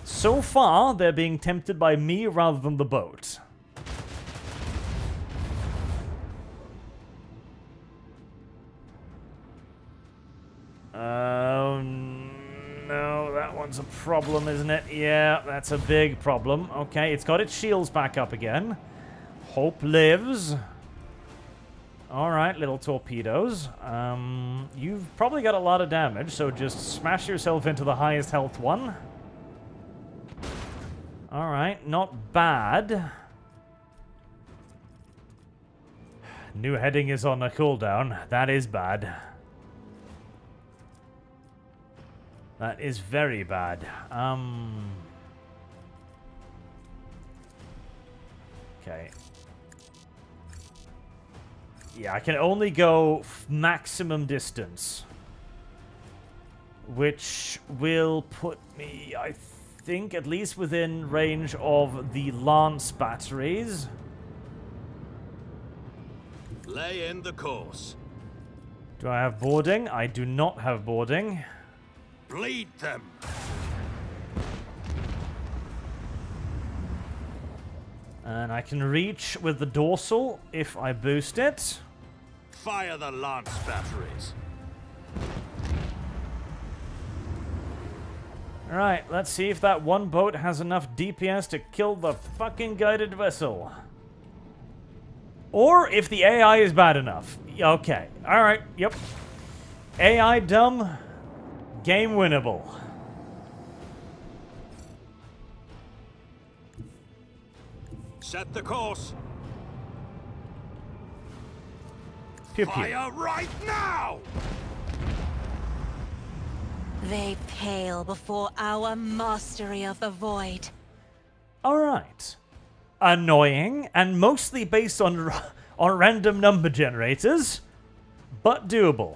So far, they're being tempted by me rather than the boat. No, that one's a problem, isn't it? Yeah, that's a big problem. Okay, it's got its shields back up again. Hope lives. Alright, little torpedoes. You've probably got a lot of damage, so just smash yourself into the highest health one. Alright, not bad. New heading is on a cooldown. That is bad. That is very bad. Okay. Yeah, I can only go maximum distance. Which will put me, I think, at least within range of the lance batteries. Lay in the course. Do I have boarding? I do not have boarding. Bleed them. And I can reach with the dorsal if I boost it. Fire the lance batteries. Alright, let's see if that one boat has enough DPS to kill the fucking guided vessel. Or if the AI is bad enough. Okay, alright, yep. AI dumb, game winnable. Set the course. Pew pew. Fire right now! They pale before our mastery of the void. Alright. Annoying, and mostly based on random number generators, but doable.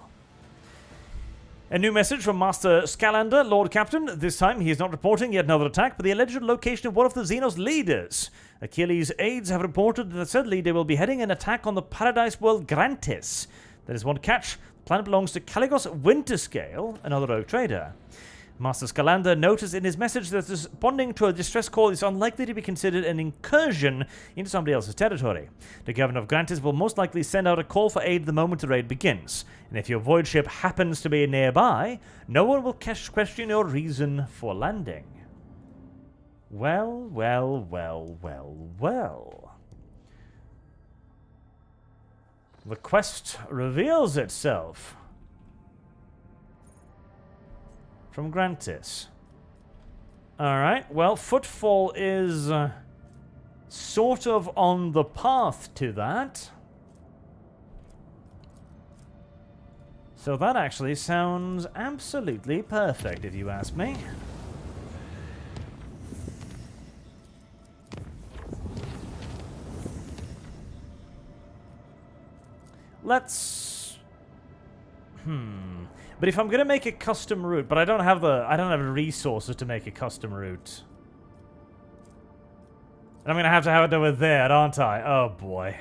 A new message from Master Scalander, Lord Captain. This time he is not reporting yet another attack, but the alleged location of one of the Xenos leaders. Achilles' aides have reported that the said leader will be heading an attack on the paradise world Grantis. There is one catch. The planet belongs to Caligos Winterscale, another rogue trader. Master Scalander noticed in his message that responding to a distress call is unlikely to be considered an incursion into somebody else's territory. The governor of Grantis will most likely send out a call for aid the moment the raid begins, and if your void ship happens to be nearby, no one will question your reason for landing. Well, well, well, well, well. The quest reveals itself. From Grantis. Alright, well, Footfall is sort of on the path to that. So that actually sounds absolutely perfect, if you ask me. Let's... But if I'm gonna make a custom route, but I don't have the resources to make a custom route. And I'm gonna have it over there, aren't I? Oh boy.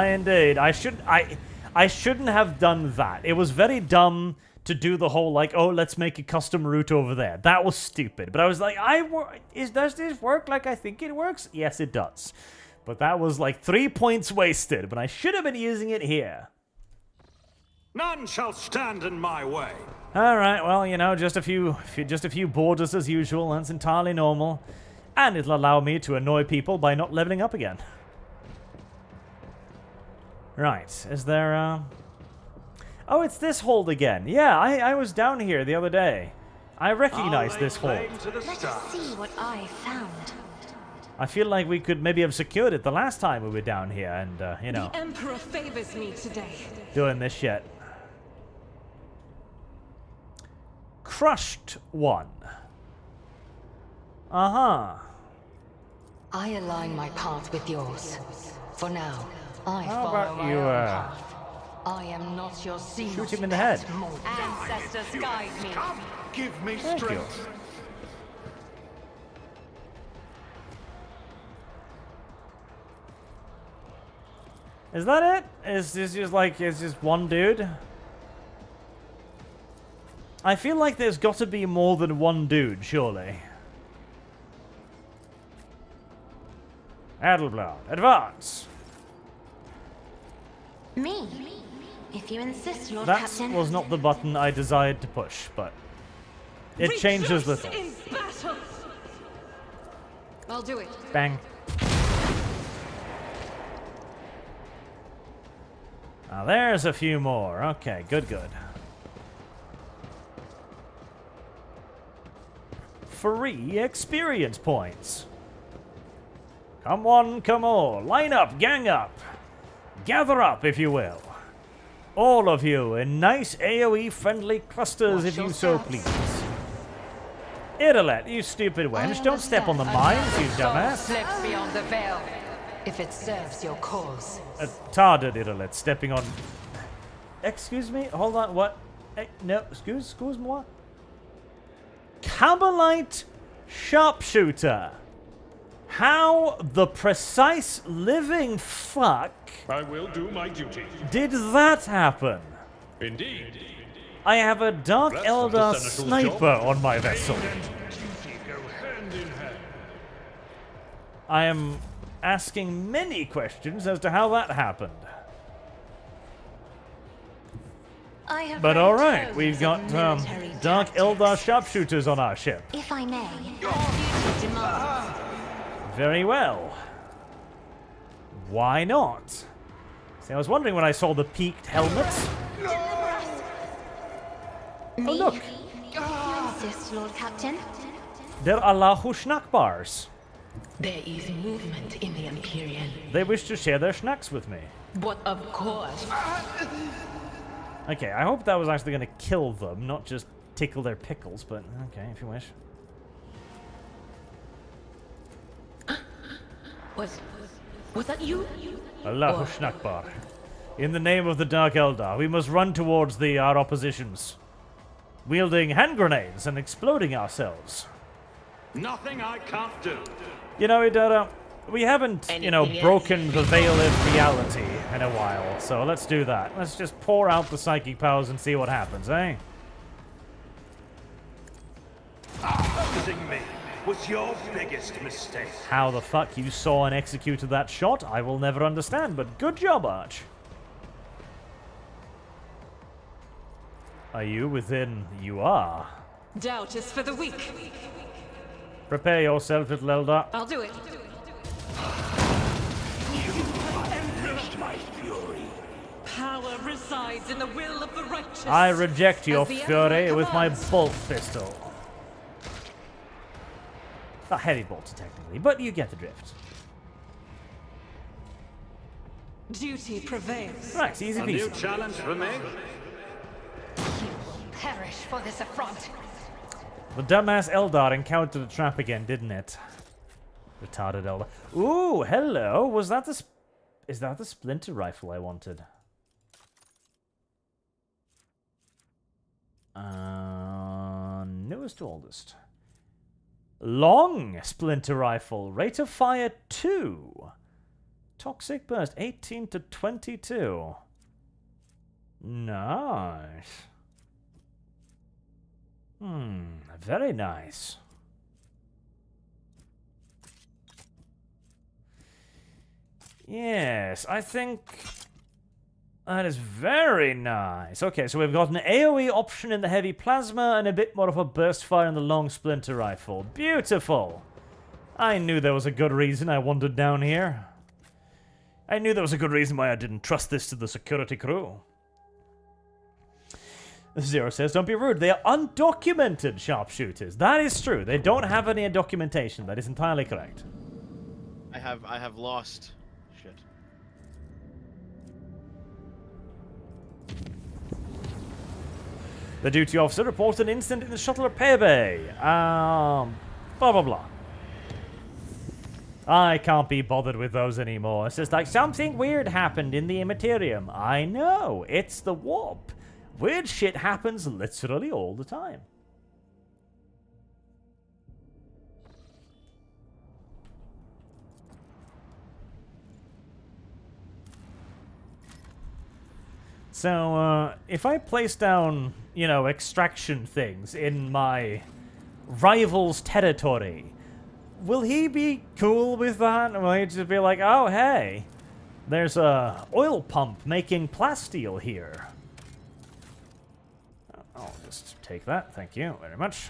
Indeed. I shouldn't have done that. It was very dumb to do the whole, like, oh, let's make a custom route over there. That was stupid. But I was like, does this work like I think it works? Yes, it does. But that was like 3 points wasted, but I should have been using it here. None shall stand in my way. All right, well, you know, just a few borders as usual. That's entirely normal. And it'll allow me to annoy people by not leveling up again. Right, is there, Oh, it's this hold again. Yeah, I was down here the other day. I recognize this hold. Let us see what I found. I feel like we could maybe have secured it the last time we were down here and, you know. The Emperor favors me today. Doing this shit. Crushed one. Uh-huh. I align my path with yours. For now, I How follow about my you, own path. I am not your Xenos shoot him in the head? pet. Ancestors guide me. Give me Thank you. strength. Is that it? Is this just like, is just one dude? I feel like there's got to be more than one dude, surely. Adelblad, advance! Me? If you insist, Lord That Captain. was not the button I desired to push, but it changes little. In battle. I'll do it. Bang. Now there's a few more. Okay, good, good. Free experience points. Come one, come all. Line up, gang up. Gather up, if you will. All of you in nice AoE-friendly clusters, if you so please. Idolet, you stupid wench. Don't step on the mines, you dumbass. Slips beyond the veil. If it serves your cause. A tarded Idolet stepping on... Excuse me? Hold on, what? No, excuse me, what? Cabalite Sharpshooter. How the precise living fuck I will do my duty. did that happen? Indeed. I have a Dark That's Eldar the senator's sniper job. on my vessel. Pain and duty go hand in hand. I am asking many questions as to how that happened. I have But read alright, tomes we've of got military Dark tactics. Eldar sharpshooters on our ship. If I may, our duty demands. Very well. Why not? See, I was wondering when I saw the peaked helmets. Me? look. If you insist, Lord Captain. They're Allahu Schnackbars. There is movement in the Imperial. They wish to share their schnacks with me. But of course, Okay, I hope that was actually going to kill them, not just tickle their pickles, but okay, if you wish. was that you? Allahu Schnackbar. In the name of the Dark Eldar, we must run towards our oppositions, wielding hand grenades and exploding ourselves. Nothing I can't do. You know, Idara, we haven't, broken the veil of reality in a while, so let's do that. Let's just pour out the psychic powers and see what happens, eh? Opposing me was your biggest mistake. How the fuck you saw and executed that shot, I will never understand, but good job, Arch. Are you within? You are. Doubt is for the weak. Prepare yourself, little Eldar. I'll do it. Unleashed my fury. Power resides in the will of the righteous. I reject your As the fury Emperor with my commands. bolt pistol. A heavy bolt, technically, but you get the drift. Duty prevails. Right, easy A new peasy. challenge for me? Perish for this affront. The dumbass Eldar encountered a trap again, didn't it? Retarded Eldar. Ooh, hello. Was that the... Is that the splinter rifle I wanted? Newest to oldest. Long splinter rifle. Rate of fire 2. Toxic burst 18 to 22. Nice. Very nice. Yes, I think that is very nice. Okay, so we've got an AoE option in the heavy plasma and a bit more of a burst fire in the long splinter rifle. Beautiful. I knew there was a good reason I wandered down here. I knew there was a good reason why I didn't trust this to the security crew. Zero says, don't be rude. They are undocumented sharpshooters. That is true. They don't have any documentation. That is entirely correct. I have lost. Shit. The duty officer reports an incident in the shuttle repair bay. Blah, blah, blah. I can't be bothered with those anymore. It's just like, something weird happened in the Immaterium. I know. It's the warp. Weird shit happens literally all the time. So, if I place down, you know, extraction things in my rival's territory, will he be cool with that? Will he just be like, oh, hey, there's a oil pump making plasteel here. I'll just take that. Thank you very much.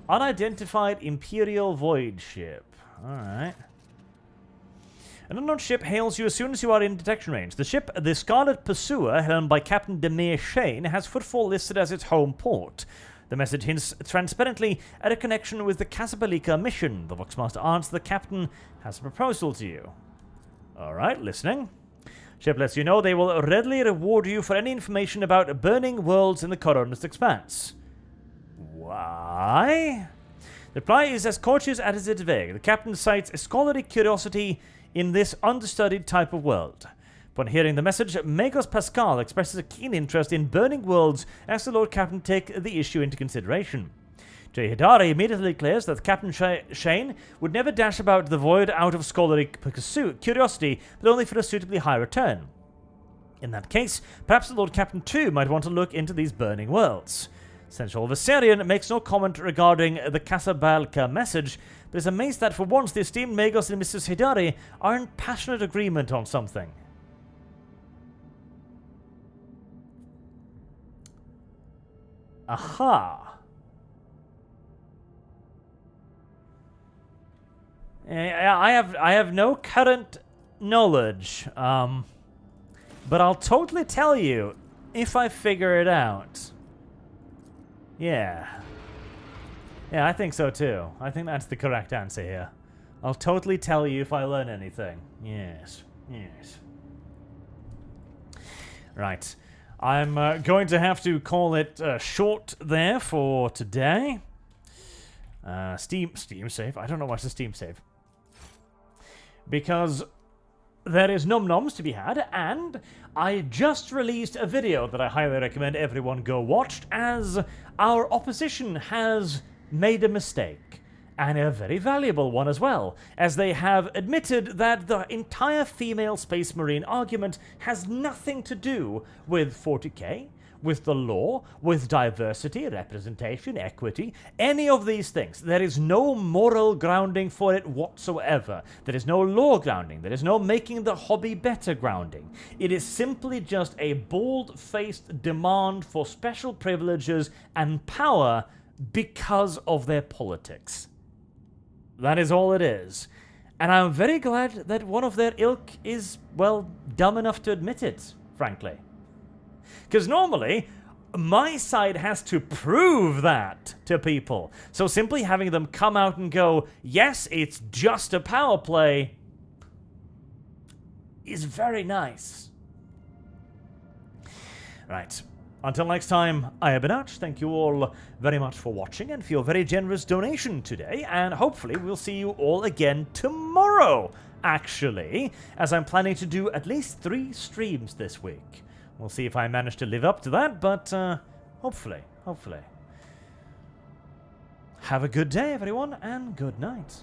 Unidentified Imperial Void ship. Alright. An unknown ship hails you as soon as you are in detection range. The ship, the Scarlet Pursuer, helmed by Captain Demir Shane, has footfall listed as its home port. The message hints transparently at a connection with the Casablanca mission. The Voxmaster answers the captain has a proposal to you. Alright, listening. Ship lets you know they will readily reward you for any information about burning worlds in the Coronus Expanse. Why? The reply is as cautious as it is vague. The captain cites a scholarly curiosity in this understudied type of world. Upon hearing the message, Magos Pascal expresses a keen interest in burning worlds as the Lord Captain take the issue into consideration. J. Hidari immediately declares that Captain Shane would never dash about the void out of scholarly curiosity, but only for a suitably high return. In that case, perhaps the Lord Captain too might want to look into these burning worlds. Central Viserion makes no comment regarding the Casablanca message, but is amazed that for once the esteemed Magos and Mrs. Hidari are in passionate agreement on something. Aha! I have no current knowledge, but I'll totally tell you if I figure it out. Yeah. Yeah, I think so too. I think that's the correct answer here. I'll totally tell you if I learn anything. Yes. Yes. Right. I'm going to have to call it short there for today. Steam save. I don't know what's the Steam save. Because there is Num Noms to be had, and I just released a video that I highly recommend everyone go watch, as our opposition has made a mistake, and a very valuable one as well, as they have admitted that the entire female Space Marine argument has nothing to do with 40k, with the law, with diversity, representation, equity, any of these things. There is no moral grounding for it whatsoever. There is no law grounding. There is no making the hobby better grounding. It is simply just a bald-faced demand for special privileges and power because of their politics. That is all it is. And I'm very glad that one of their ilk is, well, dumb enough to admit it, frankly. Because normally, my side has to prove that to people. So simply having them come out and go, yes, it's just a power play, is very nice. Right. Until next time, I have been Arch. Thank you all very much for watching and for your very generous donation today. And hopefully we'll see you all again tomorrow, actually, as I'm planning to do at least 3 streams this week. We'll see if I manage to live up to that, but hopefully. Have a good day, everyone, and good night.